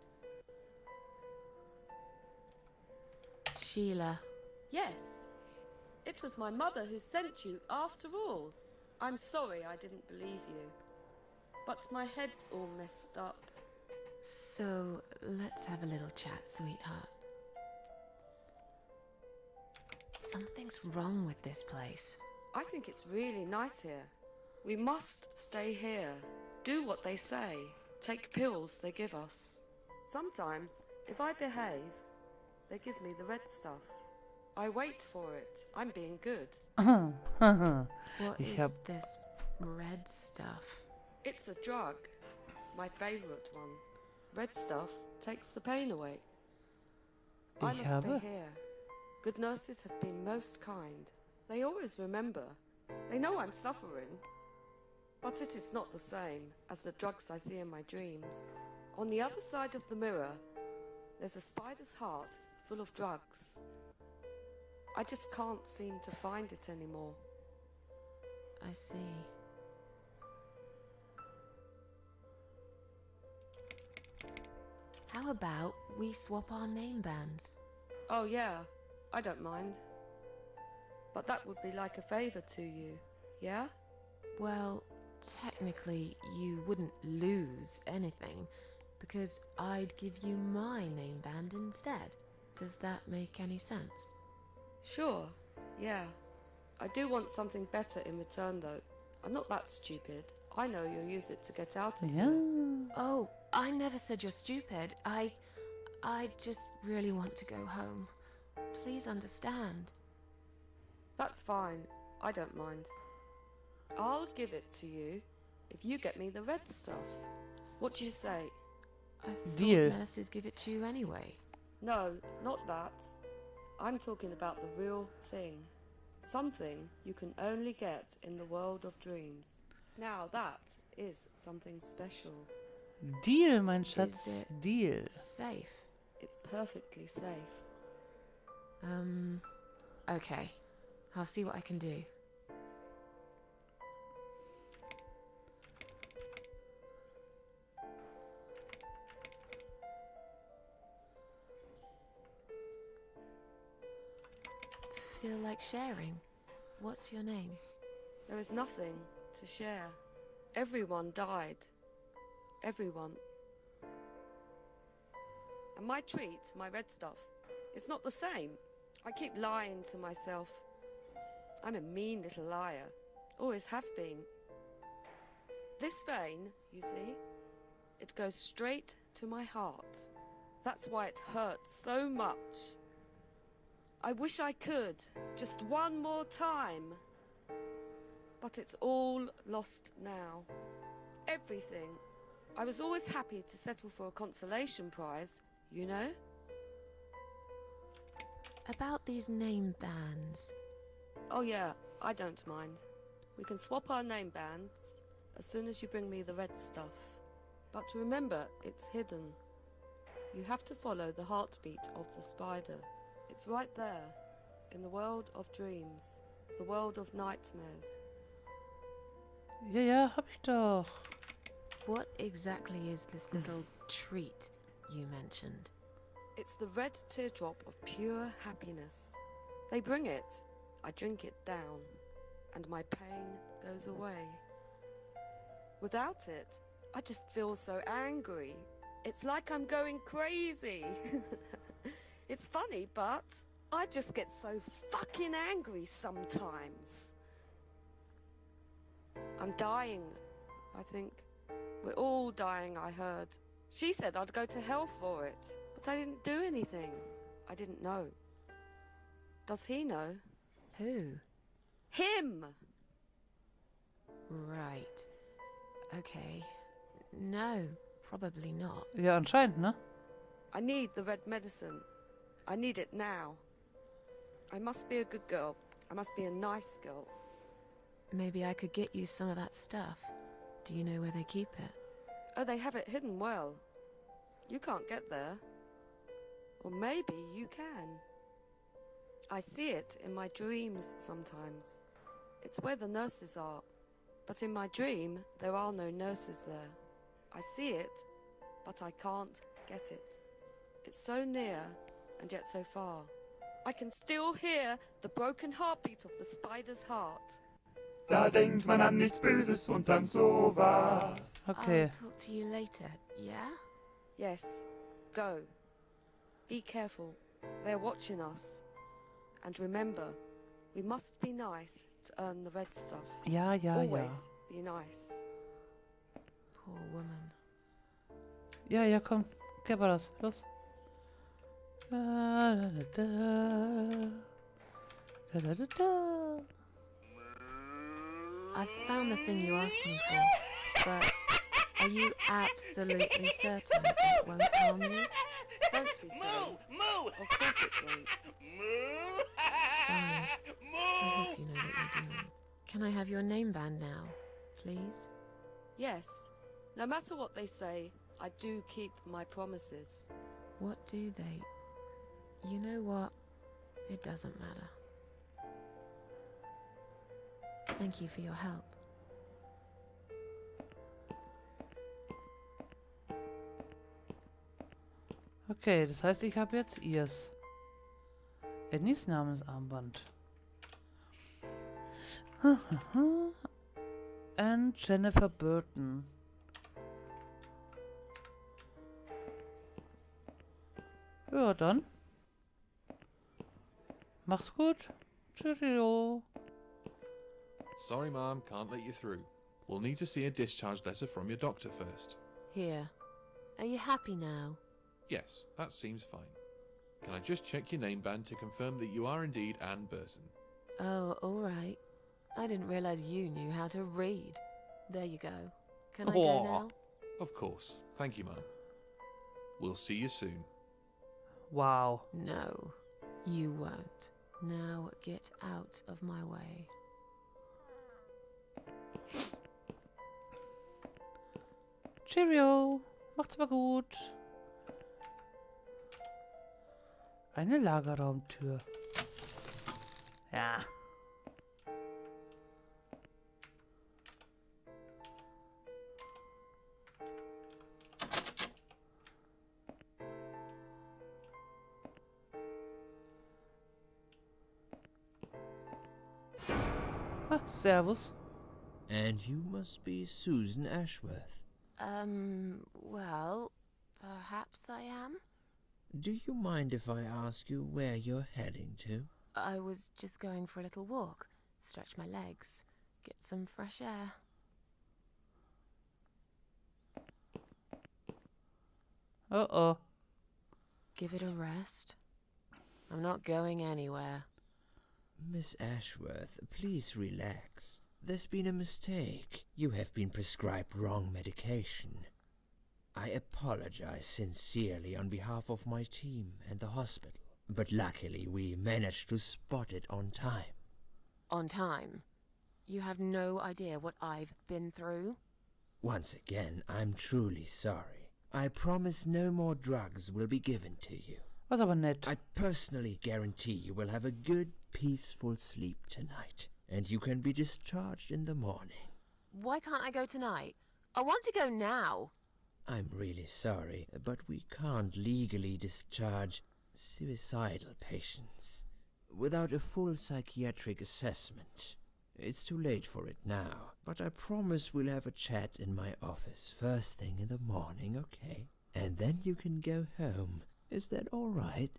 Sheila. Yes. It was my mother who sent you after all. I'm sorry I didn't believe you. But my head's all messed up. So, let's have a little chat, sweetheart. Something's wrong with this place. I think it's really nice here. We must stay here. Do what they say. Take pills they give us. Sometimes, if I behave, they give me the red stuff. I wait for it. I'm being good. What is this red stuff? It's a drug. My favorite one. Red stuff takes the pain away. I must stay here. Good nurses have been most kind. They always remember. They know I'm suffering. But it is not the same as the drugs I see in my dreams. On the other side of the mirror, there's a spider's heart full of drugs. I just can't seem to find it anymore. I see. How about we swap our name bands? Oh yeah, I don't mind. But that would be like a favor to you, yeah? Well, technically you wouldn't lose anything, because I'd give you my name band instead. Does that make any sense? Sure, yeah. I do want something better in return though. I'm not that stupid. I know you'll use it to get out of here. Oh, I never said you're stupid. I just really want to go home. Please understand. That's fine. I don't mind. I'll give it to you if you get me the red stuff. What do you say? I thought Deal. nurses give it to you anyway. No, not that. I'm talking about the real thing. Something you can only get in the world of dreams. Now that is something special. Deal, mein Schatz. Is it Deal. safe? It's perfectly safe. Okay. I'll see what I can do. Feel like sharing? What's your name? There is nothing to share. Everyone died. Everyone. And my treat, my red stuff, it's not the same. I keep lying to myself. I'm a mean little liar. Always have been. This vein, you see, it goes straight to my heart. That's why it hurts so much. I wish I could, just one more time. But it's all lost now. Everything. I was always happy to settle for a consolation prize, you know? About these name bands. Oh yeah, I don't mind. We can swap our name bands as soon as you bring me the red stuff. But remember, it's hidden. You have to follow the heartbeat of the spider. It's right there, in the world of dreams, the world of nightmares. Ja, ja, hab ich doch. What exactly is this little treat you mentioned? It's the red teardrop of pure happiness. They bring it, I drink it down, and my pain goes away. Without it, I just feel so angry. It's like I'm going crazy. It's funny, but I just get so fucking angry sometimes. I'm dying, I think. We're all dying, I heard. She said I'd go to hell for it, but I didn't do anything. I didn't know. Does he know? Who? Him! Right. Okay. No, probably not. Ja, anscheinend, ne? I need the red medicine. I need it now. I must be a good girl. I must be a nice girl. Maybe I could get you some of that stuff. Do you know where they keep it? Oh, they have it hidden well. You can't get there. Or maybe you can. I see it in my dreams sometimes. It's where the nurses are. But in my dream, there are no nurses there. I see it, but I can't get it. It's so near and yet so far. I can still hear the broken heartbeat of the spider's heart. Da denkt man an nichts Böses und an sowas. Okay. I'll talk to you later, yeah? Yes, go. Be careful. They're watching us. And remember, we must be nice to earn the red stuff. Ja, ja, Always ja. be nice. Poor woman. Ja, ja, komm. Gib mal das. Los. Da, da, da, da. Da, da, da, da. I found the thing you asked me for, but are you absolutely certain it won't harm you? Don't be silly. Of course it won't. Fine. I hope you know what you're doing. Can I have your name band now, please? Yes. No matter what they say, I do keep my promises. What do they? You know what? It doesn't matter. Thank you for your help. Okay, das heißt, ich habe jetzt ihrs. Annies Namensarmband. And Jennifer Burton. Ja, dann. Mach's gut. Cheerio. Sorry, Mom, can't let you through. We'll need to see a discharge letter from your doctor first. Here. Are you happy now? Yes, that seems fine. Can I just check your name band to confirm that you are indeed Anne Burton? Oh, all right. I didn't realize you knew how to read. There you go. Can I go now? Of course. Thank you, Mum. We'll see you soon. Wow. No, you won't. Now get out of my way. Cheerio. Macht's mal gut. Eine Lagerraumtür. Ja. Ah, servus. And you must be Susan Ashworth. Well, perhaps I am? Do you mind if I ask you where you're heading to? I was just going for a little walk, stretch my legs, get some fresh air. Uh-oh. Give it a rest. I'm not going anywhere. Miss Ashworth, please relax. There's been a mistake. You have been prescribed wrong medication. I apologize sincerely on behalf of my team and the hospital, but luckily we managed to spot it on time. On time? You have no idea what I've been through? Once again, I'm truly sorry. I promise no more drugs will be given to you. Was aber nett. I personally guarantee you will have a good, peaceful sleep tonight, and you can be discharged in the morning. Why can't I go tonight? I want to go now. I'm really sorry, but we can't legally discharge suicidal patients without a full psychiatric assessment. It's too late for it now, but I promise we'll have a chat in my office first thing in the morning, okay? And then you can go home. Is that all right?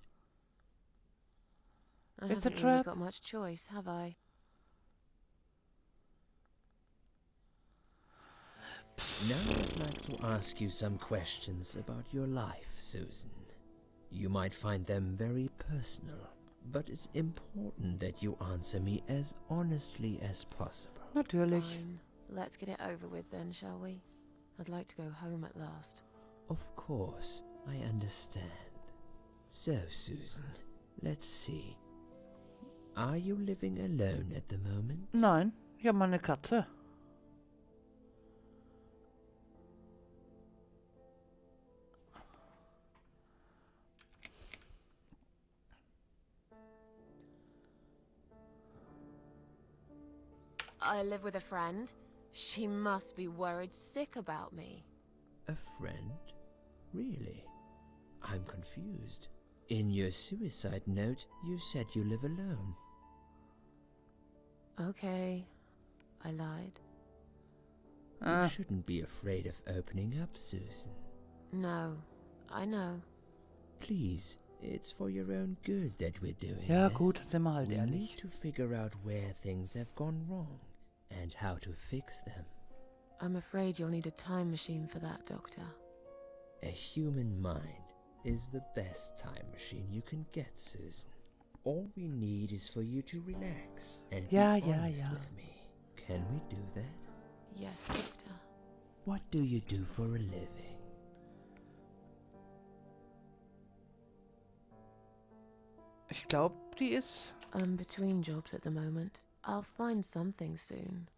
I It's a haven't really trap. got much choice, have I? Now I'd like to ask you some questions about your life, Susan. You might find them very personal, but it's important that you answer me as honestly as possible. Natürlich. Fine. Let's get it over with then, shall we? I'd like to go home at last. Of course, I understand. So, Susan, let's see. Are you living alone at the moment? Nein, ich habe meine Katze. I live with a friend. She must be worried sick about me. A friend? Really? I'm confused. In your suicide note, you said you live alone. Okay, I lied. You shouldn't be afraid of opening up, Susan. No, I know. Please, it's for your own good that we're doing Ja this. gut, sind wir halt We ehrlich. need to figure out where things have gone wrong and how to fix them. I'm afraid you'll need a time machine for that, Doctor. A human mind is the best time machine you can get, Susan. All we need is for you to relax and be honest with me. Can we do that? Yes, Doctor. What do you do for a living? Ich glaube, die ist... I'm between jobs at the moment. I'll find something soon.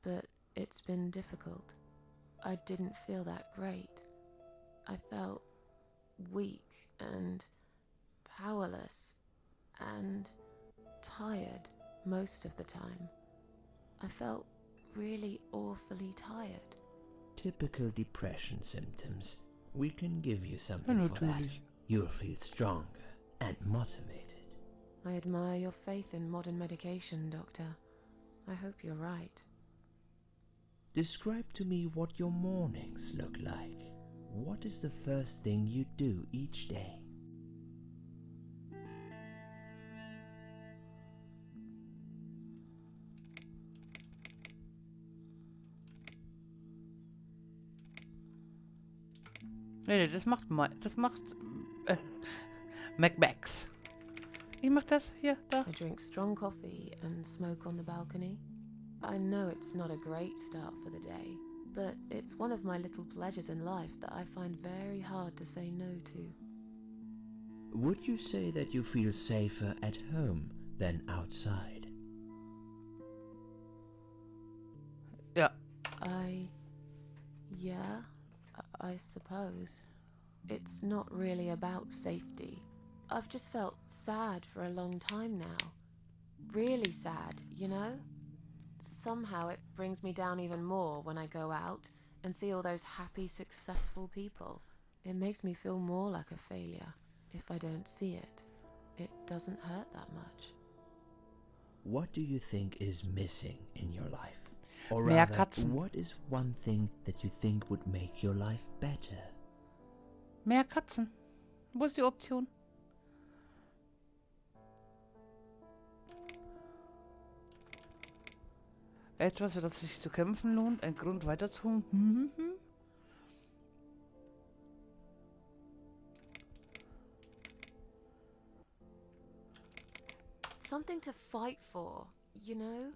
But it's been difficult. I didn't feel that great. I felt weak and powerless and tired most of the time. I felt really awfully tired. Typical depression symptoms. We can give you something for that. Natürlich. You'll feel stronger and motivated. I admire your faith in modern medication, Doctor. I hope you're right. Describe to me what your mornings look like. What is the first thing you do each day? Nee, das macht Macmax. Wie macht das hier, da? I drink strong coffee and smoke on the balcony. I know it's not a great start for the day, but it's one of my little pleasures in life that I find very hard to say no to. Would you say that you feel safer at home than outside? Ja. Yeah, I suppose. It's not really about safety. I've just felt sad for a long time now. Really sad, you know? Somehow it brings me down even more when I go out and see all those happy, successful people. It makes me feel more like a failure. If I don't see it, it doesn't hurt that much. What do you think is missing in your life? Or Mehr rather, Katzen. what is one thing that you think would make your life better? Mehr Katzen. Wo ist die Option? Etwas, für das es sich zu kämpfen lohnt. Ein Grund weiterzutun. Something to fight for, you know?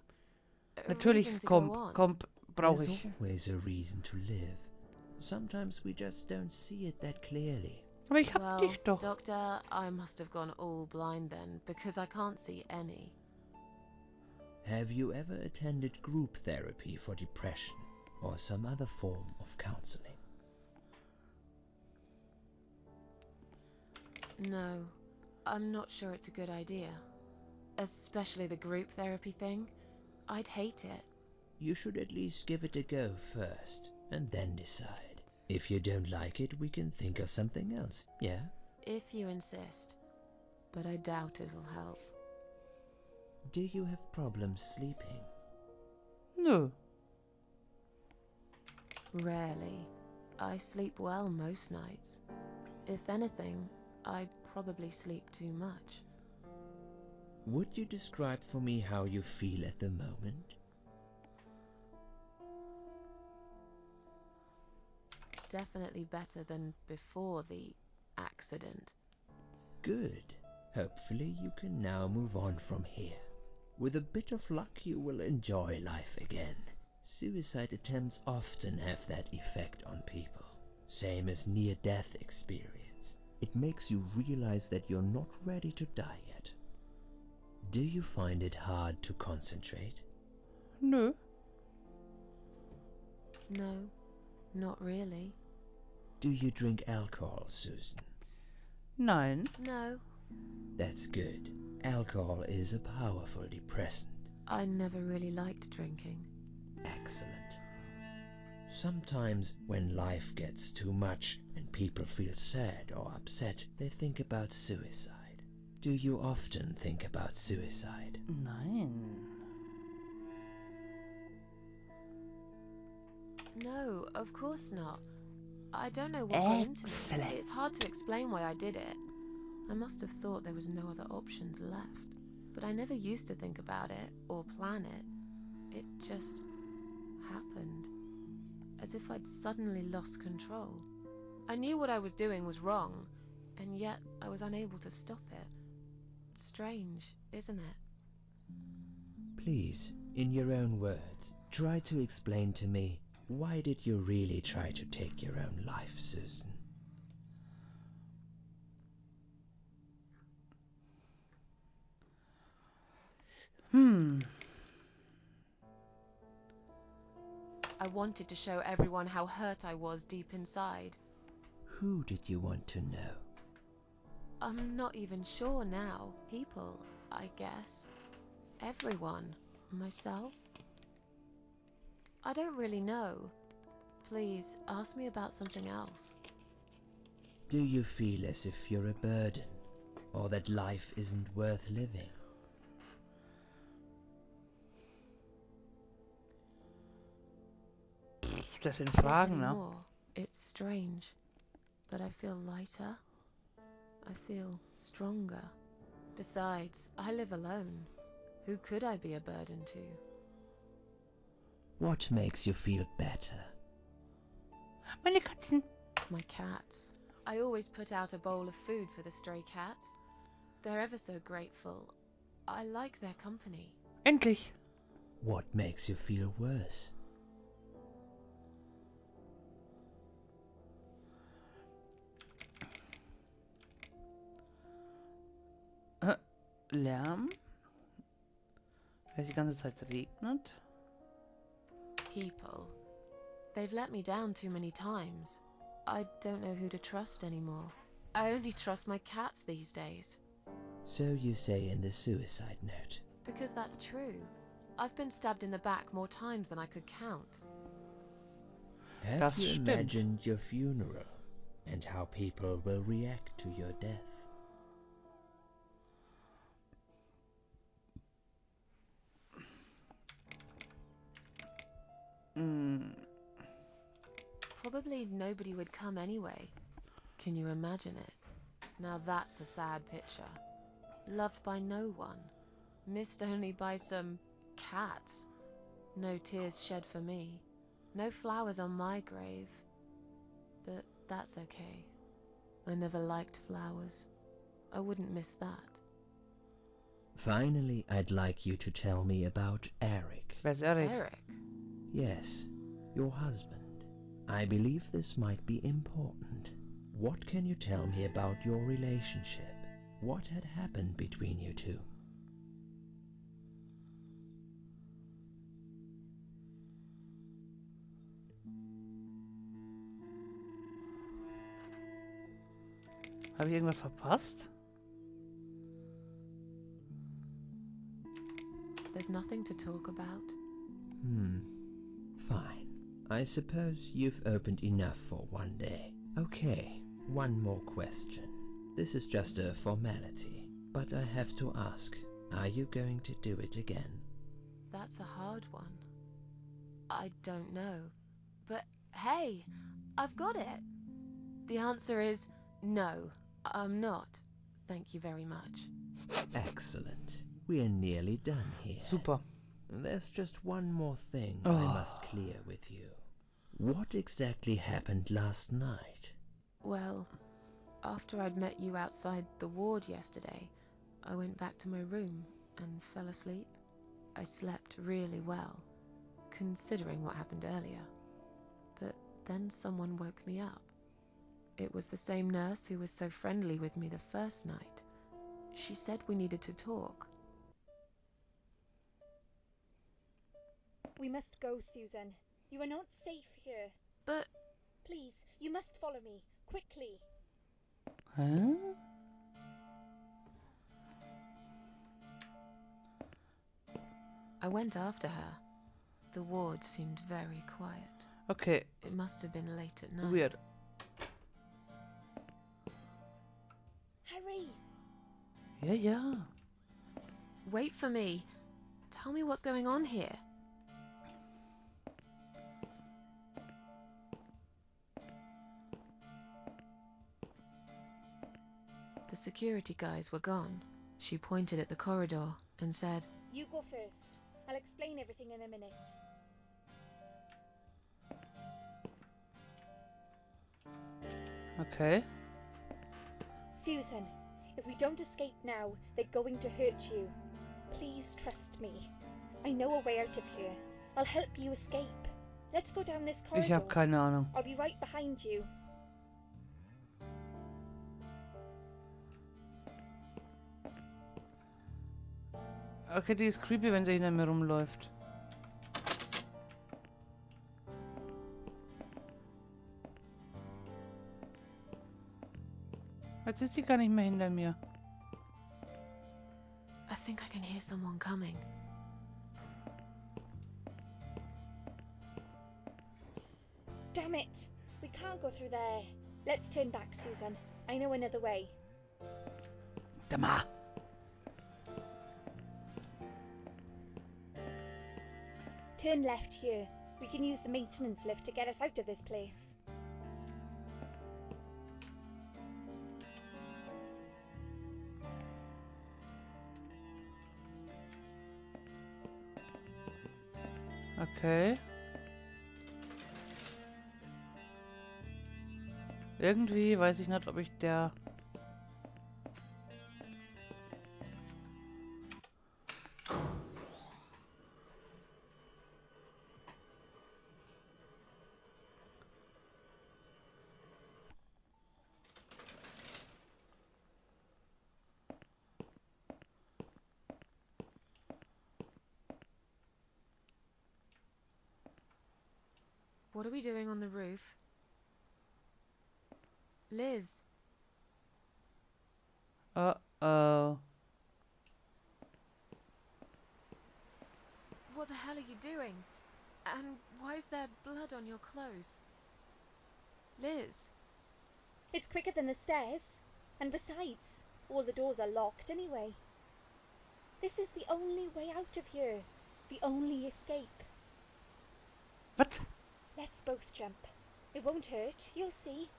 A Natürlich, reason to go on. Komp, brauche There's ich. always a reason to live. Sometimes we just don't see it that clearly. Aber ich hab Well, dich doch. Doctor, I must have gone all blind then, because I can't see any. Have you ever attended group therapy for depression or some other form of counseling? No, I'm not sure it's a good idea. Especially the group therapy thing. I'd hate it. You should at least give it a go first, and then decide. If you don't like it, we can think of something else, yeah? If you insist. But I doubt it'll help. Do you have problems sleeping? Nö. Rarely. I sleep well most nights. If anything, I probably sleep too much. Would you describe for me how you feel at the moment? Definitely better than before the accident. Good. Hopefully you can now move on from here. With a bit of luck you will enjoy life again. Suicide attempts often have that effect on people. Same as near-death experience. It makes you realize that you're not ready to die yet. Do you find it hard to concentrate? Nö. No, not really. Do you drink alcohol, Susan? Nein. No, That's good. Alcohol is a powerful depressant. I never really liked drinking. Excellent. Sometimes when life gets too much and people feel sad or upset, they think about suicide. Do you often think about suicide? Nein. No, of course not. I don't know what got into me. Excellent. It's hard to explain why I did it. I must have thought there was no other options left. But I never used to think about it or plan it. It just happened. As if I'd suddenly lost control. I knew what I was doing was wrong, and yet I was unable to stop it. Strange, isn't it? Please, in your own words, try to explain to me, why did you really try to take your own life, Susan? I wanted to show everyone how hurt I was deep inside. Who did you want to know? I'm not even sure now. People, I guess. Everyone. Myself. I don't really know. Please, ask me about something else. Do you feel as if you're a burden, or that life isn't worth living? Das sind Not Fragen, ne? anymore. It's strange. But I feel lighter. I feel stronger. Besides, I live alone. Who could I be a burden to? What makes you feel better? Meine Katzen. My cats. I always put out a bowl of food for the stray cats. They're ever so grateful. I like their company. Endlich. What makes you feel worse? Lärm. Weil es die ganze Zeit regnet. People. They've let me down too many times. I don't know who to trust anymore. I only trust my cats these days. So you say in the suicide note. Because that's true. I've been stabbed in the back more times than I could count. Have Das you stimmt. imagined your funeral and how people will react to your death? Probably nobody would come anyway. Can you imagine it? Now that's a sad picture. Loved by no one. Missed only by some cats. No tears shed for me. No flowers on my grave. But that's okay. I never liked flowers. I wouldn't miss that. Finally, I'd like you to tell me about Eric. Wer ist Eric? Eric? Yes, your husband. I believe this might be important. What can you tell me about your relationship? What had happened between you two? Habe ich irgendwas verpasst? There's nothing to talk about. Fine. I suppose you've opened enough for one day. Okay, one more question. This is just a formality, but I have to ask, are you going to do it again? That's a hard one. I don't know. But hey, I've got it. The answer is no, I'm not. Thank you very much. Excellent. We're nearly done here. Super. There's just one more thing Oh. I must clear with you. What exactly happened last night? Well, after I'd met you outside the ward yesterday, I went back to my room and fell asleep. I slept really well, considering what happened earlier. But then someone woke me up. It was the same nurse who was so friendly with me the first night. She said we needed to talk. We must go, Susan. You are not safe here. But Please, you must follow me. Quickly. Hä? I went after her. The ward seemed very quiet. Okay. It must have been late at night. Weird. Hurry! Ja, ja. Wait for me. Tell me what's going on here. The security guys were gone. She pointed at the corridor and said, You go first. I'll explain everything in a minute. Okay. Susan, if we don't escape now, they're going to hurt you. Please trust me. I know a way out of here. I'll help you escape. Let's go down this corridor. Ich habe keine Ahnung. I'll be right behind you. Okay, die ist creepy, wenn sie hinter mir rumläuft. Jetzt ist die gar nicht mehr hinter mir. I think I can hear someone coming. Damn it! We can't go through there. Let's turn back, Susan. I know another way. Dama. Turn left here. We can use the maintenance lift to get us out of this place. Okay. Irgendwie weiß ich nicht, ob ich der... What are we doing on the roof? Liz. Uh-oh. What the hell are you doing? And why is there blood on your clothes? Liz. It's quicker than the stairs. And besides, all the doors are locked anyway. This is the only way out of here. The only escape. What? Let's both jump. It won't hurt, you'll see.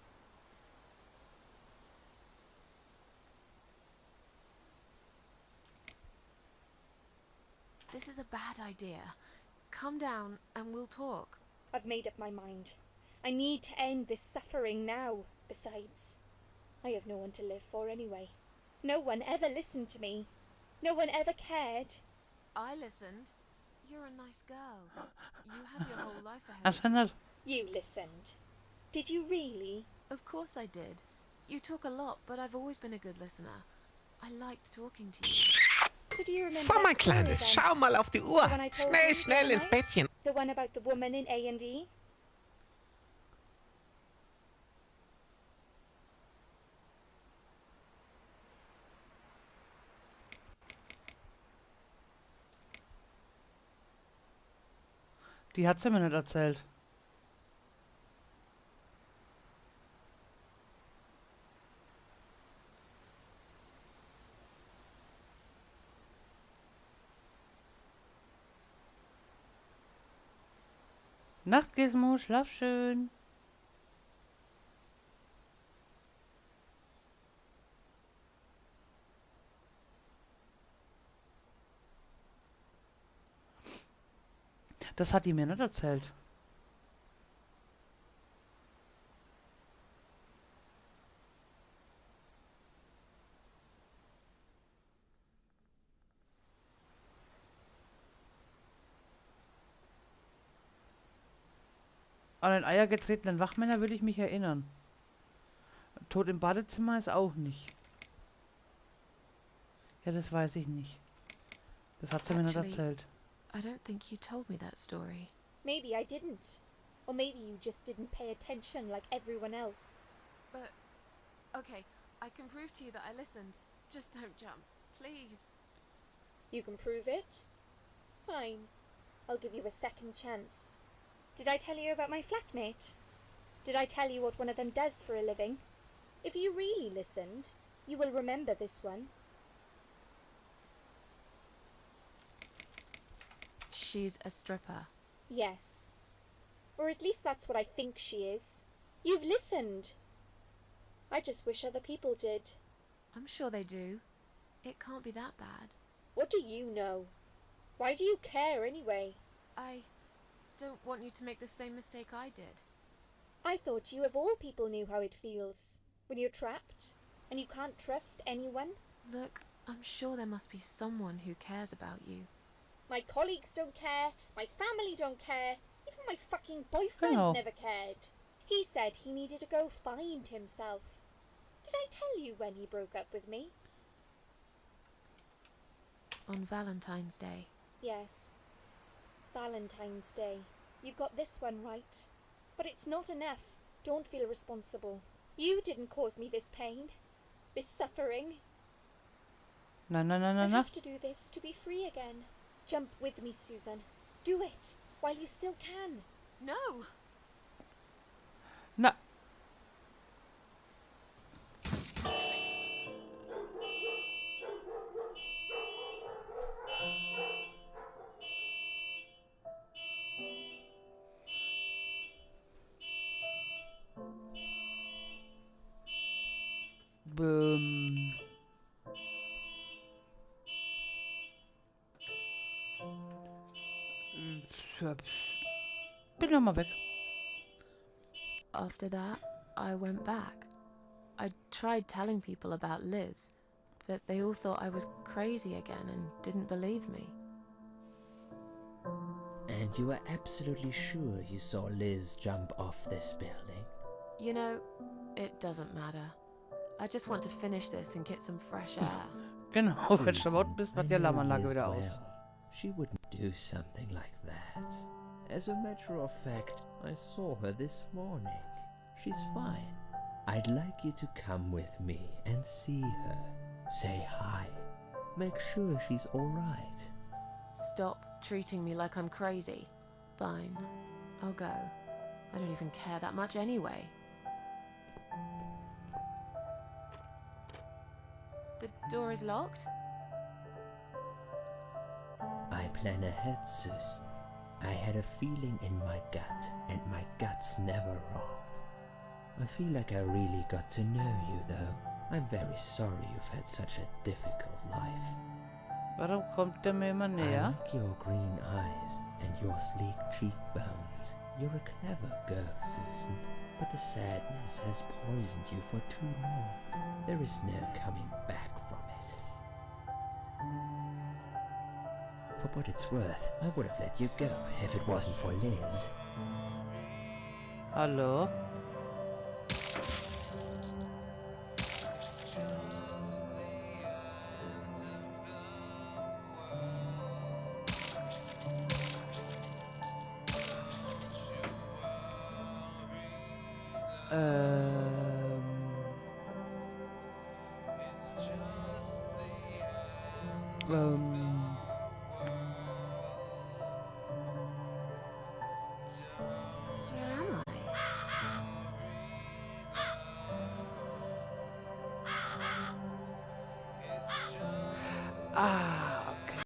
This is a bad idea. Come down and we'll talk. I've made up my mind. I need to end this suffering now. Besides, I have no one to live for anyway. No one ever listened to me. No one ever cared. I listened. You're a nice girl. You have your whole life ahead of you. Anscheinend. You listened. Did you really? Of course I did. You talk a lot, but I've always been a good listener. I liked talking to you. So do you remember So, mein that story Kleines, then? schau mal auf die Uhr. The one I told Schnell, you schnell the ins other night? Bettchen. The one about the woman in A&E? Die hat sie mir nicht erzählt. Nacht, Gizmo, schlaf schön. Das hat die mir nicht erzählt. An den Eier getretenen Wachmänner würde ich mich erinnern. Tod im Badezimmer ist auch nicht. Ja, das weiß ich nicht. Das hat sie mir nicht Actually, erzählt. I don't think you told me that story. Maybe I didn't. Or maybe you just didn't pay attention like everyone else. But, okay, I can prove to you that I listened. Just don't jump, please. You can prove it? Fine. I'll give you a second chance. Did I tell you about my flatmate? Did I tell you what one of them does for a living? If you really listened, you will remember this one. She's a stripper. Yes. Or at least that's what I think she is. You've listened. I just wish other people did. I'm sure they do. It can't be that bad. What do you know? Why do you care anyway? I don't want you to make the same mistake I did. I thought you of all people knew how it feels. When you're trapped, and you can't trust anyone. Look, I'm sure there must be someone who cares about you. My colleagues don't care, my family don't care, even my fucking boyfriend never cared. He said he needed to go find himself. Did I tell you when he broke up with me? On Valentine's Day. Yes. Valentine's Day. You got this one right. But it's not enough. Don't feel responsible. You didn't cause me this pain. This suffering. Na. I have to do this to be free again. Jump with me, Susan. Do it while you still can. No! Na. Bin noch mal weg. After that, I went back. I tried telling people about Liz, but they all thought I was crazy again and didn't believe me. And you were absolutely sure you saw Liz jump off this building? You know, it doesn't matter. I just want to finish this and get some fresh air. Genau, wenn du laut bist, macht die I know Alarmanlage Liz wieder aus. well. She wouldn't do something like that. As a matter of fact, I saw her this morning. She's fine. I'd like you to come with me and see her. Say hi. Make sure she's alright. Stop treating me like I'm crazy. Fine, I'll go. I don't even care that much anyway. The door is locked? I plan ahead, Susan. I had a feeling in my gut, and my gut's never wrong. I feel like I really got to know you, though. I'm very sorry you've had such a difficult life. Warum kommt der mir immer I näher? like your green eyes and your sleek cheekbones. You're a clever girl, Susan, but the sadness has poisoned you for too long. There is no coming back from it. For what it's worth, I would have let you go if it wasn't for Liz. Hallo? Where am I? Ah.